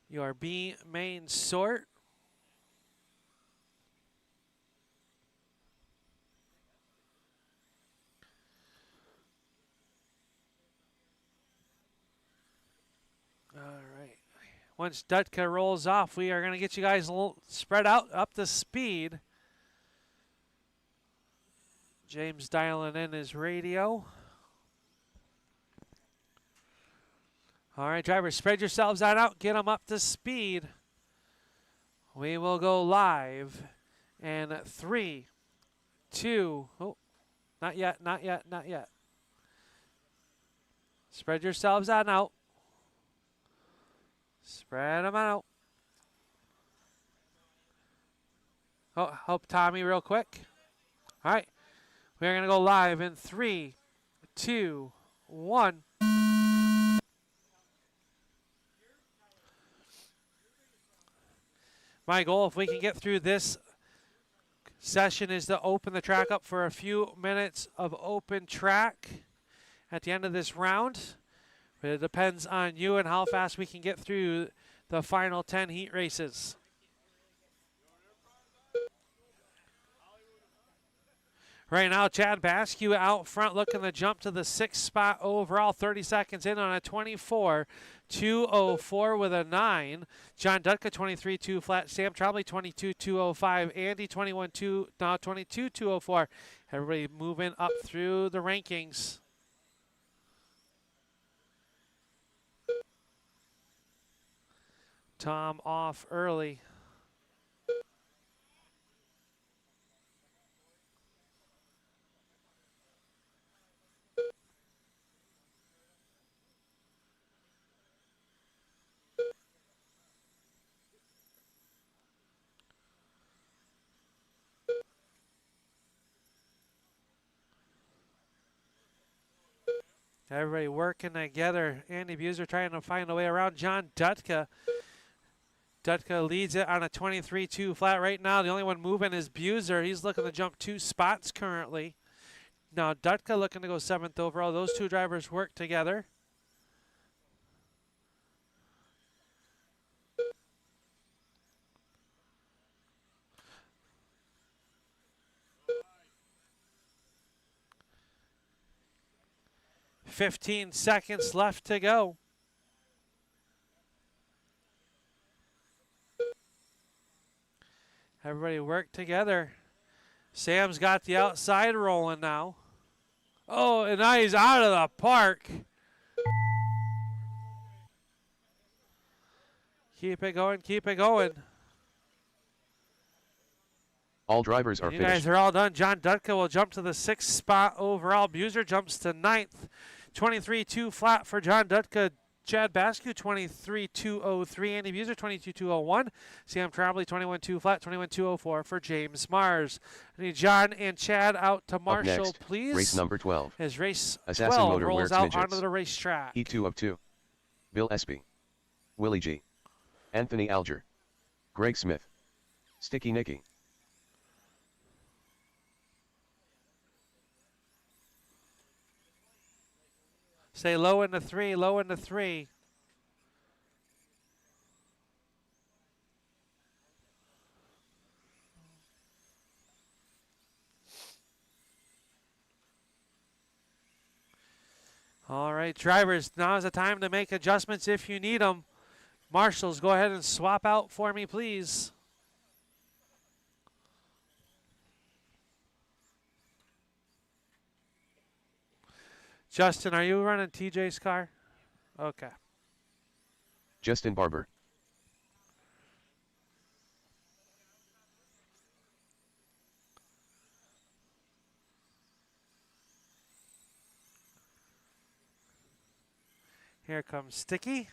your B main sort. All right. Once Dutka rolls off, we are going to get you guys a little spread out up to speed. James dialing in his radio. All right, drivers, spread yourselves out. Get them up to speed. We will go live in 3, 2. Oh, not yet, not yet, not yet. Spread yourselves out. Spread them out. Oh, help Tommy real quick. All right. We're going to go live in 3, 2, 1. My goal, if we can get through this session, is to open the track up for a few minutes of open track at the end of this round. But it depends on you and how fast we can get through the final 10 heat races. Right now, Chad Basque out front looking to jump to the 6th spot overall. 30 seconds in on a 24.204 with a 9. John Dutka 23.2 flat. Sam Tromley 22.205. Andy 21.2, now 22.204. Everybody moving up through the rankings. Tom off early. Everybody working together. Andy Buser trying to find a way around John Dutka. Dutka leads it on a 23.2 flat right now. The only one moving is Buser. He's looking to jump 2 spots currently. Now Dutka looking to go 7th overall. Those two drivers work together. "15 seconds left to go." Everybody work together. Sam's got the outside rolling now. Oh, and now he's out of the park. Keep it going, keep it going. All drivers are You finished. guys are all done. John Dutka will jump to the 6th spot overall. Buser jumps to 9th. 23.2 flat for John Dutka. Chad Basque 23.203. Andy Buser 22.201. Sam Trombley 21.2 flat. 21.204 for James Mars. I need John and Chad out to Marshall, next, please. race number 12. As race Assassin 12 Motor rolls Works out Midgets. onto the racetrack. Heat 2 of 2. Bill Espy. Willie G. Anthony Alger. Greg Smith. Sticky Nicky. Stay low into 3, low into 3. All right, drivers, now is the time to make adjustments if you need them. Marshals, go ahead and swap out for me, please. Justin, are you running TJ's car? Okay. Justin Barber. Here comes Sticky.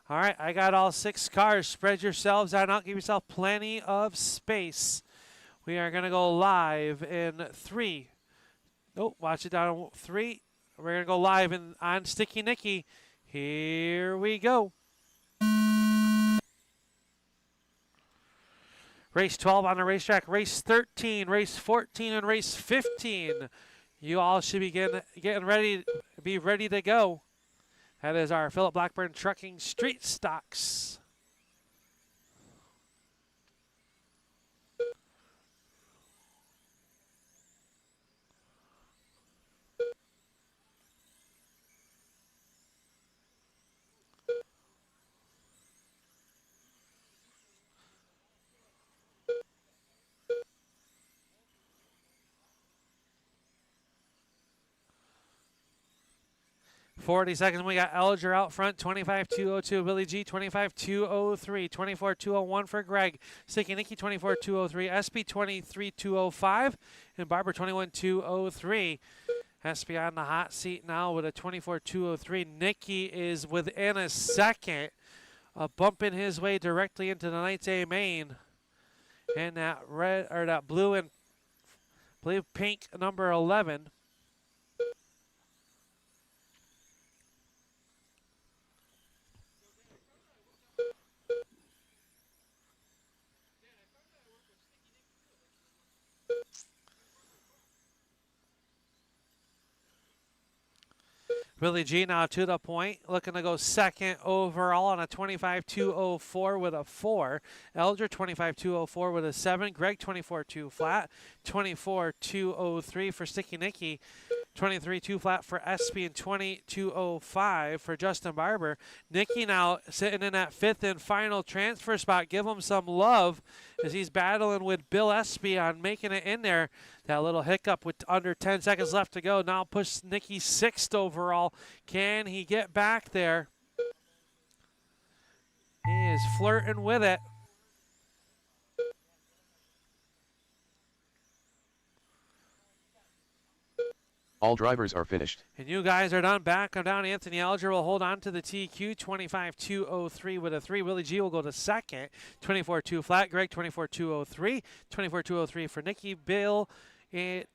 All right, I got all 6 cars. Spread yourselves out. Give yourself plenty of space. We are going to go live in 3. Oh, watch it down. 3. We're going to go live on Sticky Nicky. Here we go. Race 12 on the racetrack. Race 13, race 14, and race 15. You all should be getting ready, be ready to go. That is our Philip Blackburn Trucking Street Stocks. 40 seconds. We got Elger out front, 25-202. Willie G, 25-203. 24-201 for Greg. Sticky Nicky, 24-203. SB, 23-205. And Barber, 21-203. SB on the hot seat now with a 24-203. Nicky is within a second of bumping his way directly into the Knights A main. And that red, or that blue and I believe pink number 11. Willie G now to the point, looking to go second overall on a 25-204 with a 4. Elger 25-204 with a 7. Greg 24-2 flat. 24-203 for Sticky Nicky. 23-2 flat for SB and 22-05 for Justin Barber. Nicky now sitting in that 5th and final transfer spot. Give him some love as he's battling with Bill SB on making it in there. That little hiccup with under 10 seconds left to go. Now push Nicky 6th overall. Can he get back there? He is flirting with it. All drivers are finished. And you guys are done. Back on down. Anthony Elger will hold on to the TQ. 25-203 with a 3. Willie G will go to second. 24-2 flat. Greg 24-203. 24-203 for Nicky. Bill and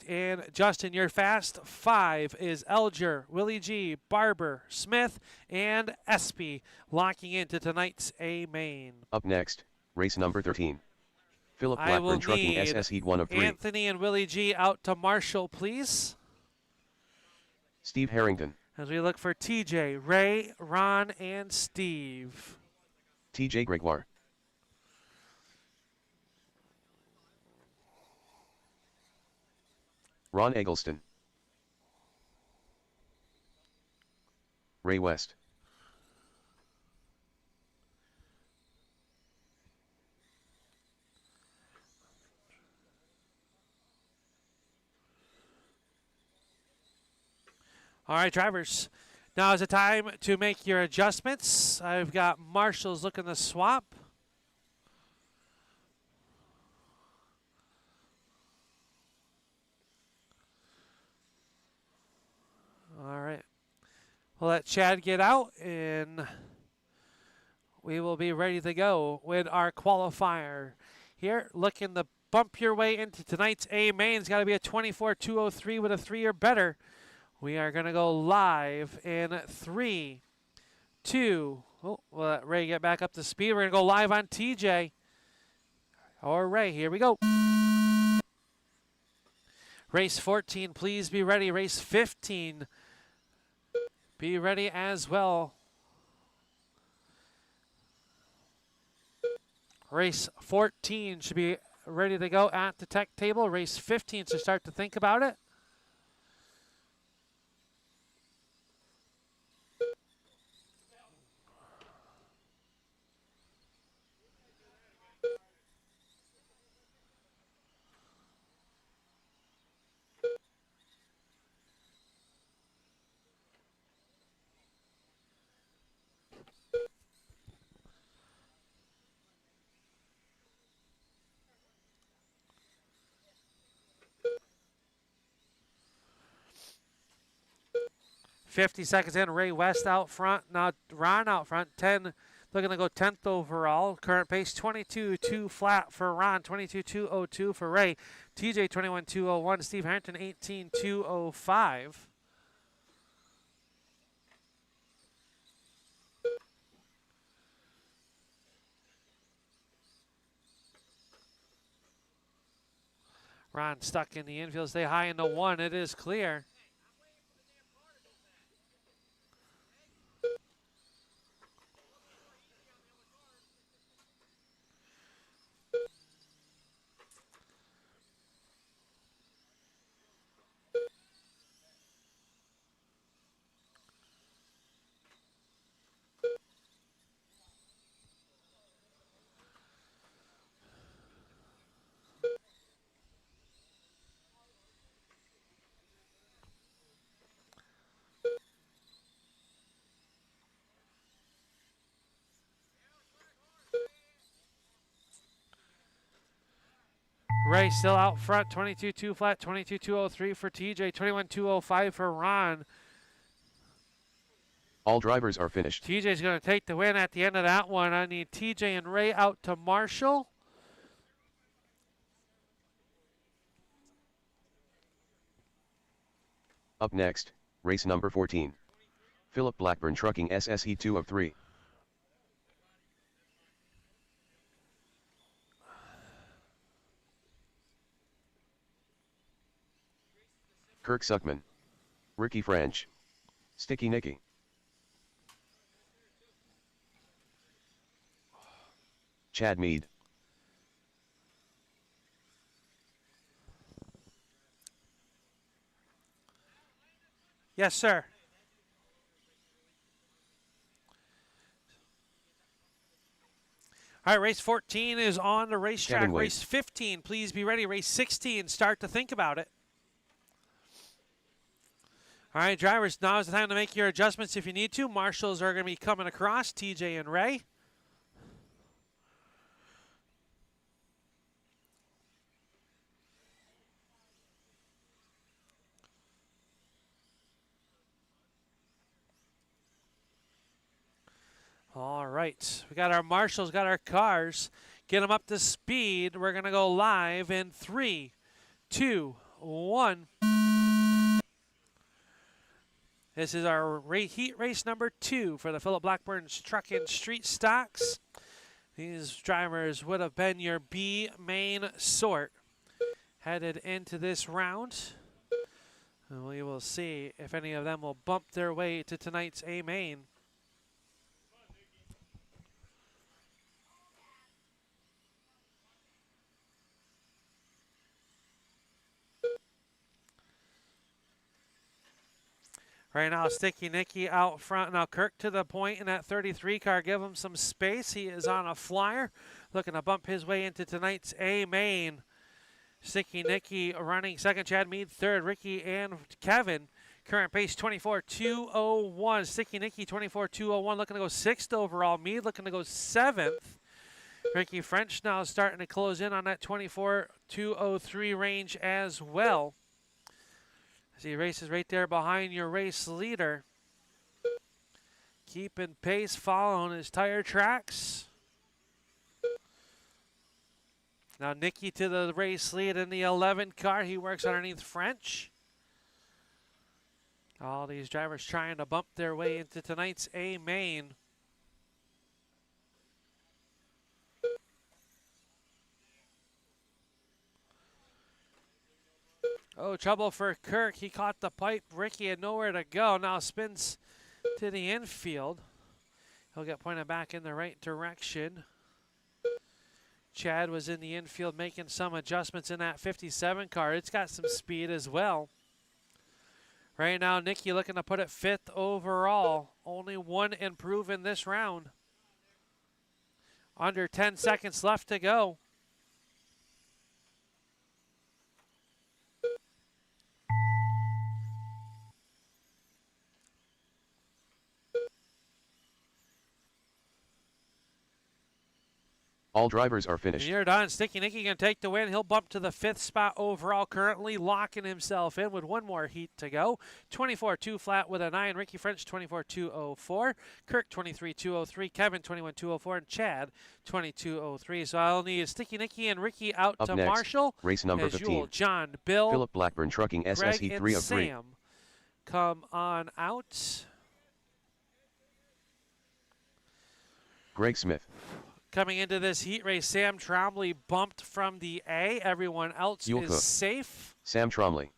Justin. Your fast 5 is Elger, Willie G, Barber, Smith, and Espy locking into tonight's A main. Up next, race number 13. Philip Blackburn Trucking SS Heat 1 of 3. Anthony and Willie G out to Marshall, please. Steve Harrington. As we look for TJ, Ray, Ron, and Steve. TJ Gregoire. Ron Eggleston. Ray West. All right, drivers. Now is the time to make your adjustments. I've got Marshall's looking to swap. All right. We'll let Chad get out, and we will be ready to go with our qualifier. Here, looking to bump your way into tonight's A main. It's got to be a 24-203 with a 3 or better. We are going to go live in 3, 2. Oh, we'll let Ray get back up to speed. We're going to go live on TJ. Or Ray, here we go. Race 14, please be ready. Race 15, be ready as well. Race 14 should be ready to go at the tech table. Race 15 should start to think about it. 50 seconds in, Ray West out front. Now Ron out front, 10, looking to go 10th overall. Current pace 22.2 flat for Ron, 22.202 for Ray. TJ 21.201, Steve Harrington 18.205. Ron stuck in the infield, stay high in the 1. It is clear. Ray still out front, 22.2 flat, 22.203 for TJ, 21.205 for Ron. All drivers are finished. TJ's going to take the win at the end of that one. I need TJ and Ray out to Marshall. Up next, race number 14. Philip Blackburn Trucking SSE 2 of 3. Kirk Suckman. Ricky French. Sticky Nicky. Chad Mead. Yes, sir. All right, race 14 is on the racetrack. Race 15, please be ready. Race 16, start to think about it. All right, drivers, now is the time to make your adjustments if you need to. Marshals are going to be coming across, TJ and Ray. All right, we got our marshals, got our cars. Get them up to speed. We're going to go live in 3, 2, 1. This is our heat race number 2 for the Philip Blackburn's Trucking Street Stocks. These drivers would have been your B main sort headed into this round. And we will see if any of them will bump their way to tonight's A main. Right now, Sticky Nicky out front. Now Kirk to the point in that 33 car. Give him some space. He is on a flyer, looking to bump his way into tonight's A main. Sticky Nicky running second. Chad Mead third. Ricky and Kevin. Current pace 24.201. Sticky Nicky 24.201. Looking to go 6th overall. Mead looking to go 7th. Ricky French now starting to close in on that 24.203 range as well. As he races right there behind your race leader. Keeping pace, following his tire tracks. Now Nicky to the race lead in the 11 car. He works underneath French. All these drivers trying to bump their way into tonight's A main. Oh, trouble for Kirk. He caught the pipe. Ricky had nowhere to go. Now spins to the infield. He'll get pointed back in the right direction. Chad was in the infield making some adjustments in that 57 car. It's got some speed as well. Right now, Nicky looking to put it 5th overall. Only one improve in this round. Under 10 seconds left to go. All drivers are And finished. you're done. Sticky Nicky going to take the win. He'll bump to the 5th spot overall currently, locking himself in with one more heat to go. 24-2 flat with a 9. Ricky French, 24-204. Kirk, 23-203. Kevin, 21-204. And Chad, 22-03. So I'll need Sticky Nicky and Ricky out Up to next, Marshall. race number as 15. Yule, John, Bill, Philip Blackburn Trucking Greg, SSE and 3 of 3. Sam come on out. Greg Smith. Coming into this heat race, Sam Trombley bumped from the A. Everyone else Yule is Cook. safe. Sam Tromley.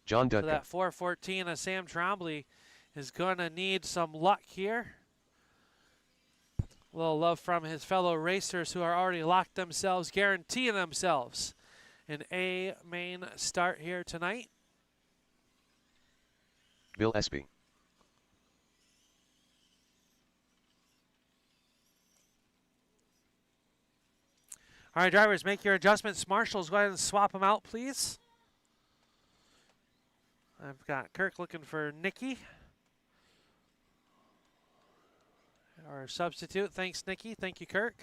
John So Dutka. that 414 of Sam Trombley is going to need some luck here. A little love from his fellow racers who are already locked themselves, guaranteeing themselves an A main start here tonight. Bill Espy. All right, drivers, make your adjustments. Marshals, go ahead and swap them out, please. I've got Kirk looking for Nikki. Our substitute. Thanks, Nikki. Thank you, Kirk.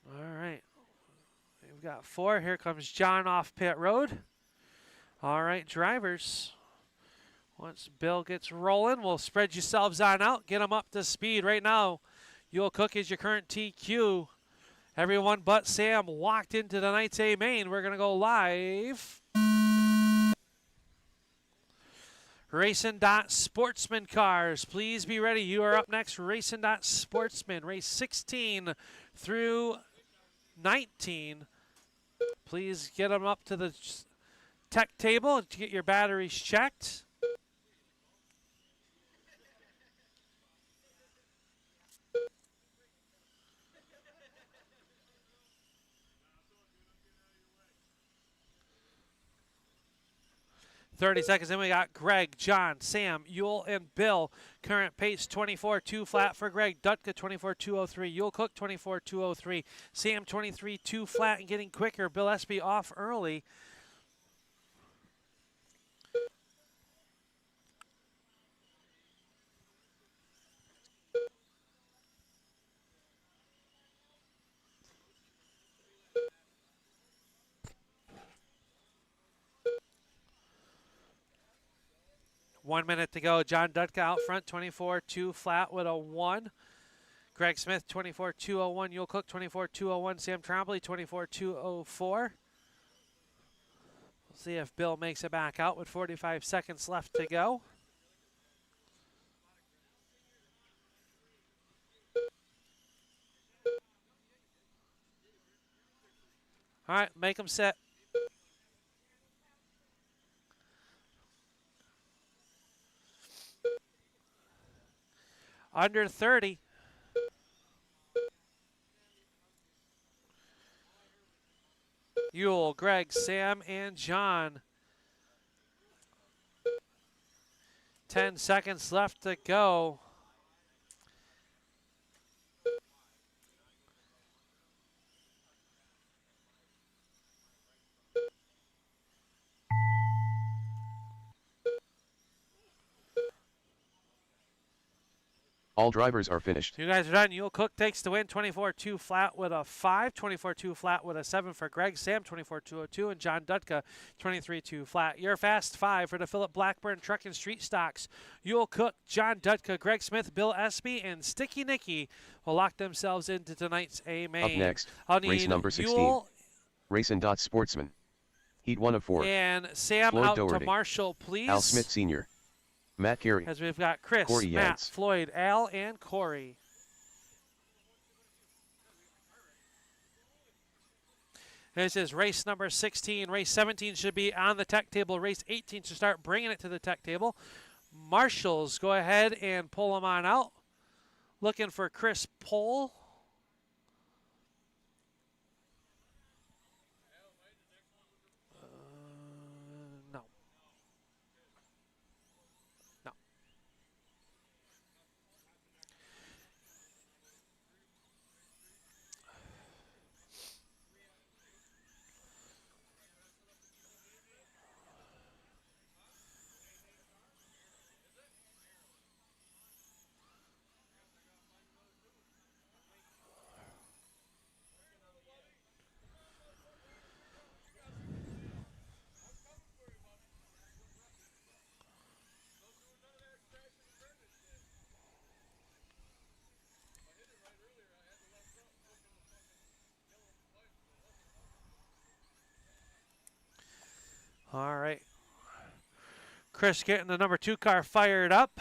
All right. We've got 4. Here comes John off pit road. All right, drivers. Once Bill gets rolling, we'll spread yourselves on out. Get them up to speed right now. Yule Cook is your current TQ. Everyone but Sam walked into tonight's A main. We're going to go live. Racing Sportsman cars, please be ready. You are up next. Racing Sportsman, race 16 through 19. Please get them up to the tech table to get your batteries checked. .30 seconds in, we got Greg, John, Sam, Yule, and Bill. Current pace 24-2 flat for Greg. Dutka 24-203. Yule Cook 24-203. Sam 23-2 flat and getting quicker. Bill Espy off early. One minute to go. John Dutka out front, 24-2 flat with a 1. Greg Smith, 24-201. Yule Cook, 24-201. Sam Trombley, 24-204. We'll see if Bill makes it back out with 45 seconds left to go. All right, make them sit. Under 30. Yule, Greg, Sam, and John. 10 seconds left to go. All drivers are finished. You guys are done. Yule Cook takes the win, 24-2 flat with a 5, 24-2 flat with a 7 for Greg, Sam 24-202, and John Dutka 23-2 flat. Your fast 5 for the Philip Blackburn Truck and Street Stocks. Yule Cook, John Dutka, Greg Smith, Bill Espy, and Sticky Nicky will lock themselves into tonight's A main. Up next, I'll need race number 16. Yule Racing Sportsman. Heat 1 of 4. and Sam Floyd out Doherty. to Marshall, please. Al Smith Sr. Matt Carey. As we've got Chris, Corey Matt, Yance. Floyd, Al, and Corey. This is race number 16. Race 17 should be on the tech table. Race 18 should start bringing it to the tech table. Marshals, go ahead and pull them on out. Looking for Chris Pohl. No. No. All right. Chris getting the number 2 car fired up.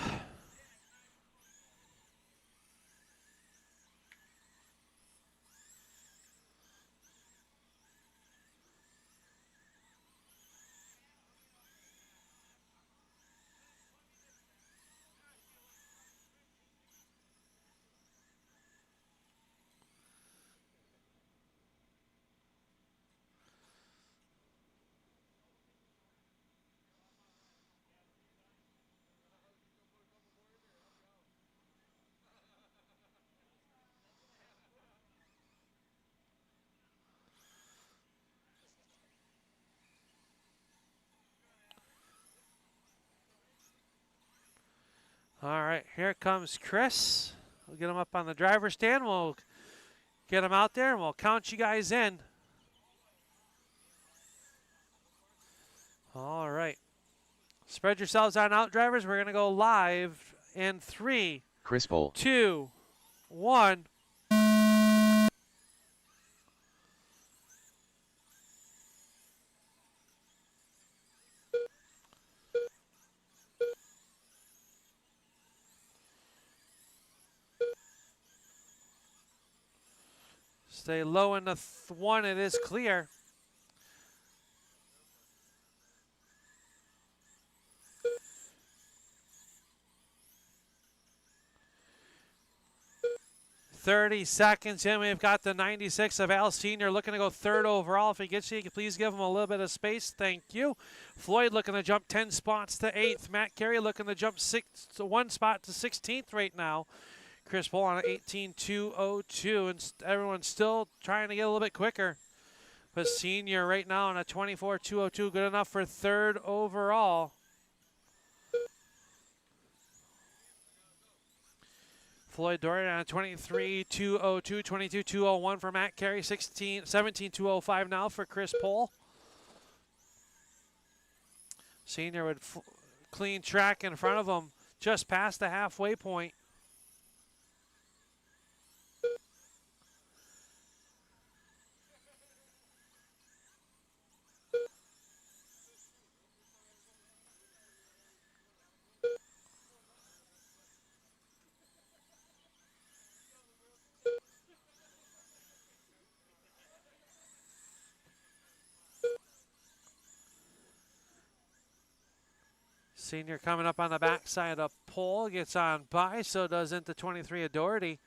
All right, here comes Chris. We'll get him up on the driver's stand. We'll get him out there, and we'll count you guys in. All right. Spread yourselves on out, drivers. We're going to go live in 3, Chris Pole. 2, 1. Stay low in the 1. It is clear. .30 seconds in. We've got the 96 of Al Sr. looking to go 3rd overall. If he gets you, please give him a little bit of space. Thank you. Floyd looking to jump 10 spots to 8th. Matt Carey looking to jump 1 spot to 16th right now. Chris Pole on 18.202, and everyone's still trying to get a little bit quicker. But Senior right now on a 24.202, good enough for 3rd overall. Floyd Doherty on a 23.202, 22.201 for Matt Carey, 17.205 now for Chris Pole. Senior with clean track in front of him, just past the halfway point. Senior coming up on the backside of Pole, gets on by, so does into 23 of Doherty.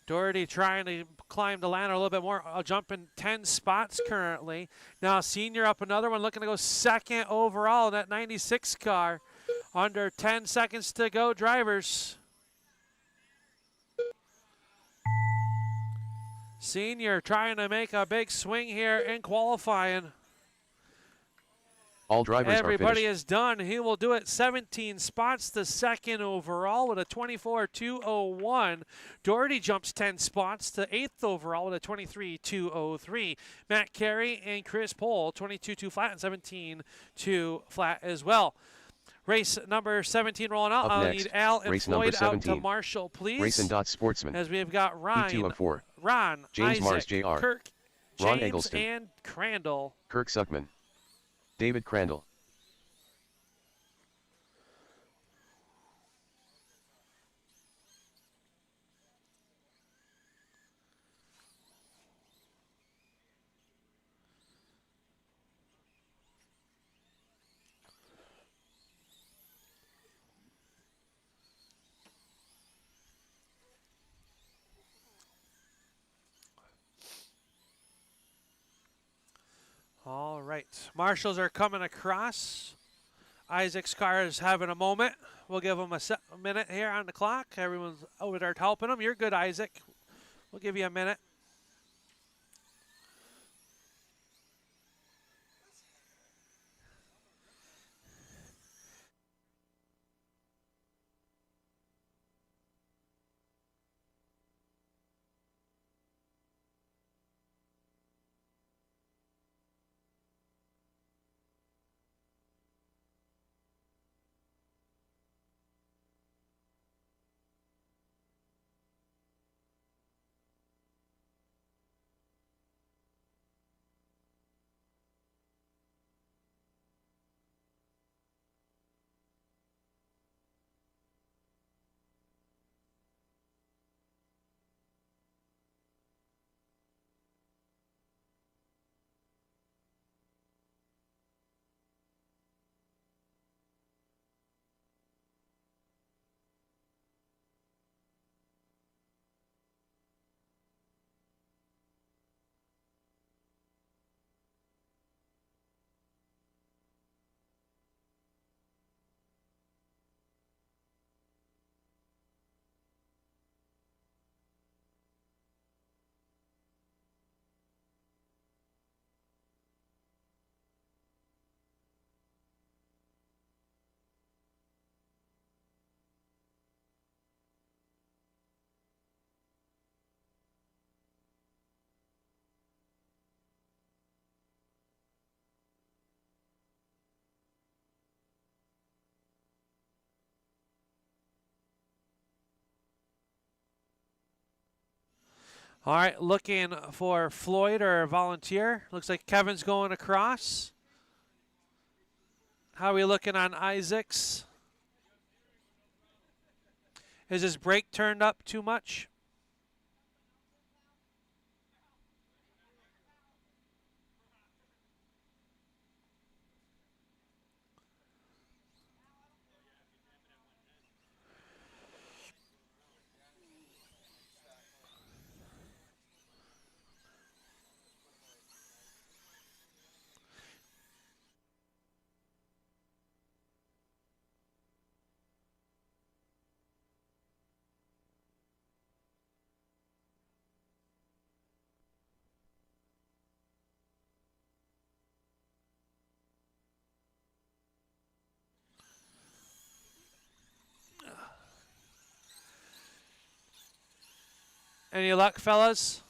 Doherty trying to climb the ladder a little bit more, jumping 10 spots currently. Now Senior up another one, looking to go 2nd overall in that 96 car. Under 10 seconds to go, drivers. Senior trying to make a big swing here in qualifying. All drivers Everybody are is done. He will do it 17 spots to 2nd overall with a 24.201. Doherty jumps 10 spots to 8th overall with a 23.203. Matt Carey and Chris Pole, 22.2 flat and 17.2 flat as well. Race number 17 rolling out. I'll need Al and Floyd out to Marshall, please. Racing.Sportsman. As we've got Ryan, Ron, James Isaac, Mars, Jr. Kirk, Ron James, Eggleston. and Crandall. Kirk Suckman. David Crandall. All right, marshals are coming across. Isaac's car is having a moment. We'll give him a minute here on the clock. Everyone's over there helping him. You're good, Isaac. We'll give you a minute. All right, looking for Floyd or volunteer. Looks like Kevin's going across. How are we looking on Isaacs? Is his brake turned up too much? Any luck, fellas?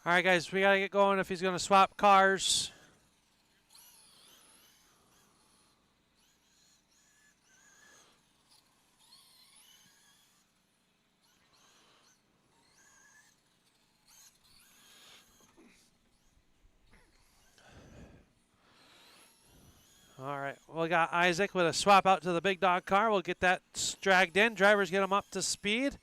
All right, guys, we got to get going if he's going to swap cars. All right, we got Isaac with a swap out to the big dog car. We'll get that dragged in. Drivers get him up to speed.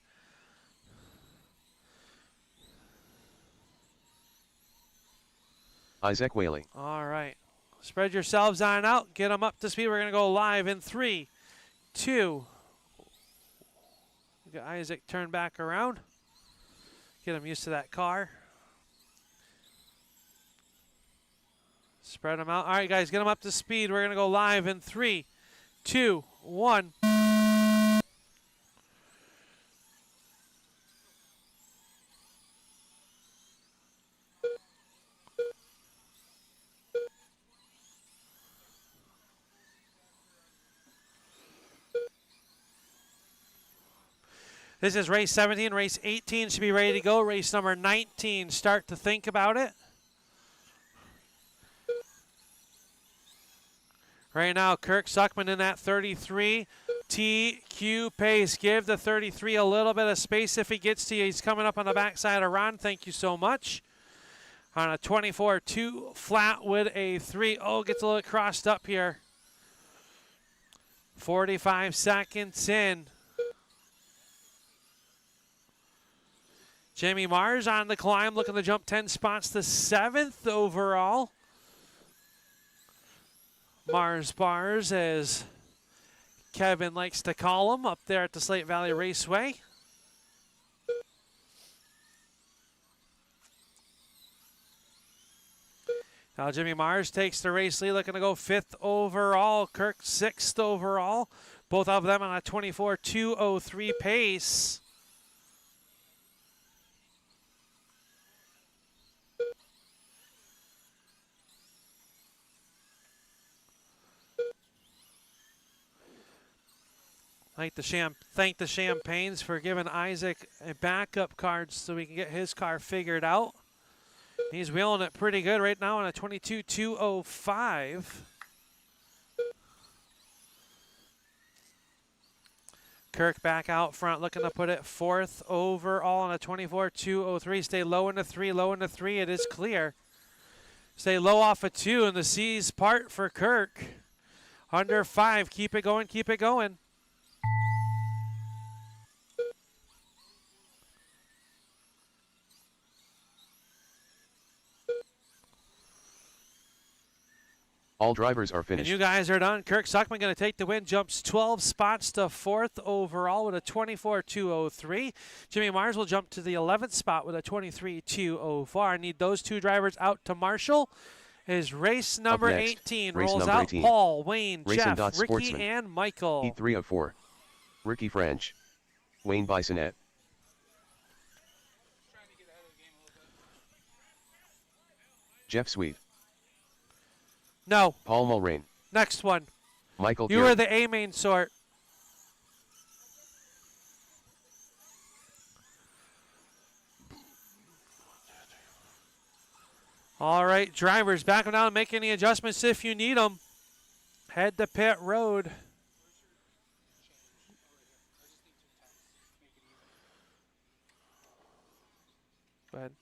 Isaac Whaley. All right, spread yourselves on out. Get them up to speed. We're going to go live in 3, 2. We got Isaac turn back around. Get him used to that car. Spread them out. All right, guys, get them up to speed. We're going to go live in 3, 2, 1. This is race 17. Race 18 should be ready to go. Race number 19, start to think about it. Right now, Kirk Suckman in that 33. TQ pace. Give the 33 a little bit of space if he gets to you. He's coming up on the backside of Ron. Thank you so much. On a 24-2 flat with a 3. Oh, gets a little crossed up here. 45 seconds in. Jamie Mars on the climb, looking to jump 10 spots to 7th overall. Mars Bars, as Kevin likes to call him, up there at the Slate Valley Raceway. Now Jimmy Mars takes the race lead, looking to go 5th overall. Kirk 6th overall. Both of them on a 24-203 pace. Thank the Champagnes for giving Isaac a backup card so we can get his car figured out. He's wheeling it pretty good right now on a 22-205. Kirk back out front, looking to put it 4th overall on a 24-203. Stay low into 3, low into 3. It is clear. Stay low off of 2, and the C's part for Kirk. Under 5. Keep it going, keep it going. All drivers are And finished. you guys are done. Kirk Suckman going to take the win, jumps 12 spots to 4th overall with a 24.203. Jimmy Mars will jump to the 11th spot with a 23.204. I need those two drivers out to Marshall. Is race number next, 18 race rolls number out 18. Paul, Wayne, Racing Jeff, Ricky, Sportsman. and Michael. Heat 3 of 4. Ricky French. Wayne Bisonette. Jeff Sweet. No. Paul Mulrain. Next one. Michael You Carey. are the A main sort. All right, drivers, back them down and make any adjustments if you need them. Head to pit road. Go ahead.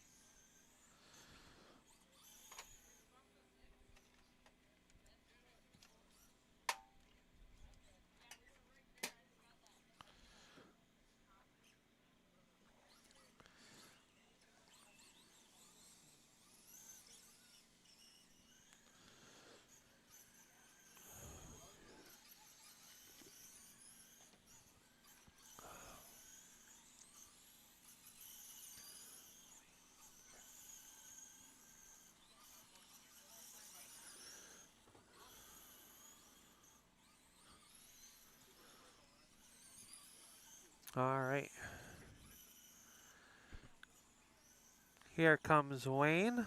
All right. Here comes Wayne.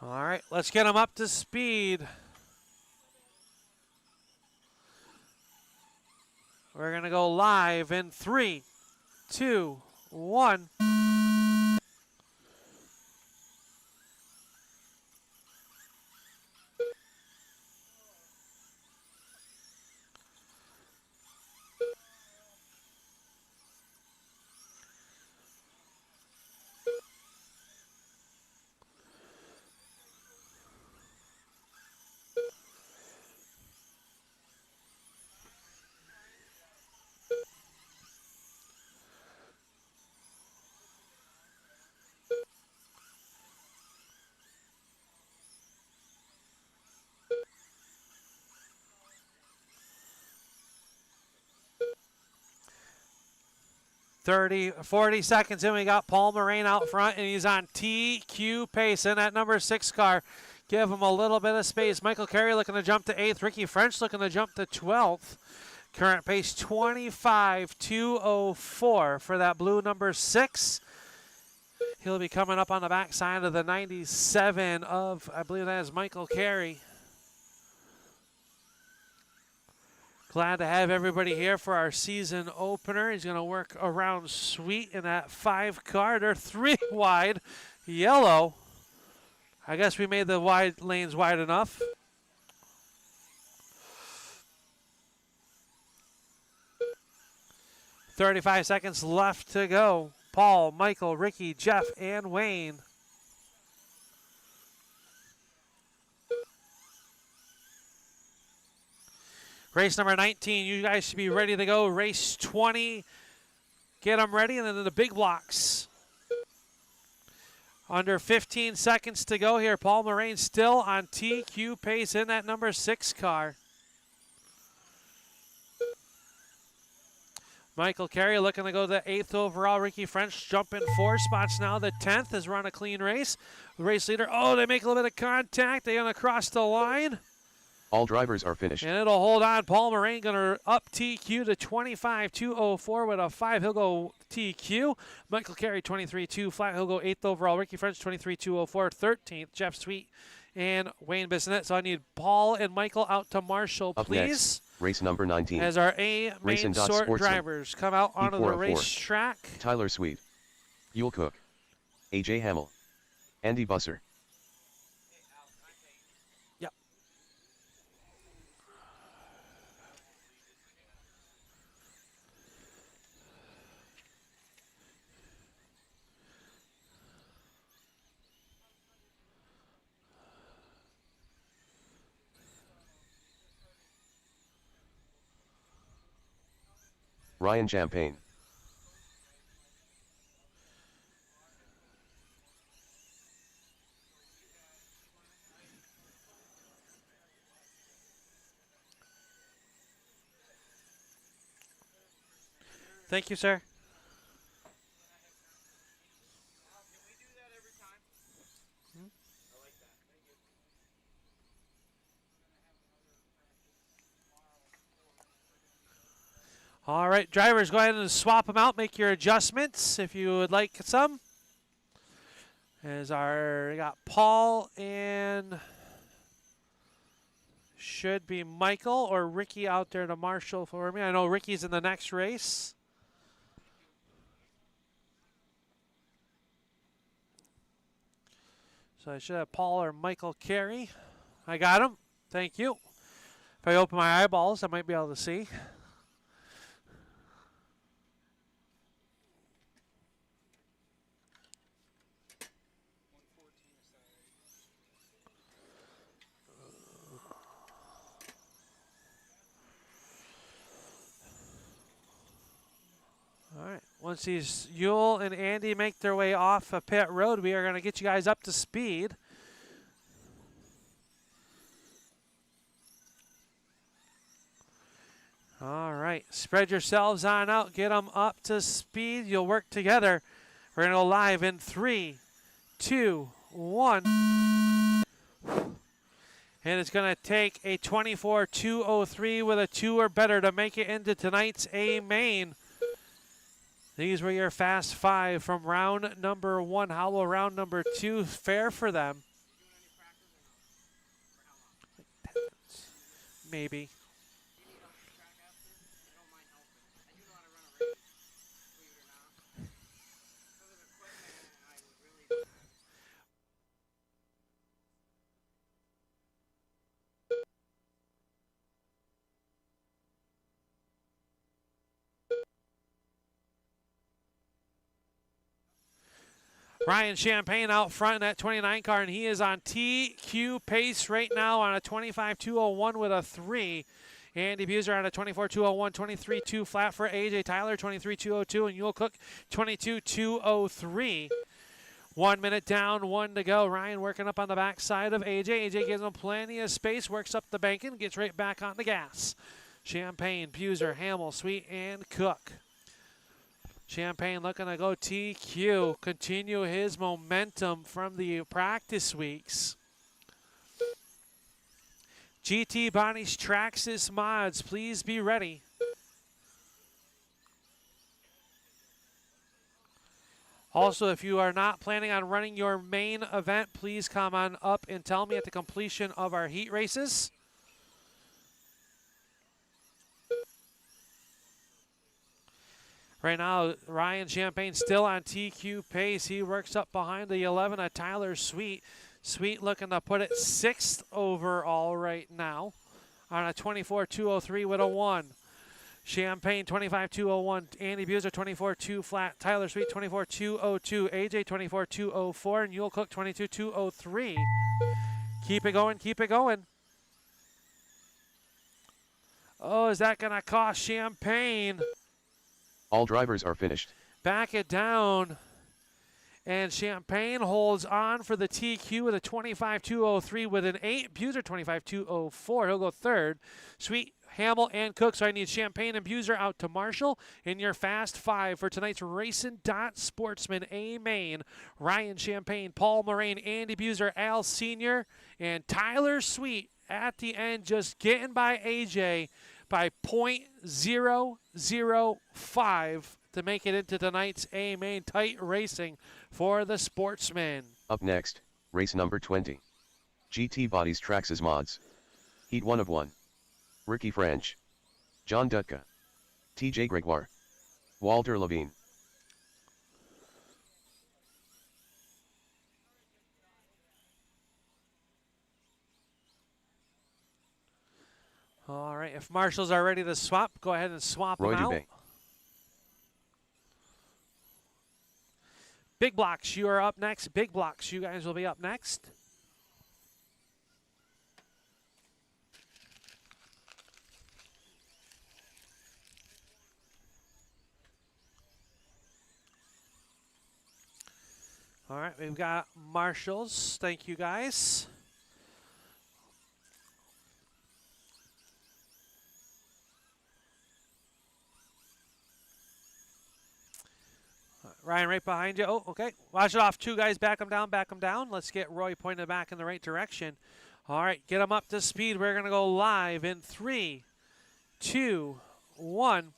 All right, let's get him up to speed. We're going to go live in 3, 2, 1. – 40 seconds in, we got Paul Moraine out front, and he's on TQ pace in that number 6 car. Give him a little bit of space. Michael Carey looking to jump to 8th. Ricky French looking to jump to 12th. Current pace 25.204 for that blue number 6. He'll be coming up on the backside of the 97 of, I believe that is Michael Carey. Glad to have everybody here for our season opener. He's going to work around Sweet in that 5 car. They're 3 wide. Yellow. I guess we made the wide lanes wide enough. $35 seconds left to go. Paul, Michael, Ricky, Jeff, and Wayne. Race number 19, you guys should be ready to go. Race 20, get them ready, and then the big blocks. Under 15 seconds to go here. Paul Moraine still on TQ pace in that number 6 car. Michael Carey looking to go to the 8th overall. Ricky French jumping 4 spots now. The 10th has run a clean race. The race leader, oh, they make a little bit of contact. They're going to cross the line. All drivers are finished. And it'll hold on. Paul Moraine going to up TQ to 25.204 with a 5. He'll go TQ. Michael Carey 23.2 flat. He'll go 8th overall. Ricky French 23.204 13th. Jeff Sweet and Wayne Bissonette. So I need Paul and Michael out to Marshall, Up please. next, race number 19. As our A main sort Sportsman. drivers come out onto the E404. racetrack. Tyler Sweet. Yule Cook. AJ Hamill. Andy Busser. Ryan Champagne. Thank you, sir. All right, drivers, go ahead and swap them out. Make your adjustments if you would like some. We got Paul and should be Michael or Ricky out there to marshal for me. I know Ricky's in the next race. So I should have Paul or Michael carry. I got him. Thank you. If I open my eyeballs, I might be able to see. All right. Once these Yule and Andy make their way off of pit road, we are going to get you guys up to speed. All right. Spread yourselves on out. Get them up to speed. You'll work together. We're going to go live in 3, 2, 1. And it's going to take a 24-203 with a 2 or better to make it into tonight's A main. These were your fast 5 from round number 1. How will round number 2 fare for them? Maybe. Ryan Champagne out front in that 29 car, and he is on TQ pace right now on a 25-201 with a 3. Andy Buser on a 24-201, 23-2 flat for AJ Tyler, 23-202, and Yule Cook 22-203. 1 minute down, 1 to go. Ryan working up on the backside of AJ. AJ gives him plenty of space, works up the banking, gets right back on the gas. Champagne, Buser, Hamill, Sweet, and Cook. Champagne looking to go TQ, continue his momentum from the practice weeks. GT Bodies Traxxas Mods, please be ready. Also, if you are not planning on running your main event, please come on up and tell me at the completion of our heat races. Right now, Ryan Champagne still on TQ pace. He works up behind the 11 of Tyler Sweet. Sweet looking to put it 6th overall right now on a 24-203 with a 1. Champagne 25-201. Andy Buser 24-2 flat. Tyler Sweet 24-202. AJ 24-204. And Yule Cook 22-203. Keep it going. Keep it going. Oh, is that going to cost Champagne? All drivers are finished. Back it down. And Champagne holds on for the TQ with a 25-203 with an 8. Buser 25-204. He'll go 3rd. Sweet, Hamill, and Cook. So I need Champagne and Buser out to Marshall in your fast 5 for tonight's Racing Sportsman A main. Ryan Champagne, Paul Moraine, Andy Buser, Al Sr., and Tyler Sweet at the end just getting by AJ by .005 to make it into tonight's A main. Tight racing for the Sportsman. Up next, race number 20. GT Bodies Traxxas Mods. Heat 1 of 1. Ricky French. John Dutka. TJ Gregoire. Walter Levine. All right, if marshals are ready to swap, go ahead and swap Roy them out. Dubé. Big Blocks, you are up next. Big Blocks, you guys will be up next. All right, we've got marshals. Thank you, guys. Ryan right behind you. Oh, okay. Watch it off. Two guys. Back him down. Back him down. Let's get Roy pointed back in the right direction. All right. Get him up to speed. We're going to go live in 3, 2, 1.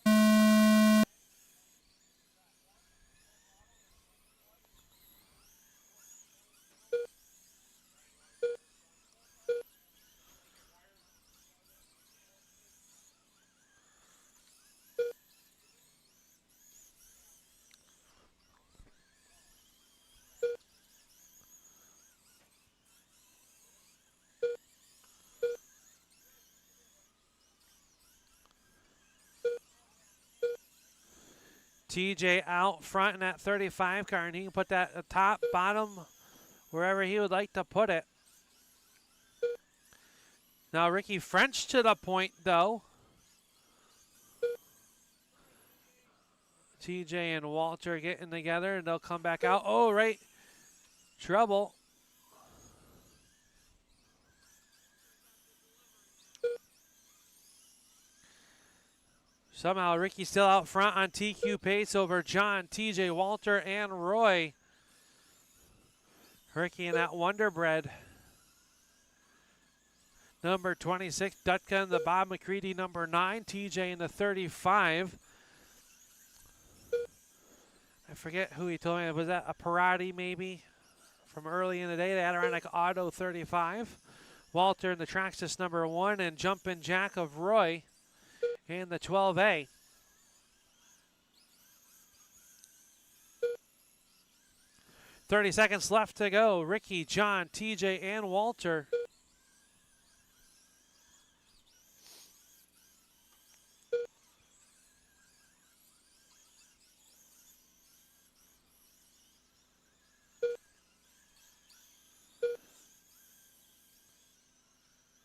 TJ out front in that 35 car, and he can put that at top, bottom, wherever he would like to put it. Now Ricky French to the point, though. TJ and Walter getting together, and they'll come back out. Oh, right. Trouble. Somehow Ricky's still out front on TQ pace over John, TJ, Walter, and Roy. Ricky in that Wonder Bread. Number 26, Dutka in the Bob McCready number 9, TJ in the 35. I forget who he told me. Was that a Parati maybe from early in the day? They had around like Auto 35. Walter in the Traxxas number 1 and Jumpin' Jack of Roy in the 12A. "30 seconds left to go. Ricky, John, TJ, and Walter.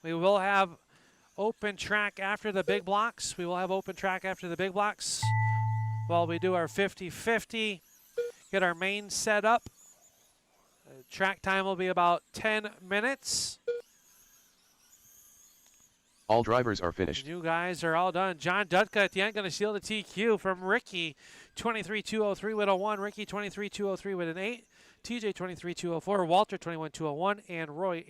We will have open track after the big blocks. We will have open track after the big blocks while we do our 50-50. Get our main set up. Track time will be about 10 minutes. All drivers are finished. You guys are all done. John Dutka at the end going to steal the TQ from Ricky. 23-203 with a 1. Ricky 23-203 with an 8. TJ 23-204. Walter 21-201. And Roy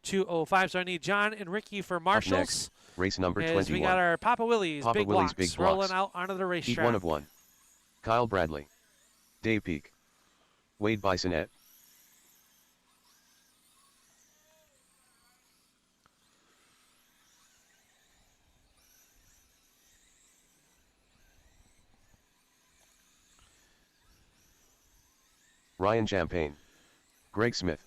18-205. So I need John and Ricky for marshals. Up next, race number 21. We got our Papa Willie's Papa big Willie's blocks big blocks. rolling out onto the racetrack. Heat 1 of 1. Kyle Bradley. Dave Peak. Wade Bisonette. Ryan Champagne. Greg Smith.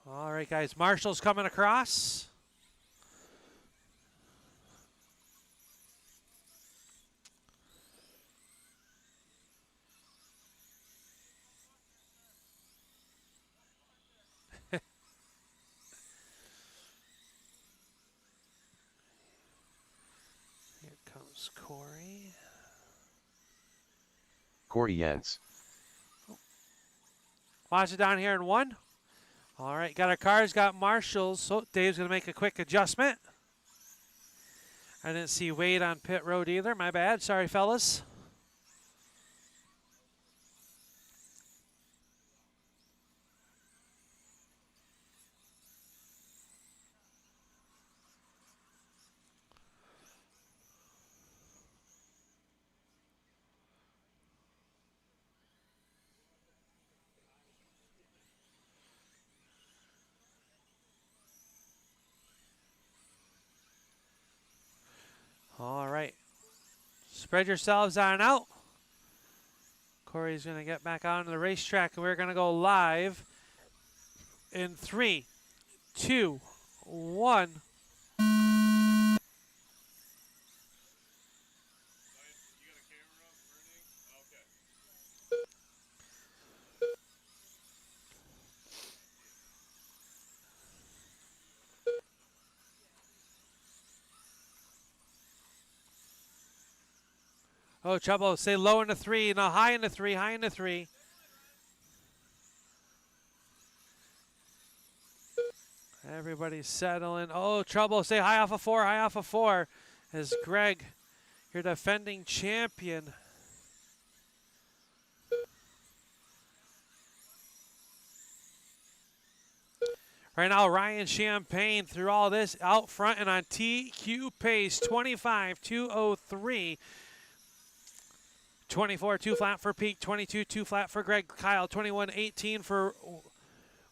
All right, guys. Marshall's coming across. Corey. Corey Yance. Watch it down here in 1. All right, got our cars, got marshals. So Dave's going to make a quick adjustment. I didn't see Wade on pit road either. My bad. Sorry, fellas. All right. Spread yourselves on out. Corey's going to get back onto the racetrack, and we're going to go live in 3, 2, 1. Oh, trouble. Say low in the 3. No, high in the 3. High in the 3. Everybody's settling. Oh, trouble. Stay high off of 4, high off of 4. As Greg, your defending champion. Right now, Ryan Champagne through all this out front and on TQ pace, 25.203. 24, 2 flat for Peak, 22, 2 flat for Greg Kyle, 21, 18 for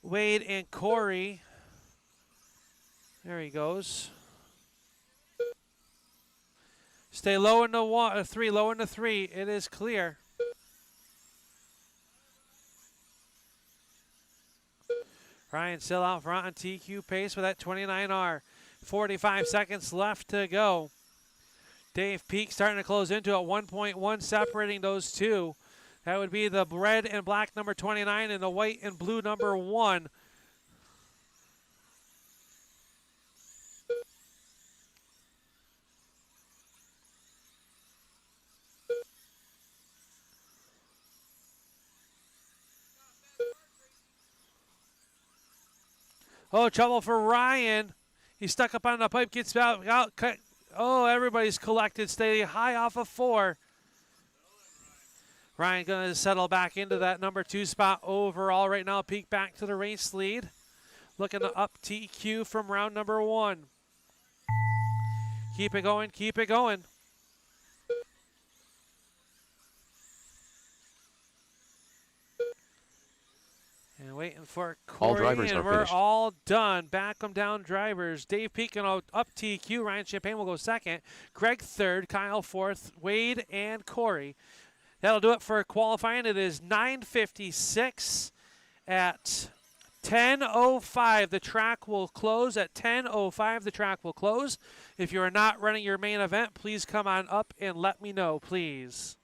Wade and Corey. There he goes. Stay low into 3, low into 3. It is clear. Ryan still out front on TQ pace with that 29R. 45 seconds left to go. Dave Peak starting to close into it. 1.1 separating those two. That would be the red and black number 29 and the white and blue number 1. Oh, trouble for Ryan. He's stuck up on the pipe, gets out. Cut. Oh, everybody's collected. Stay high off of 4. Ryan going to settle back into that number 2 spot overall right now. Peak back to the race lead. Looking to up TQ from round number 1. Keep it going, keep it going. And waiting for Corey, all drivers and are we're finished. all done. Back them down drivers. Dave Peak and up TQ. Ryan Champagne will go second. Greg third. Kyle fourth. Wade and Corey. That'll do it for qualifying. It is 9:56 at 10:05. The track will close at 10:05. The track will close. If you are not running your main event, please come on up and let me know, please.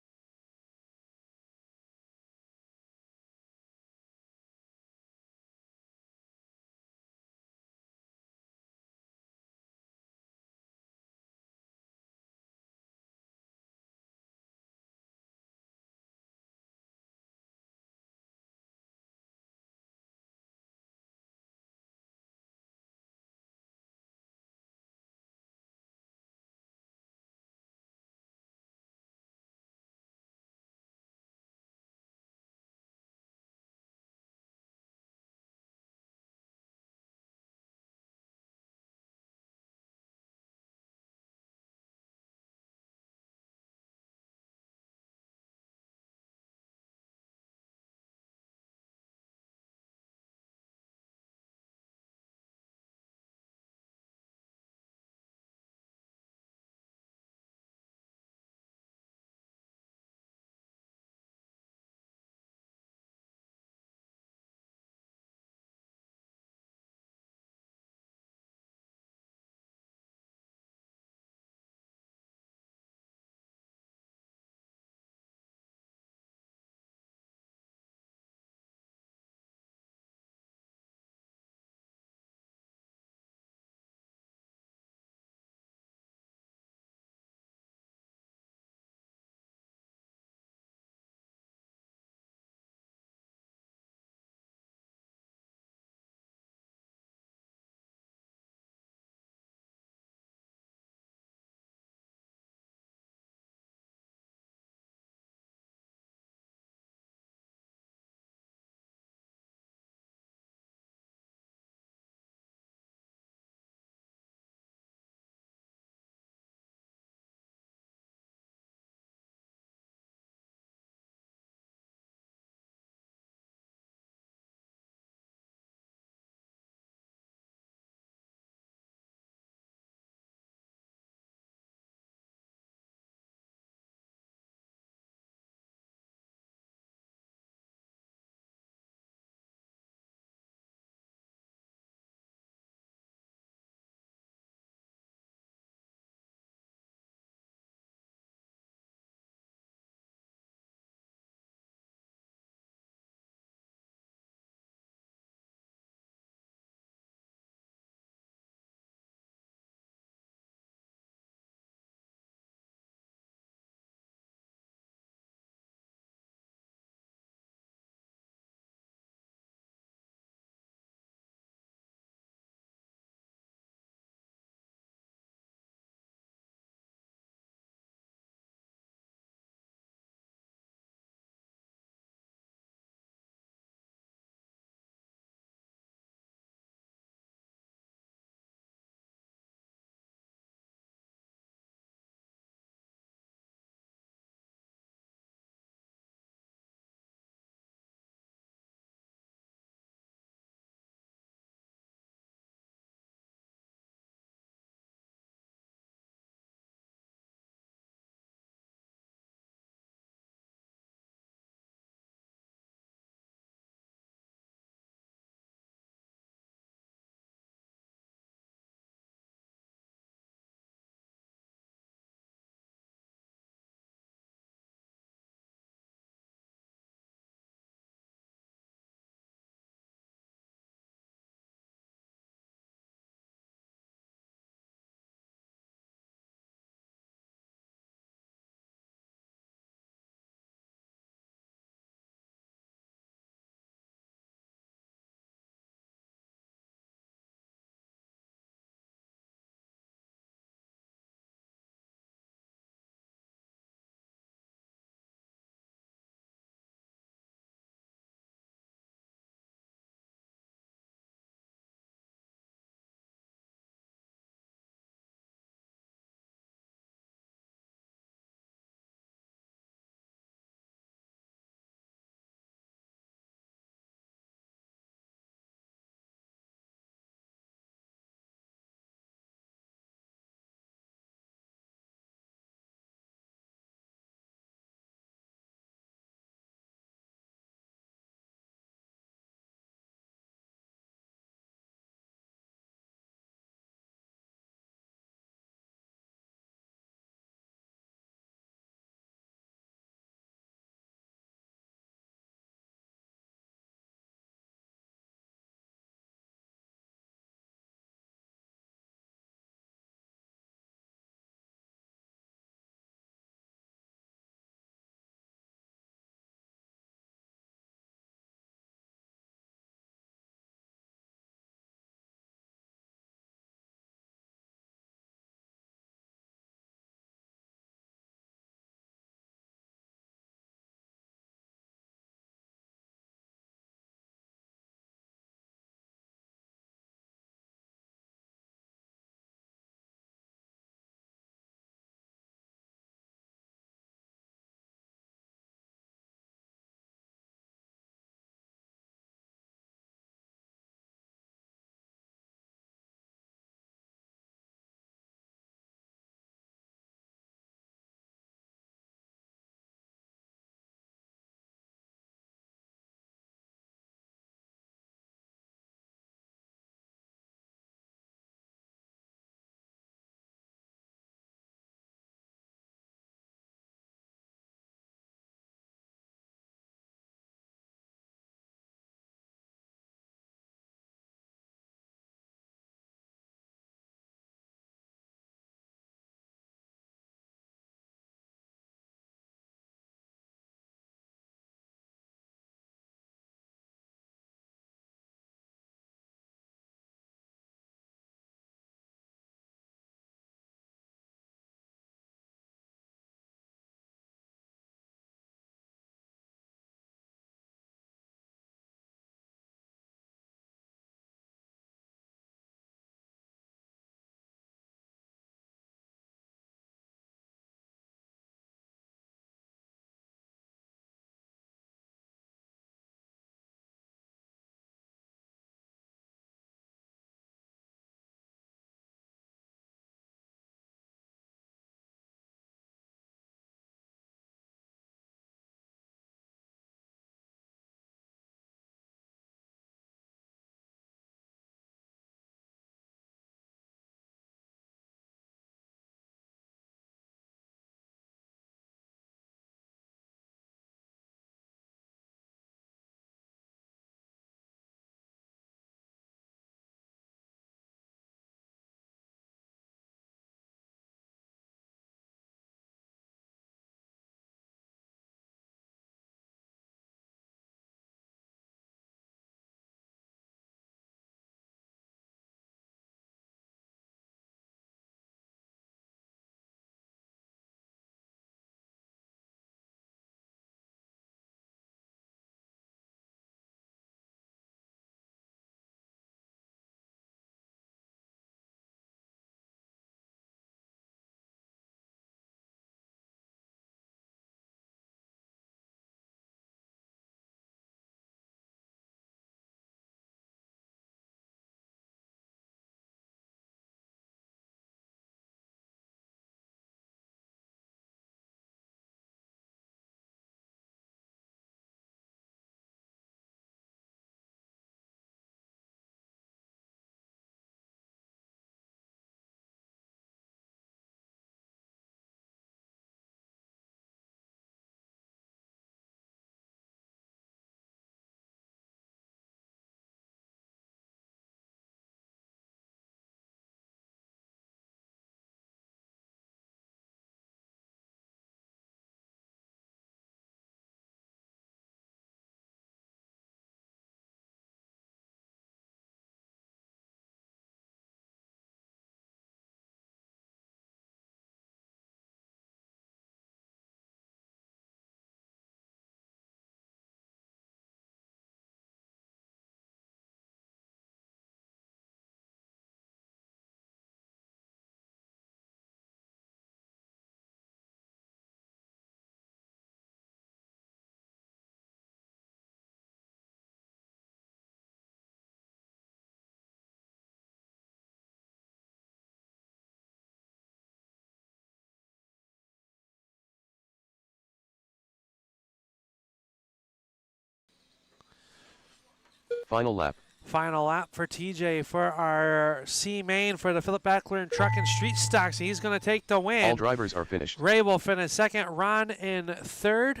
Final lap. Final lap for TJ for our C main for the Philip Backlund Truck and Street Stocks. He's going to take the win. All drivers are finished. Ray will finish second. Ron in third.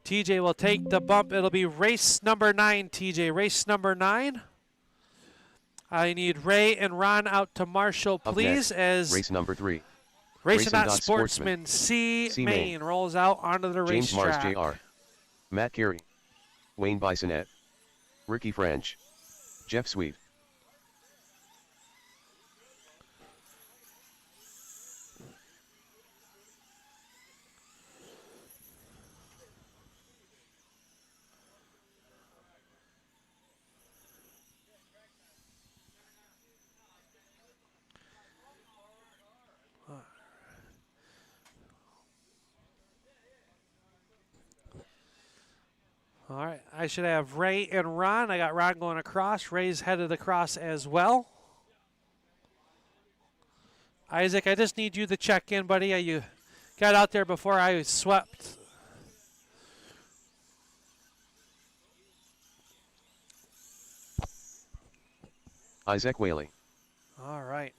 TJ will take the bump. It'll be race number 9, TJ. Race number 9. I need Ray and Ron out to Marshall, please, as race number 3. Racing Sportsman C main rolls out onto the James racetrack. Mars Jr., Matt Carey, Wayne Bisonette, Ricky French, Jeff Sweet. All right, I should have Ray and Ron. I got Ron going across. Ray's headed across as well. Isaac, I just need you to check in, buddy. You got out there before I swept. Isaac Whaley. All right.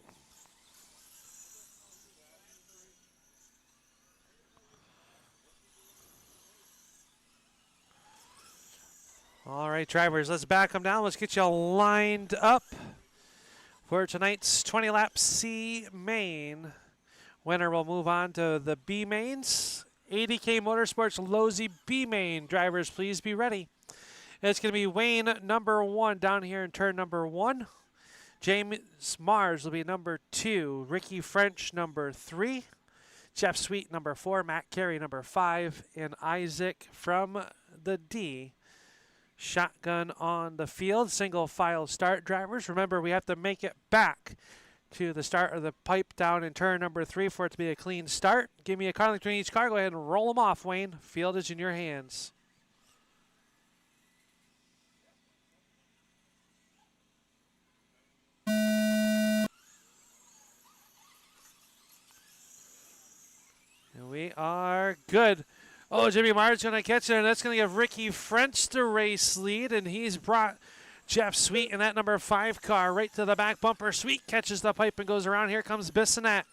All right, drivers, let's back them down. Let's get you lined up for tonight's 20-lap C main. Winner will move on to the B mains. ADK Motorsports Lozy B main. Drivers, please be ready. It's going to be Wayne number 1 down here in turn number 1. James Mars will be number 2. Ricky French number 3. Jeff Sweet number 4. Matt Carey number 5. And Isaac from the D. Shotgun on the field, single file start, drivers. Remember, we have to make it back to the start of the pipe down in turn number 3 for it to be a clean start. Give me a car link between each car. Go ahead and roll them off, Wayne. Field is in your hands. And we are good. Oh, Jimmy Martin's going to catch it, and that's going to give Ricky French the race lead, and he's brought Jeff Sweet in that number 5 car right to the back bumper. Sweet catches the pipe and goes around. Here comes Bissonette.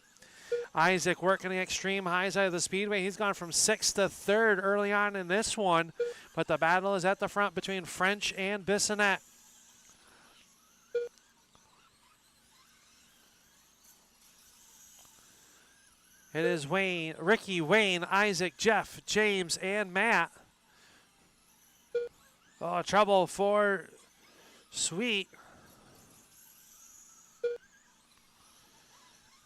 Isaac working the extreme high side of the Speedway. He's gone from 6th to 3rd early on in this one, but the battle is at the front between French and Bissonette. It is Wayne, Ricky, Wayne, Isaac, Jeff, James, and Matt. Oh, trouble for Sweet.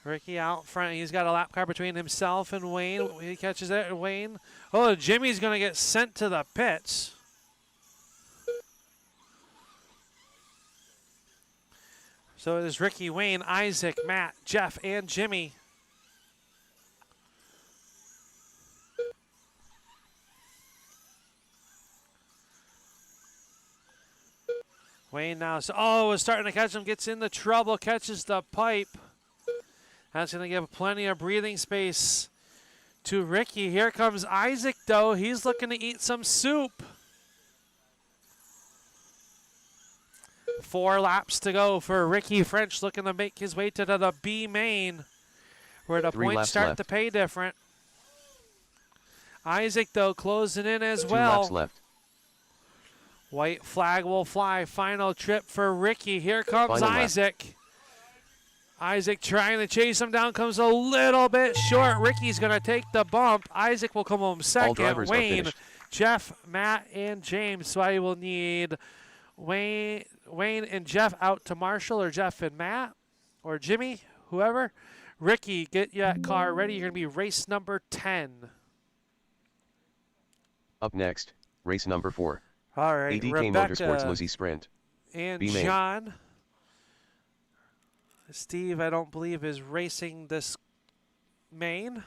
Ricky out front. He's got a lap car between himself and Wayne. He catches it. Wayne. Oh, Jimmy's going to get sent to the pits. So it is Ricky, Wayne, Isaac, Matt, Jeff, and Jimmy. Wayne now, is starting to catch him, gets into trouble, catches the pipe. That's going to give plenty of breathing space to Ricky. Here comes Isaac, though. He's looking to eat some soup. 4 laps to go for Ricky French, looking to make his way to the B main, where the points start to pay different. Isaac, though, closing in as well. 2 laps left. White flag will fly. Final trip for Ricky. Here comes Isaac. Isaac trying to chase him down. Comes a little bit short. Ricky's going to take the bump. Isaac will come home second. Wayne, Jeff, Matt, and James. So I will need Wayne and Jeff out to Marshall, or Jeff and Matt, or Jimmy, whoever. Ricky, get your car ready. You're going to be race number 10. Up next, race number 4. All right, ADK Rebecca Motorsports Lizzie Sprint. And John. Steve, I don't believe, is racing this main.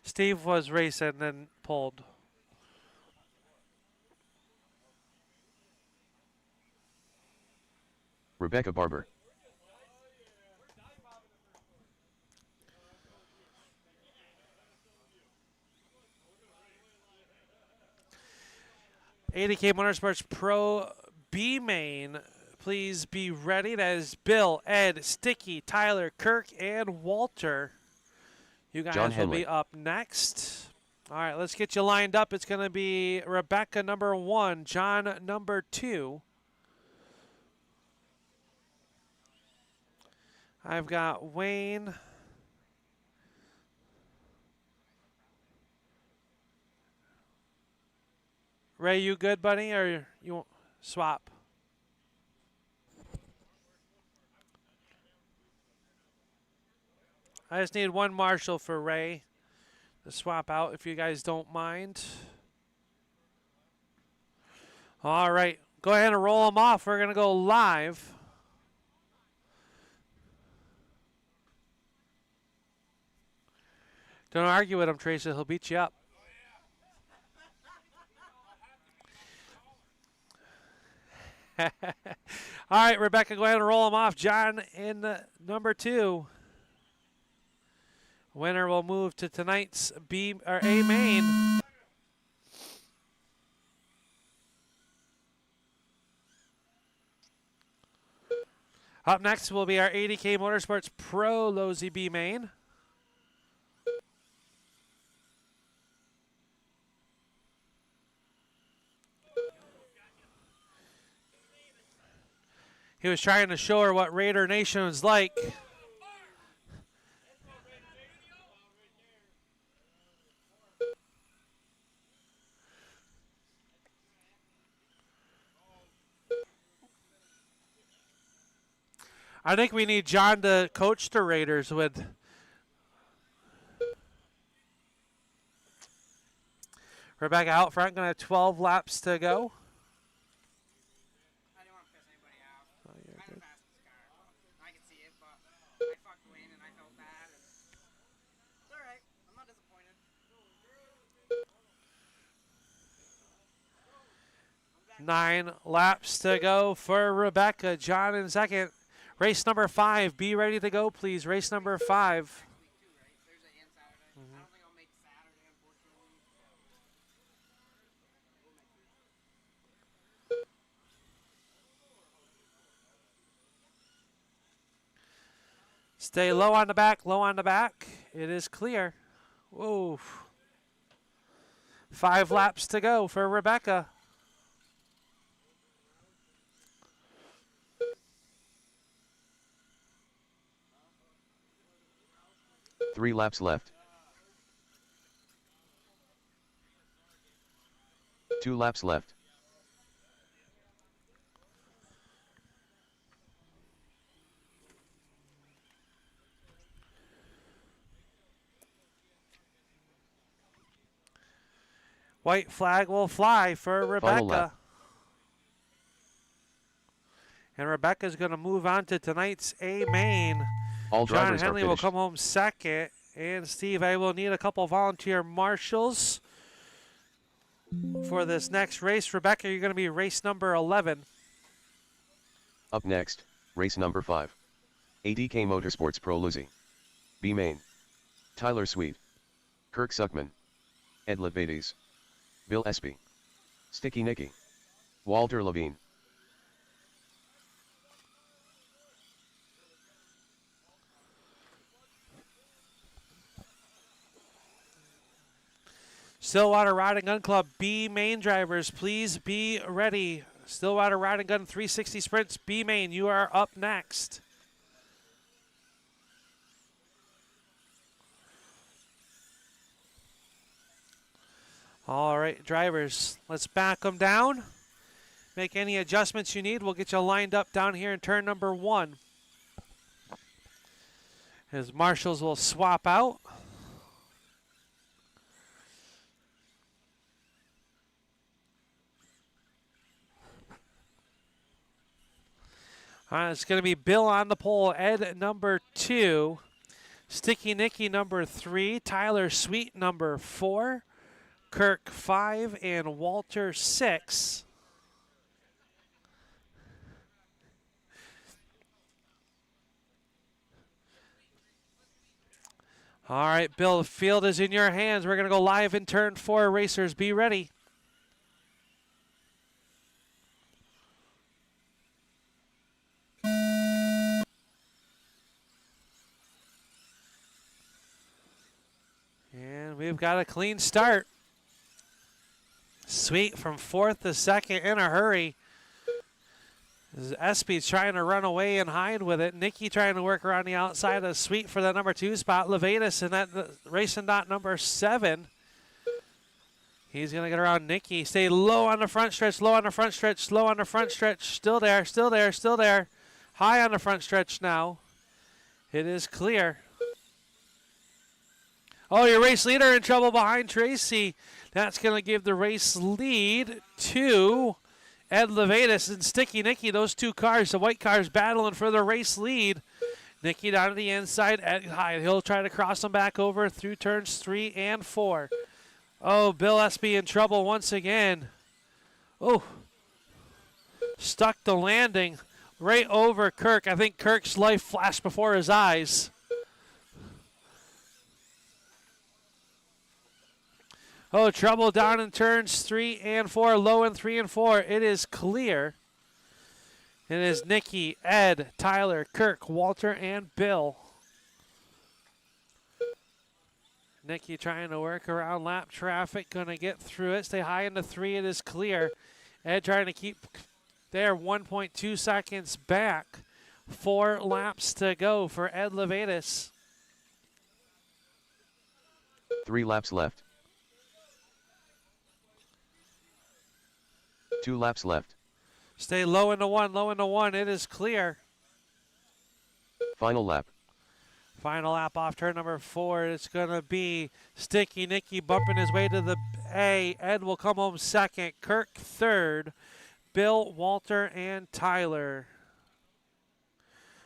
Steve was racing and then pulled. Rebecca Barber. $80K Motorsports Pro B main. Please be ready. That is Bill, Ed, Sticky, Tyler, Kirk, and Walter. You guys John will Henley. be up next. All right, let's get you lined up. It's going to be Rebecca number 1, John number 2. I've got Wayne. Ray, you good, buddy, or you want swap? I just need one marshal for Ray to swap out, if you guys don't mind. All right, go ahead and roll them off. We're going to go live. Don't argue with him, Tracy. He'll beat you up. All right, Rebecca, go ahead and roll them off. John in number 2. Winner will move to tonight's B or A main. Up next will be our 80K Motorsports Pro Lozy B main. He was trying to show her what Raider Nation was like. I think we need John to coach the Raiders with. Rebecca out front, going to have 12 laps to go. I didn't want to piss anybody off. Oh, yeah, I'm the fastest car. I can see it, but I fucked Wayne and I felt bad. And it's all right. I'm not disappointed. 9 laps to go for Rebecca. John in second. Race number 5. Be ready to go, please. Race number 5. Next week too, right? Thursday and Saturday. I don't think I'll make Saturday, unfortunately. Stay low on the back, low on the back. It is clear. Whoa. 5 laps to go for Rebecca. Three laps left. 2 laps left. White flag will fly for Final Rebecca. lap. And Rebecca's going to move on to tonight's A main. All John drivers are Henley will finished. come home second. And Steve, I will need a couple volunteer marshals for this next race. Rebecca, you're going to be race number 11. Up next, race number 5. 80K Motorsports Pro Lucy. B main. Tyler Sweet. Kirk Suckman. Ed Levides. Bill Espy. Sticky Nicky. Walter Levine. Stillwater Rod and Gun Club B main drivers, please be ready. Stillwater Rod and Gun 360 Sprints B main, you are up next. All right, drivers, let's back them down. Make any adjustments you need. We'll get you lined up down here in turn number 1. As marshals will swap out. All right, it's going to be Bill on the pole, Ed number 2, Sticky Nicky number 3, Tyler Sweet number 4, Kirk 5, and Walter 6. All right, Bill, the field is in your hands. We're going to go live in turn 4. Racers, be ready. And we've got a clean start. Sweet from 4th to 2nd in a hurry. Espy's trying to run away and hide with it. Nicky trying to work around the outside of Sweet for the number 2 spot. Levatus in that racing dot number 7. He's going to get around Nicky. Stay low on the front stretch, low on the front stretch, slow on the front stretch. Still there, still there, still there. High on the front stretch now. It is clear. Oh, your race leader in trouble behind Tracy. That's going to give the race lead to Ed Levatus and Sticky Nicky. Those two cars, the white cars, battling for the race lead. Nicky down to the inside. Ed high. He'll try to cross them back over through turns 3 and 4. Oh, Bill Espy in trouble once again. Oh, stuck the landing right over Kirk. I think Kirk's life flashed before his eyes. Oh, trouble down in turns 3 and 4, low in 3 and 4. It is clear. It is Nicky, Ed, Tyler, Kirk, Walter, and Bill. Nicky trying to work around lap traffic, going to get through it. Stay high into 3, it is clear. Ed trying to keep there, 1.2 seconds back. 4 laps to go for Ed Levatus. 3 laps left. 2 laps left. Stay low into 1, low into 1. It is clear. Final lap. Final lap off turn number 4. It's going to be Sticky Nicky bumping his way to the A. Ed will come home 2nd. Kirk 3rd. Bill, Walter, and Tyler.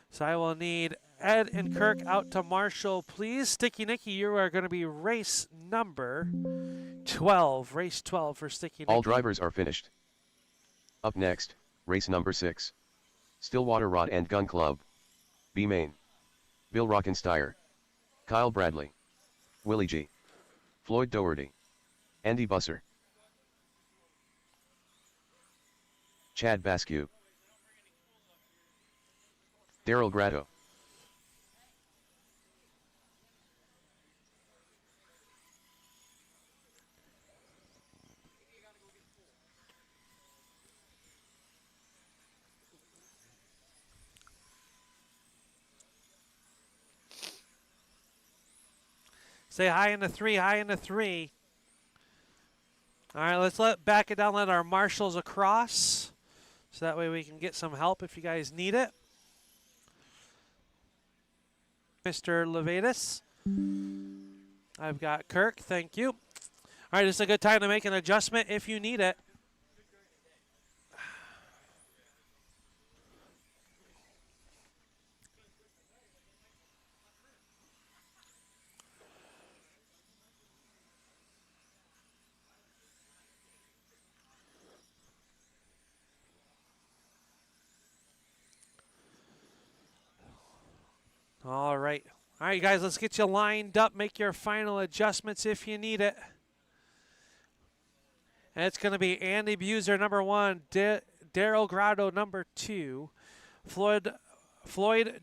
So I will need Ed and Kirk out to marshal, please. Sticky Nicky, you are going to be race number 12. Race 12 for Sticky Nicky. All drivers are finished. Up next, race number 6. Stillwater Rod and Gun Club. B Main. Bill Rockensteyer. Kyle Bradley. Willie G. Floyd Doherty. Andy Busser. Chad Basque. Daryl Grado. Stay high into 3, high into 3. All right, let's back it down, let our marshals across. So that way we can get some help if you guys need it. Mr. Levatus. I've got Kirk, thank you. All right, this is a good time to make an adjustment if you need it. All right. All right, guys, let's get you lined up. Make your final adjustments if you need it. And it's going to be Andy Buser, number 1, Daryl Grado, number 2, Floyd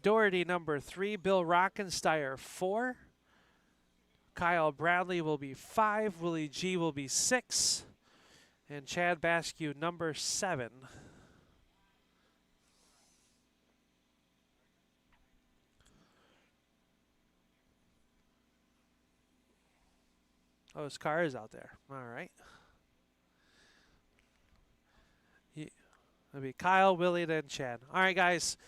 Doherty, number 3, Bill Rockensteyer, 4, Kyle Bradley will be 5, Willie G will be 6, and Chad Basque, number 7. Oh, his car is out there. All right. It'll be Kyle, Willie, then Chad. All right, guys.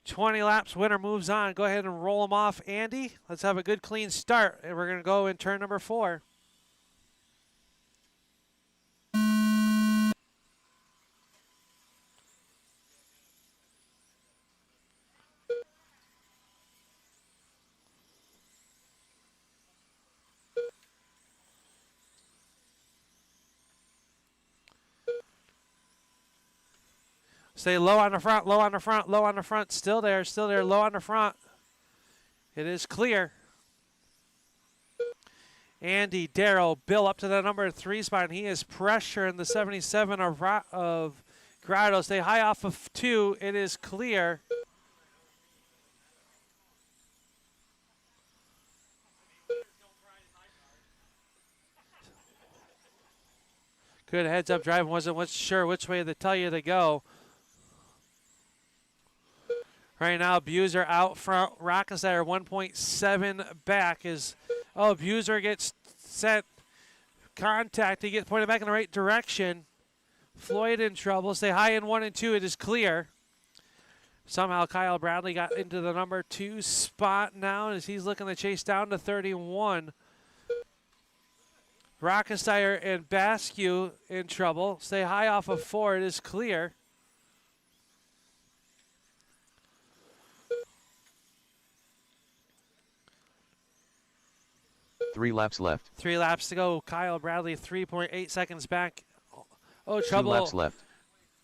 20 laps. Winner moves on. Go ahead and roll them off, Andy. Let's have a good, clean start. And we're going to go in turn number 4. Stay low on the front, low on the front, low on the front. Still there, low on the front. It is clear. Andy, Darrell, Bill up to the number 3 spot, and he is pressuring the 77 of Grotto. Stay high off of 2. It is clear. Good heads-up driving. Wasn't sure which way to tell you to go. Right now, Buser out front. Rockesteyer 1.7 back. Buser gets sent contact. He gets pointed back in the right direction. Floyd in trouble. Stay high in 1 and 2. It is clear. Somehow Kyle Bradley got into the number 2 spot now as he's looking to chase down to 31. Rockesteyer and Basque in trouble. Stay high off of 4. It is clear. Three laps left. 3 laps to go. Kyle Bradley 3.8 seconds back. Oh, 2 trouble. laps left.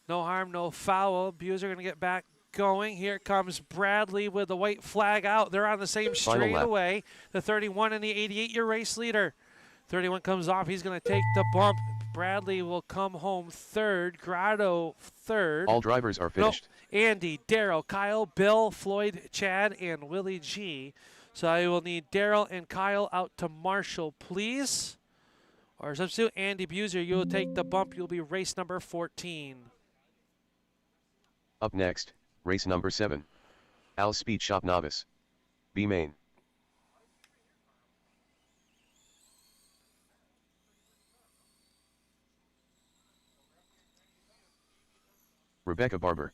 No harm, no foul. Buser going to get back going. Here comes Bradley with the white flag out. They're on the same straightaway. The 31 and the 88, your race leader. 31 comes off. He's going to take the bump. Bradley will come home 3rd. Grotto 3rd. All drivers are finished. No, Andy, Darrell, Kyle, Bill, Floyd, Chad, and Willie G. So I will need Darrell and Kyle out to Marshall, please. Or substitute Andy Buser. You'll take the bump. You'll be race number 14. Up next, race number 7. Al Speed Shop Novice. B main. Rebecca Barber.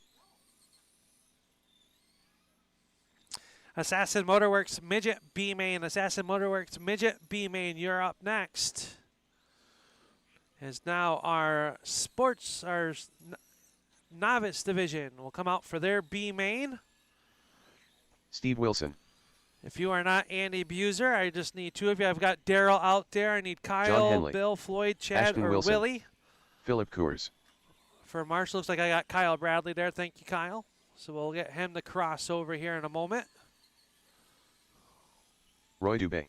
Assassin Motorworks Midget B main. Assassin Motorworks Midget B main. You're up next. Is now our novice division will come out for their B main. Steve Wilson. If you are not Andy Buser, I just need 2 of you. I've got Darrell out there. I need Kyle, Bill, Floyd, Chad, Ashton or Wilson. Willie. Philip Coors. For Marshall, looks like I got Kyle Bradley there. Thank you, Kyle. So we'll get him to cross over here in a moment. Roy Dubé.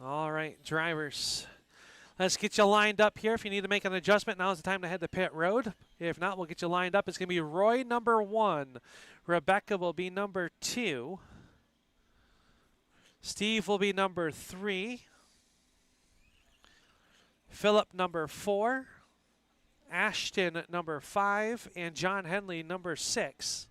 All right, drivers. Let's get you lined up here. If you need to make an adjustment, now's the time to head to pit road. If not, we'll get you lined up. It's going to be Roy number 1. Rebecca will be number 2. Steve will be number 3. Philip number 4. Ashton number 5. And John Henley number 6.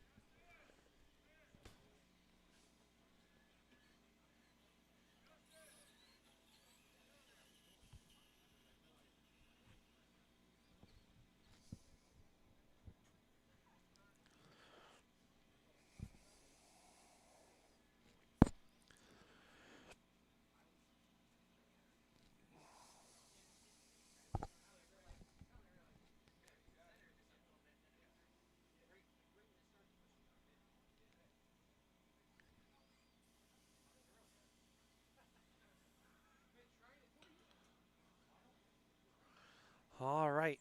All right.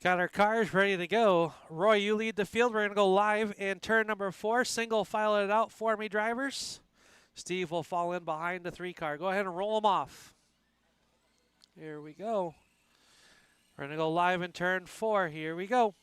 Got our cars ready to go. Roy, you lead the field. We're going to go live in turn number 4. Single file it out for me, drivers. Steve will fall in behind the 3 car. Go ahead and roll them off. Here we go. We're going to go live in turn 4. Here we go.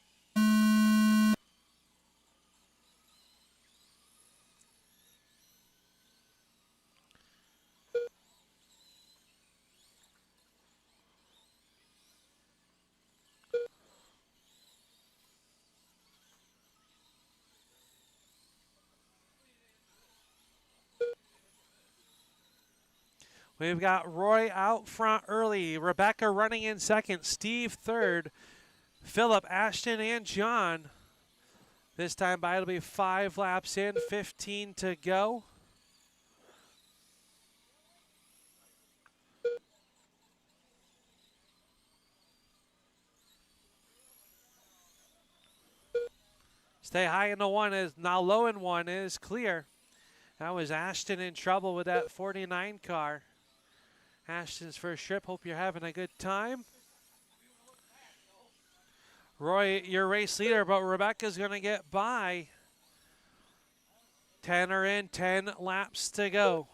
We've got Roy out front early. Rebecca running in second. Steve third. Philip, Ashton, and John. This time by it'll be 5 laps in, 15 to go. Stay high in the 1 is now low in 1 is clear. That was Ashton in trouble with that 49 car. Ashton's first trip. Hope you're having a good time. Roy, your race leader, but Rebecca's going to get by. 10 are in, 10 laps to go.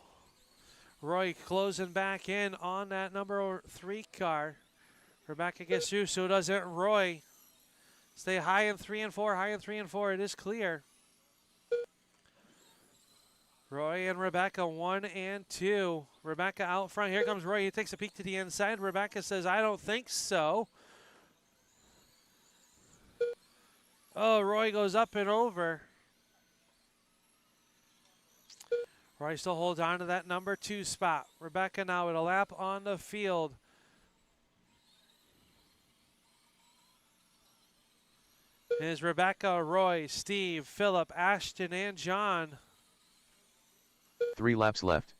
Roy closing back in on that number 3 car. Rebecca gets through, so doesn't Roy. Stay high in 3 and 4, high in 3 and 4. It is clear. Roy and Rebecca, 1 and 2. Rebecca out front. Here comes Roy. He takes a peek to the inside. Rebecca says, I don't think so. Oh, Roy goes up and over. Roy still holds on to that number 2 spot. Rebecca now with a lap on the field. Is Rebecca, Roy, Steve, Philip, Ashton, and John. 3 laps left.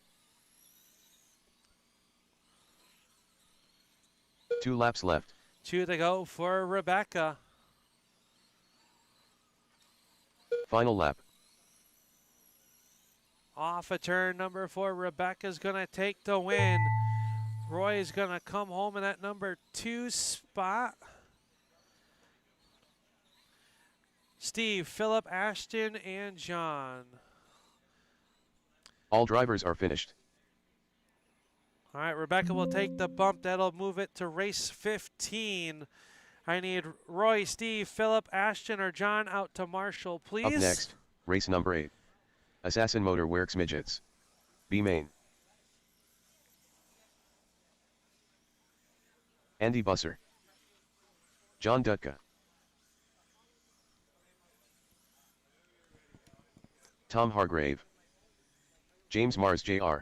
2 laps left. 2 to go for Rebecca. Final lap. Off a turn number 4, Rebecca's going to take the win. Roy is going to come home in that number 2 spot. Steve, Philip, Ashton, and John. All drivers are finished. All right, Rebecca will take the bump. That'll move it to race 15. I need Roy, Steve, Philip, Ashton, or John out to Marshall, please. Up next, race number 8. Assassin Motor Works Midgets. B main. Andy Busser. John Dutka. Tom Hargrave. James Mars Jr.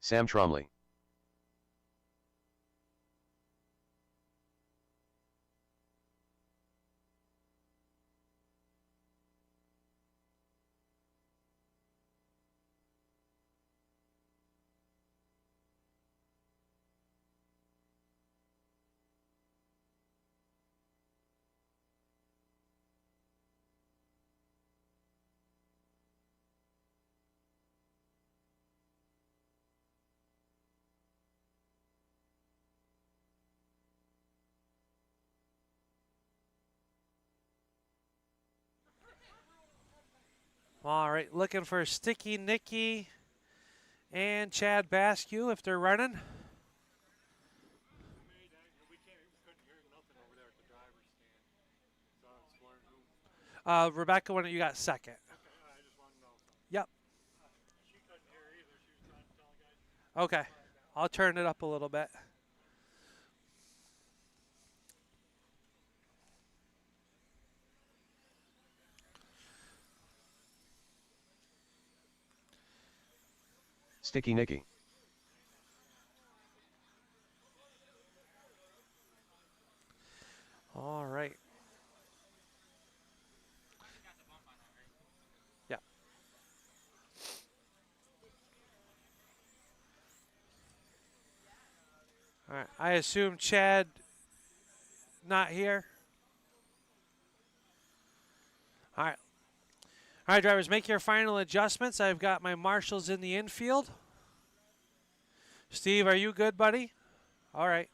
Sam Tromley. All right, looking for Sticky Nicky and Chad Basque if they're running. Rebecca, when you got second. Yep. Okay, I'll turn it up a little bit. Sticky Nicky. All right. Yeah. All right. I assume Chad not here. All right. All right, drivers, make your final adjustments. I've got my marshals in the infield. Steve, are you good, buddy? All right.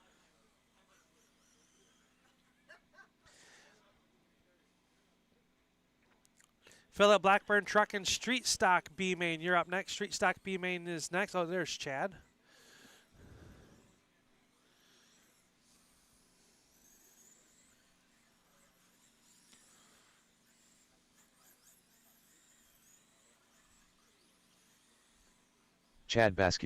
Philip Blackburn, Truck and Street Stock B Main. You're up next. Street Stock B Main is next. Oh, there's Chad. Chad Basque.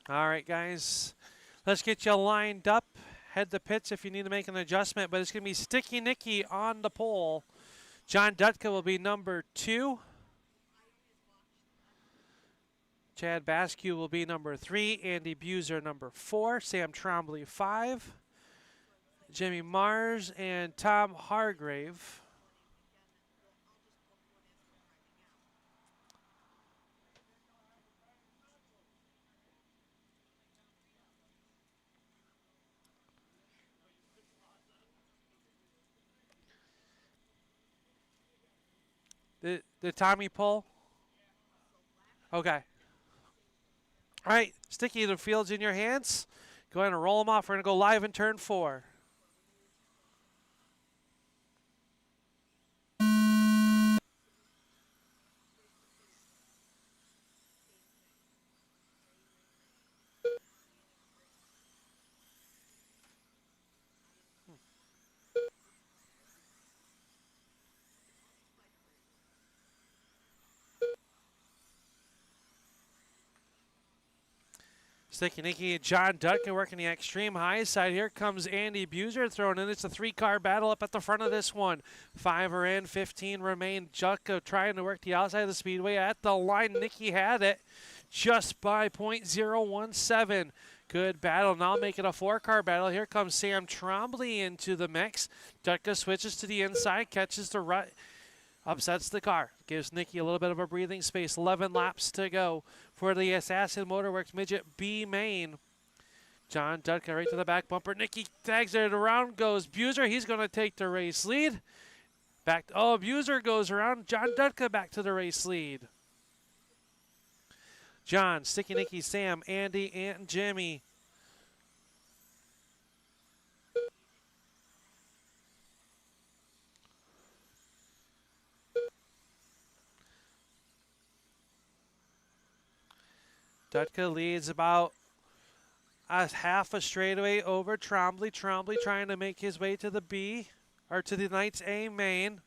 All right, guys. Let's get you lined up. Head to pits if you need to make an adjustment, but it's going to be Sticky Nicky on the pole. John Dutka will be number 2. Chad Basque will be number 3. Andy Buser number 4. Sam Trombley 5. Jimmy Mars and Tom Hargrave. Did Tommy pull? Okay. All right, Sticky, the field's in your hands. Go ahead and roll them off. We're going to go live in turn 4. Sticky Nicky and John Dutkin working the extreme high side. Here comes Andy Buser throwing in. It's a 3-car battle up at the front of this one. 5 are in, 15 remain. Dutka trying to work the outside of the speedway at the line. Nicky had it just by .017. Good battle. Now make it a 4-car battle. Here comes Sam Trombley into the mix. Dutka switches to the inside, catches the right. Upsets the car. Gives Nicky a little bit of a breathing space. 11 laps to go for the Assassin Motorworks Midget B main. John Dutka right to the back bumper. Nicky tags it around. Goes Buser. He's going to take the race lead. Back. Oh, Buser goes around. John Dutka back to the race lead. John, Sticky Nicky, Sam, Andy, and Jimmy. Dutka leads about a half a straightaway over Trombley. Trombley trying to make his way to the B, or to the Knights A main.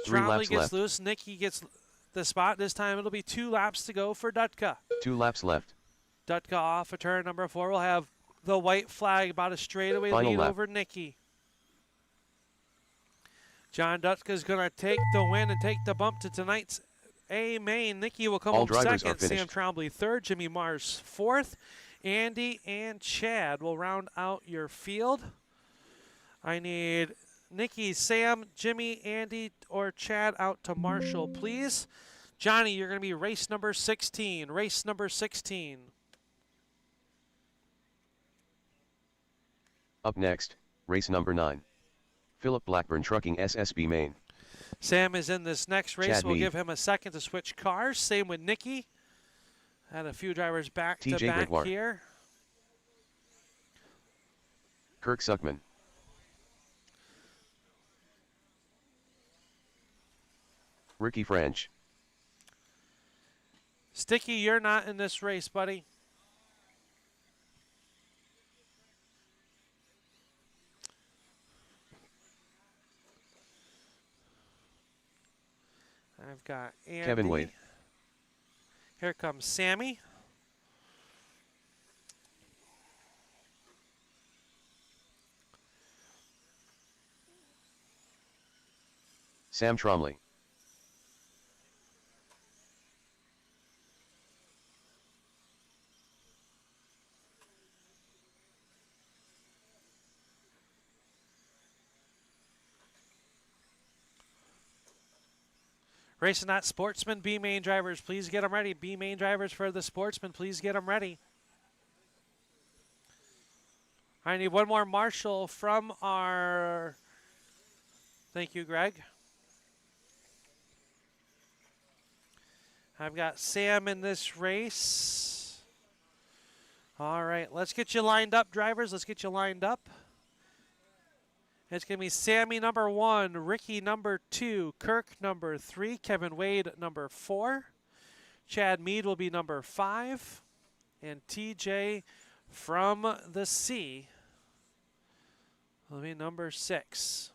3 Trombley laps gets left. loose. Nicky gets the spot. This time it'll be 2 laps to go for Dutka. 2 laps left. Dutka off of turn number 4. We'll have the white flag, about a straightaway Final lead lap. over Nicky. John Dutka's going to take the win and take the bump to tonight's A main. Nicky will come All home drivers second. are finished. Sam Trombley third. Jimmy Mars fourth. Andy and Chad will round out your field. I need Nicky, Sam, Jimmy, Andy, or Chad out to Marshall, please. Johnny, you're going to be race number 16. Race number 16. Up next, race number 9. Philip Blackburn Trucking SSB Main. Sam is in this next race. Chad We'll Mead. give him a second to switch cars. Same with Nicky. Had a few drivers back to TJ back Gregoire. here. Kirk Suckman. Ricky French. Sticky, you're not in this race, buddy. I've got Andy. Kevin Wade. Here comes Sammy. Sam Tromley. Racing Not Sportsman, B main drivers, please get them ready. B main drivers for the Sportsman, please get them ready. I need one more Marshall from our... Thank you, Greg. I've got Sam in this race. All right, let's get you lined up, drivers. Let's get you lined up. It's going to be Sammy number 1, Ricky number 2, Kirk number 3, Kevin Wade number 4, Chad Mead will be number 5, and TJ from the C will be number 6.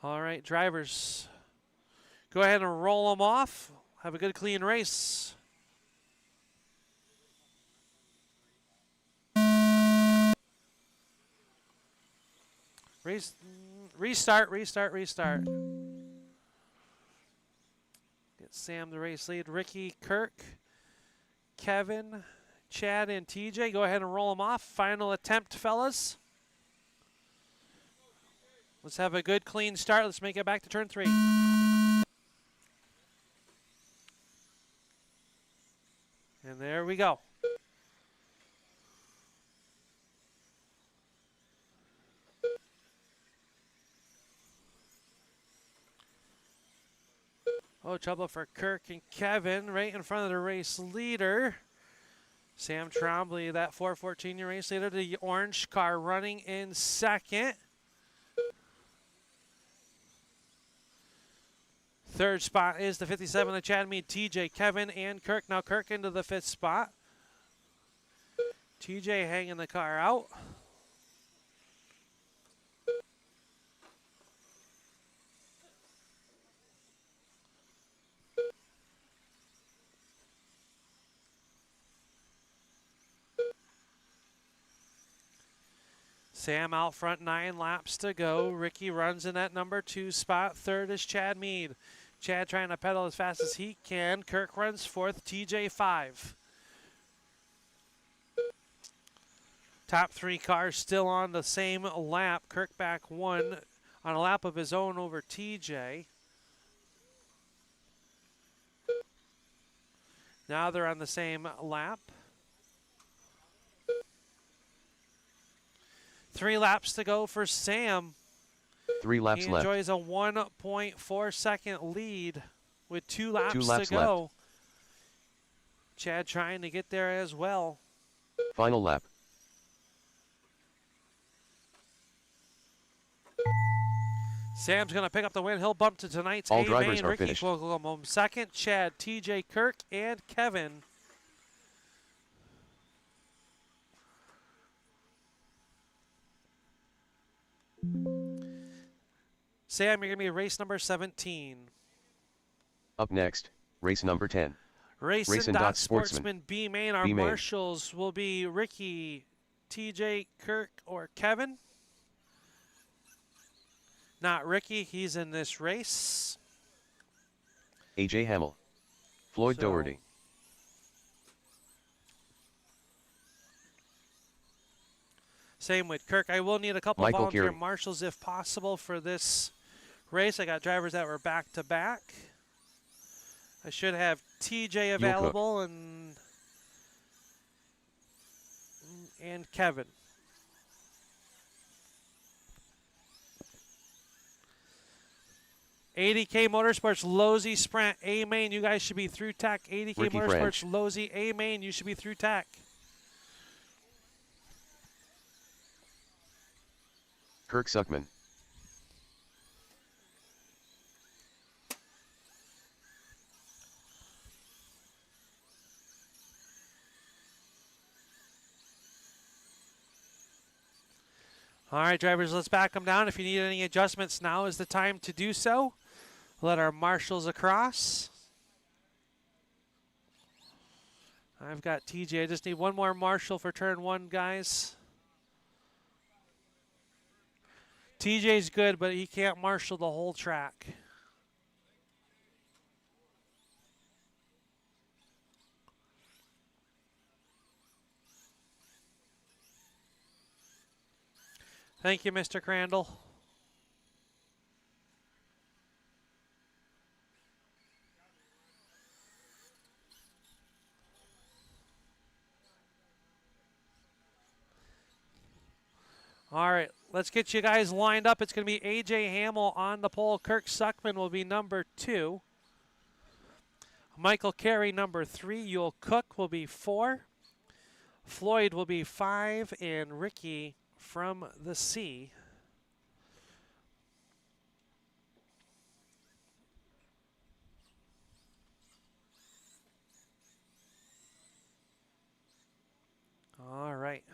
All right, drivers, go ahead and roll them off. Have a good, clean race. Restart. Get Sam, the race lead. Ricky, Kirk, Kevin, Chad, and TJ. Go ahead and roll them off. Final attempt, fellas. Let's have a good, clean start. Let's make it back to turn 3. And there we go. Oh, trouble for Kirk and Kevin right in front of the race leader. Sam Trombley, that 414 race leader, the orange car running in second. Third spot is the 57 of Chad Mead, TJ, Kevin, and Kirk. Now Kirk into the 5th spot. TJ hanging the car out. Sam out front, 9 laps to go. Ricky runs in that number 2 spot. Third is Chad Mead. Chad trying to pedal as fast as he can. Kirk runs 4th, TJ 5. Top 3 cars still on the same lap. Kirk back 1 on a lap of his own over TJ. Now they're on the same lap. 3 laps to go for Sam. 3 laps he left. enjoys a 1.4 second lead with 2 laps, to left. go. Chad trying to get there as well. Final lap. Sam's going to pick up the win. He'll bump to tonight's All A drivers main. are Ricky finished. will go home second. Chad, TJ, Kirk, and Kevin. Sam, you're going to be race number 17. Up next, race number 10. Racing Dot Sportsman B main. Our B main. marshals will be Ricky, TJ, Kirk, or Kevin. Not Ricky. He's in this race. AJ Hamill. Floyd So- Doherty. Same with Kirk. I will need a couple Michael volunteer Geary. marshals if possible for this race. I got drivers that were back to back. I should have TJ Cook. available and Kevin. ADK Motorsports Lozy Sprint A main. You guys should be through tech. ADK Ricky Motorsports French. Lozy A main. You should be through tech. Kirk Suckman. All right, drivers, let's back them down. If you need any adjustments, now is the time to do so. Let our marshals across. I've got TJ. I just need one more marshal for turn 1, guys. TJ's good, but he can't marshal the whole track. Thank you, Mr. Crandall. All right, let's get you guys lined up. It's going to be AJ Hamill on the pole. Kirk Suckman will be number 2. Michael Carey, number 3. Yul Cook will be 4. Floyd will be 5. And Ricky from the C. All right.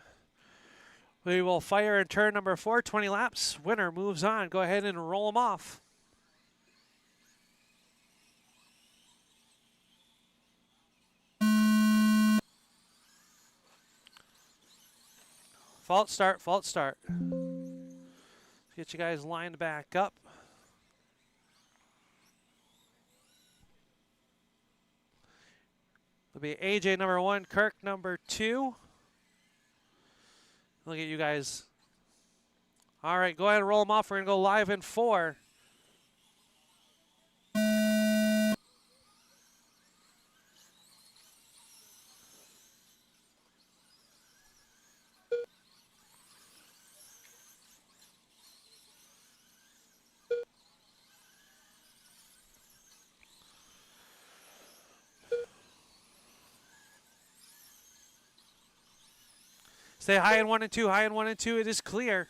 We will fire in turn number 4, 20 laps. Winner moves on. Go ahead and roll them off. Fault start, fault start. Get you guys lined back up. It'll be AJ number 1, Kirk number 2. Look at you guys. All right, go ahead and roll them off. We're going to go live in 4. Stay high in 1 and 2, high in 1 and 2. It is clear.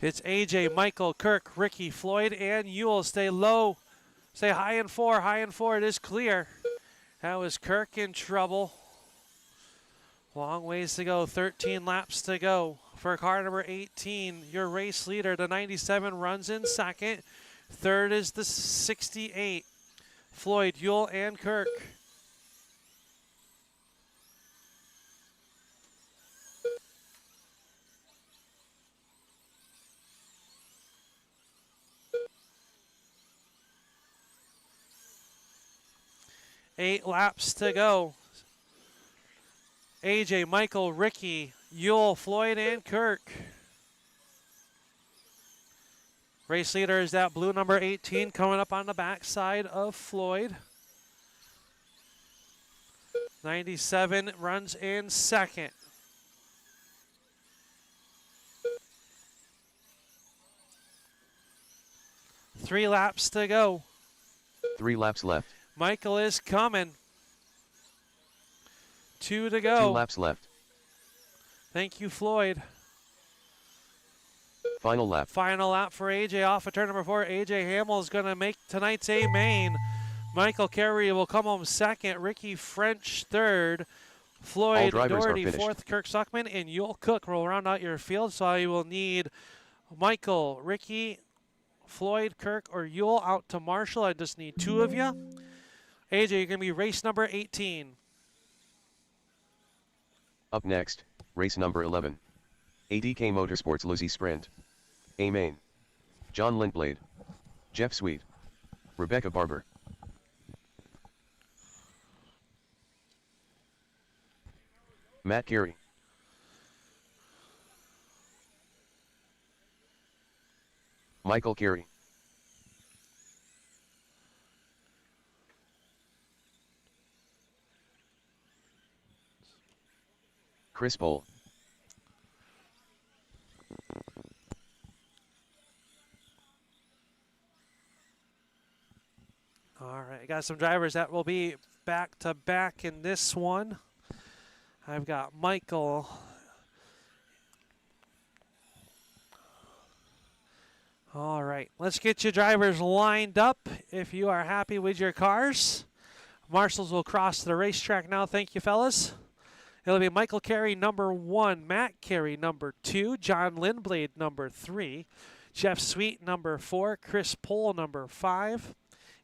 It's AJ, Michael, Kirk, Ricky, Floyd, and Yule. Stay low. Stay high in 4, high in 4. It is clear. That was Kirk in trouble. Long ways to go. 13 laps to go. For car number 18, your race leader, the 97, runs in second. Third is the 68. Floyd, Yule, and Kirk. Eight laps to go. AJ, Michael, Ricky, Yule, Floyd, and Kirk. Race leader is that blue number 18 coming up on the backside of Floyd. 97 runs in second. 3 laps to go. 3 laps left. Michael is coming. 2 to go. 2 laps left. Thank you, Floyd. Final lap. Final lap for AJ off of turn number 4. AJ Hamill is going to make tonight's A main. Michael Carey will come home second. Ricky French third. Floyd Doherty fourth. Kirk Suckman and Yule Cook will round out your field. So you will need Michael, Ricky, Floyd, Kirk, or Yule out to Marshall. I just need 2 of you. AJ, you're going to be race number 18. Up next, race number 11. ADK Motorsports Lizzie Sprint. A main. John Lindblade. Jeff Sweet. Rebecca Barber. Matt Carey. Michael Carey. Chris Pohl. All right, I got some drivers that will be back to back in this one. I've got Michael. All right, let's get you drivers lined up if you are happy with your cars. Marshals will cross the racetrack now. Thank you, fellas. It'll be Michael Carey, number 1, Matt Carey, number 2, John Lindblade, number 3, Jeff Sweet, number 4, Chris Pohl, number 5,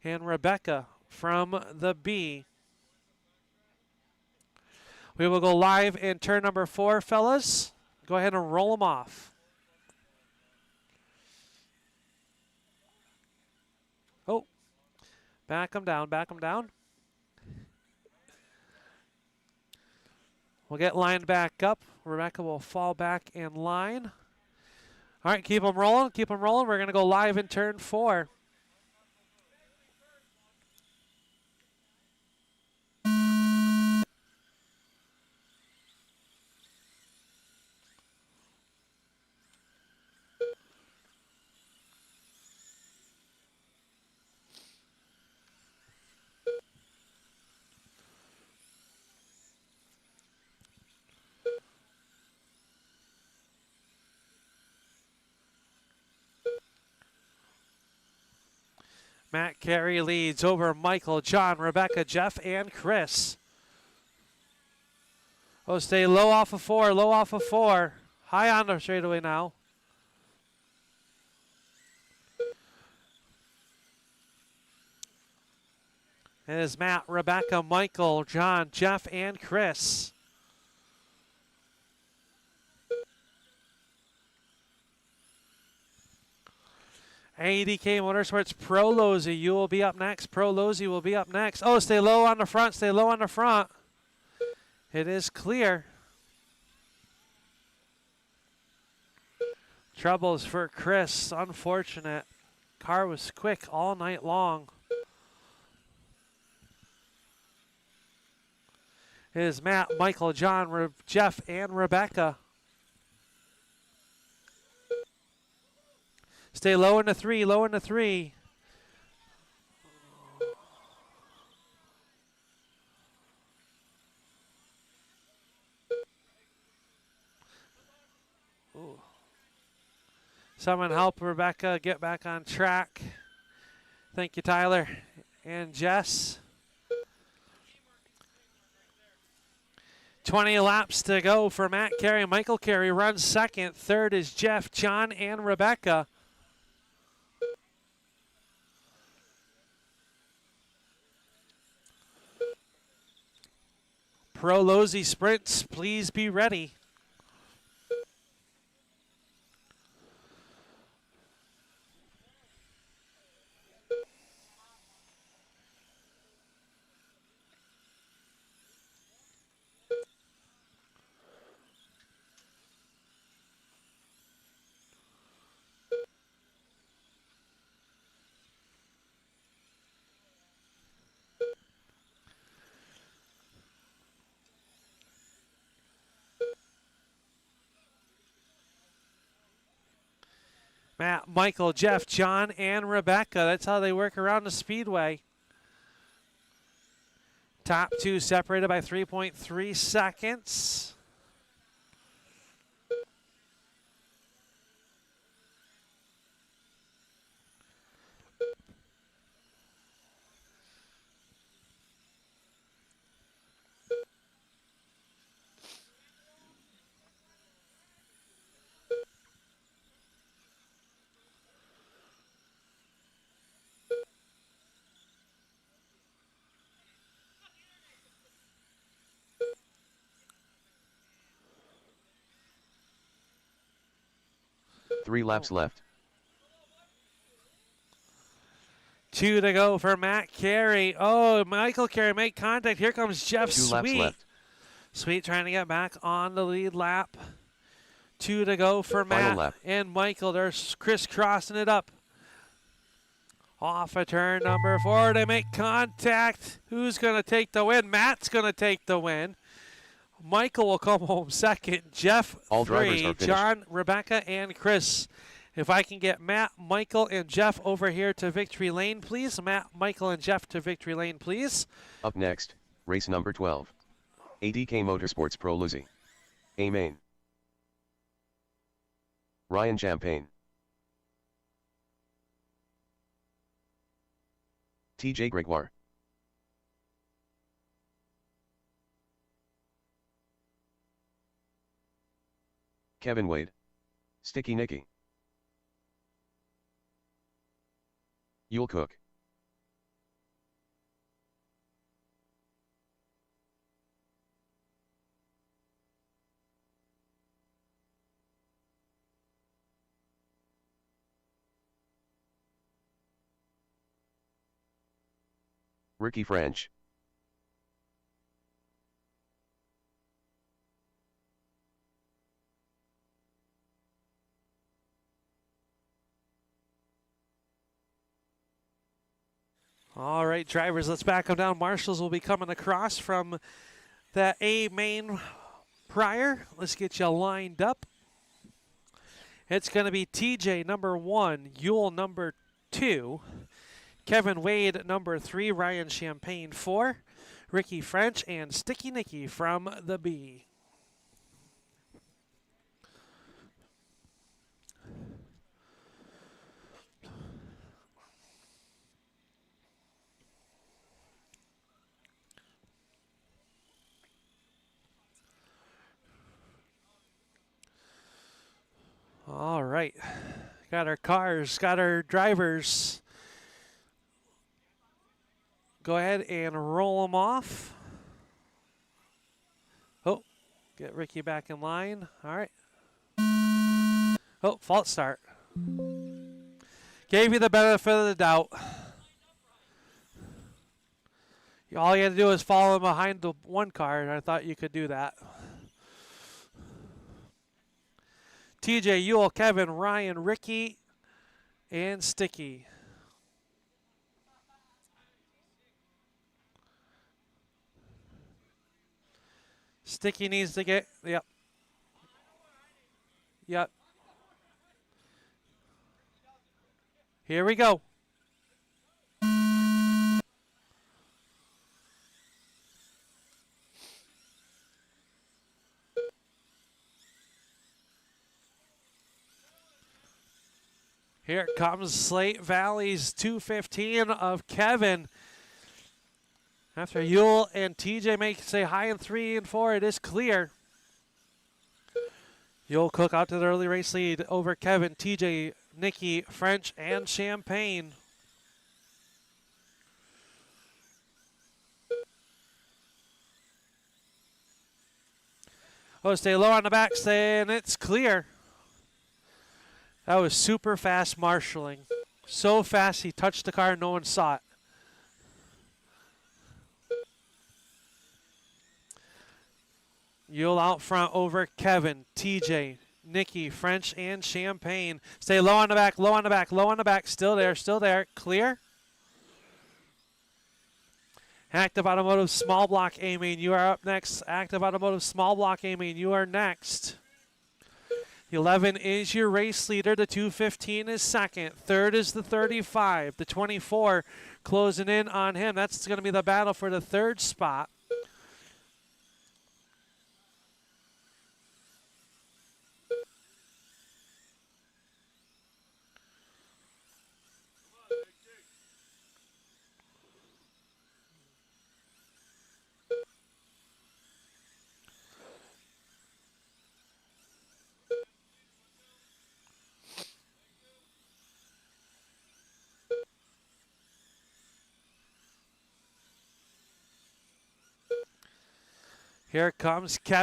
and Rebecca from the B. We will go live in turn number 4, fellas. Go ahead and roll them off. Oh, back them down, back them down. We'll get lined back up. Rebecca will fall back in line. All right, keep them rolling, keep them rolling. We're going to go live in turn 4. Matt Carey leads over Michael, John, Rebecca, Jeff, and Chris. Oh, stay low off of 4, low off of 4. High on the straightaway now. It is Matt, Rebecca, Michael, John, Jeff, and Chris. ADK Motorsports Pro Losey, you will be up next. Pro Losey will be up next. Oh, stay low on the front. Stay low on the front. It is clear. Troubles for Chris. Unfortunate. Car was quick all night long. It is Matt, Michael, John, Jeff, and Rebecca. Stay low in the three, low in the three. Ooh. Someone help Rebecca get back on track. Thank you, Tyler and Jess. 20 laps to go for Matt Carey. Michael Carey runs second. Third is Jeff, John, and Rebecca. Pro Losey sprints, please be ready. Matt, Michael, Jeff, John, and Rebecca. That's how they work around the Speedway. Top two separated by 3.3 seconds. Three laps left. 2 to go for Matt Carey. Oh, Michael Carey make contact. Here comes Jeff 2 Sweet. laps left. Sweet trying to get back on the lead lap. 2 to go for Final Matt lap. and Michael. They're crisscrossing it up. Off a turn number 4. They make contact. Who's going to take the win? Matt's going to take the win. Michael will come home second. Jeff, All drivers 3. are finished. John, Rebecca, and Chris. If I can get Matt, Michael, and Jeff over here to victory lane, please. Matt, Michael, and Jeff to victory lane, please. Up next, race number 12. ADK Motorsports Pro Losey. A main. Ryan Champagne. TJ Gregoire. Kevin Wade. Sticky Nicky. Yule Cook. Ricky French. All right, drivers, let's back them down. Marshals will be coming across from the A main prior. Let's get you lined up. It's going to be TJ number 1, Yule number 2, Kevin Wade number 3, Ryan Champagne 4, Ricky French, and Sticky Nicky from the B. All right, got our cars, got our drivers. Go ahead and roll them off. Oh, get Ricky back in line. All right. Oh, false start. Gave you the benefit of the doubt. All you had to do is follow him behind the one car, and I thought you could do that. TJ, Ewell, Kevin, Ryan, Ricky, and Sticky. Sticky needs to get, yep. Yep. Here we go. Here comes Slate Valley's 215 of Kevin. After Yule and TJ make say high in 3 and 4, it is clear. Yule Cook out to the early race lead over Kevin, TJ, Nikki, French, and Champagne. Oh, stay low on the back, saying it's clear. That was super fast marshaling. So fast he touched the car and no one saw it. Yule out front over Kevin, TJ, Nikki, French, and Champagne. Stay low on the back, low on the back, low on the back. Still there, still there. Clear. Active Automotive Small Block Aiming, you are up next. Active Automotive Small Block Aiming, you are next. 11 is your race leader. The 215 is second. Third is the 35. The 24 closing in on him. That's going to be the battle for the third spot. Here comes Kevin.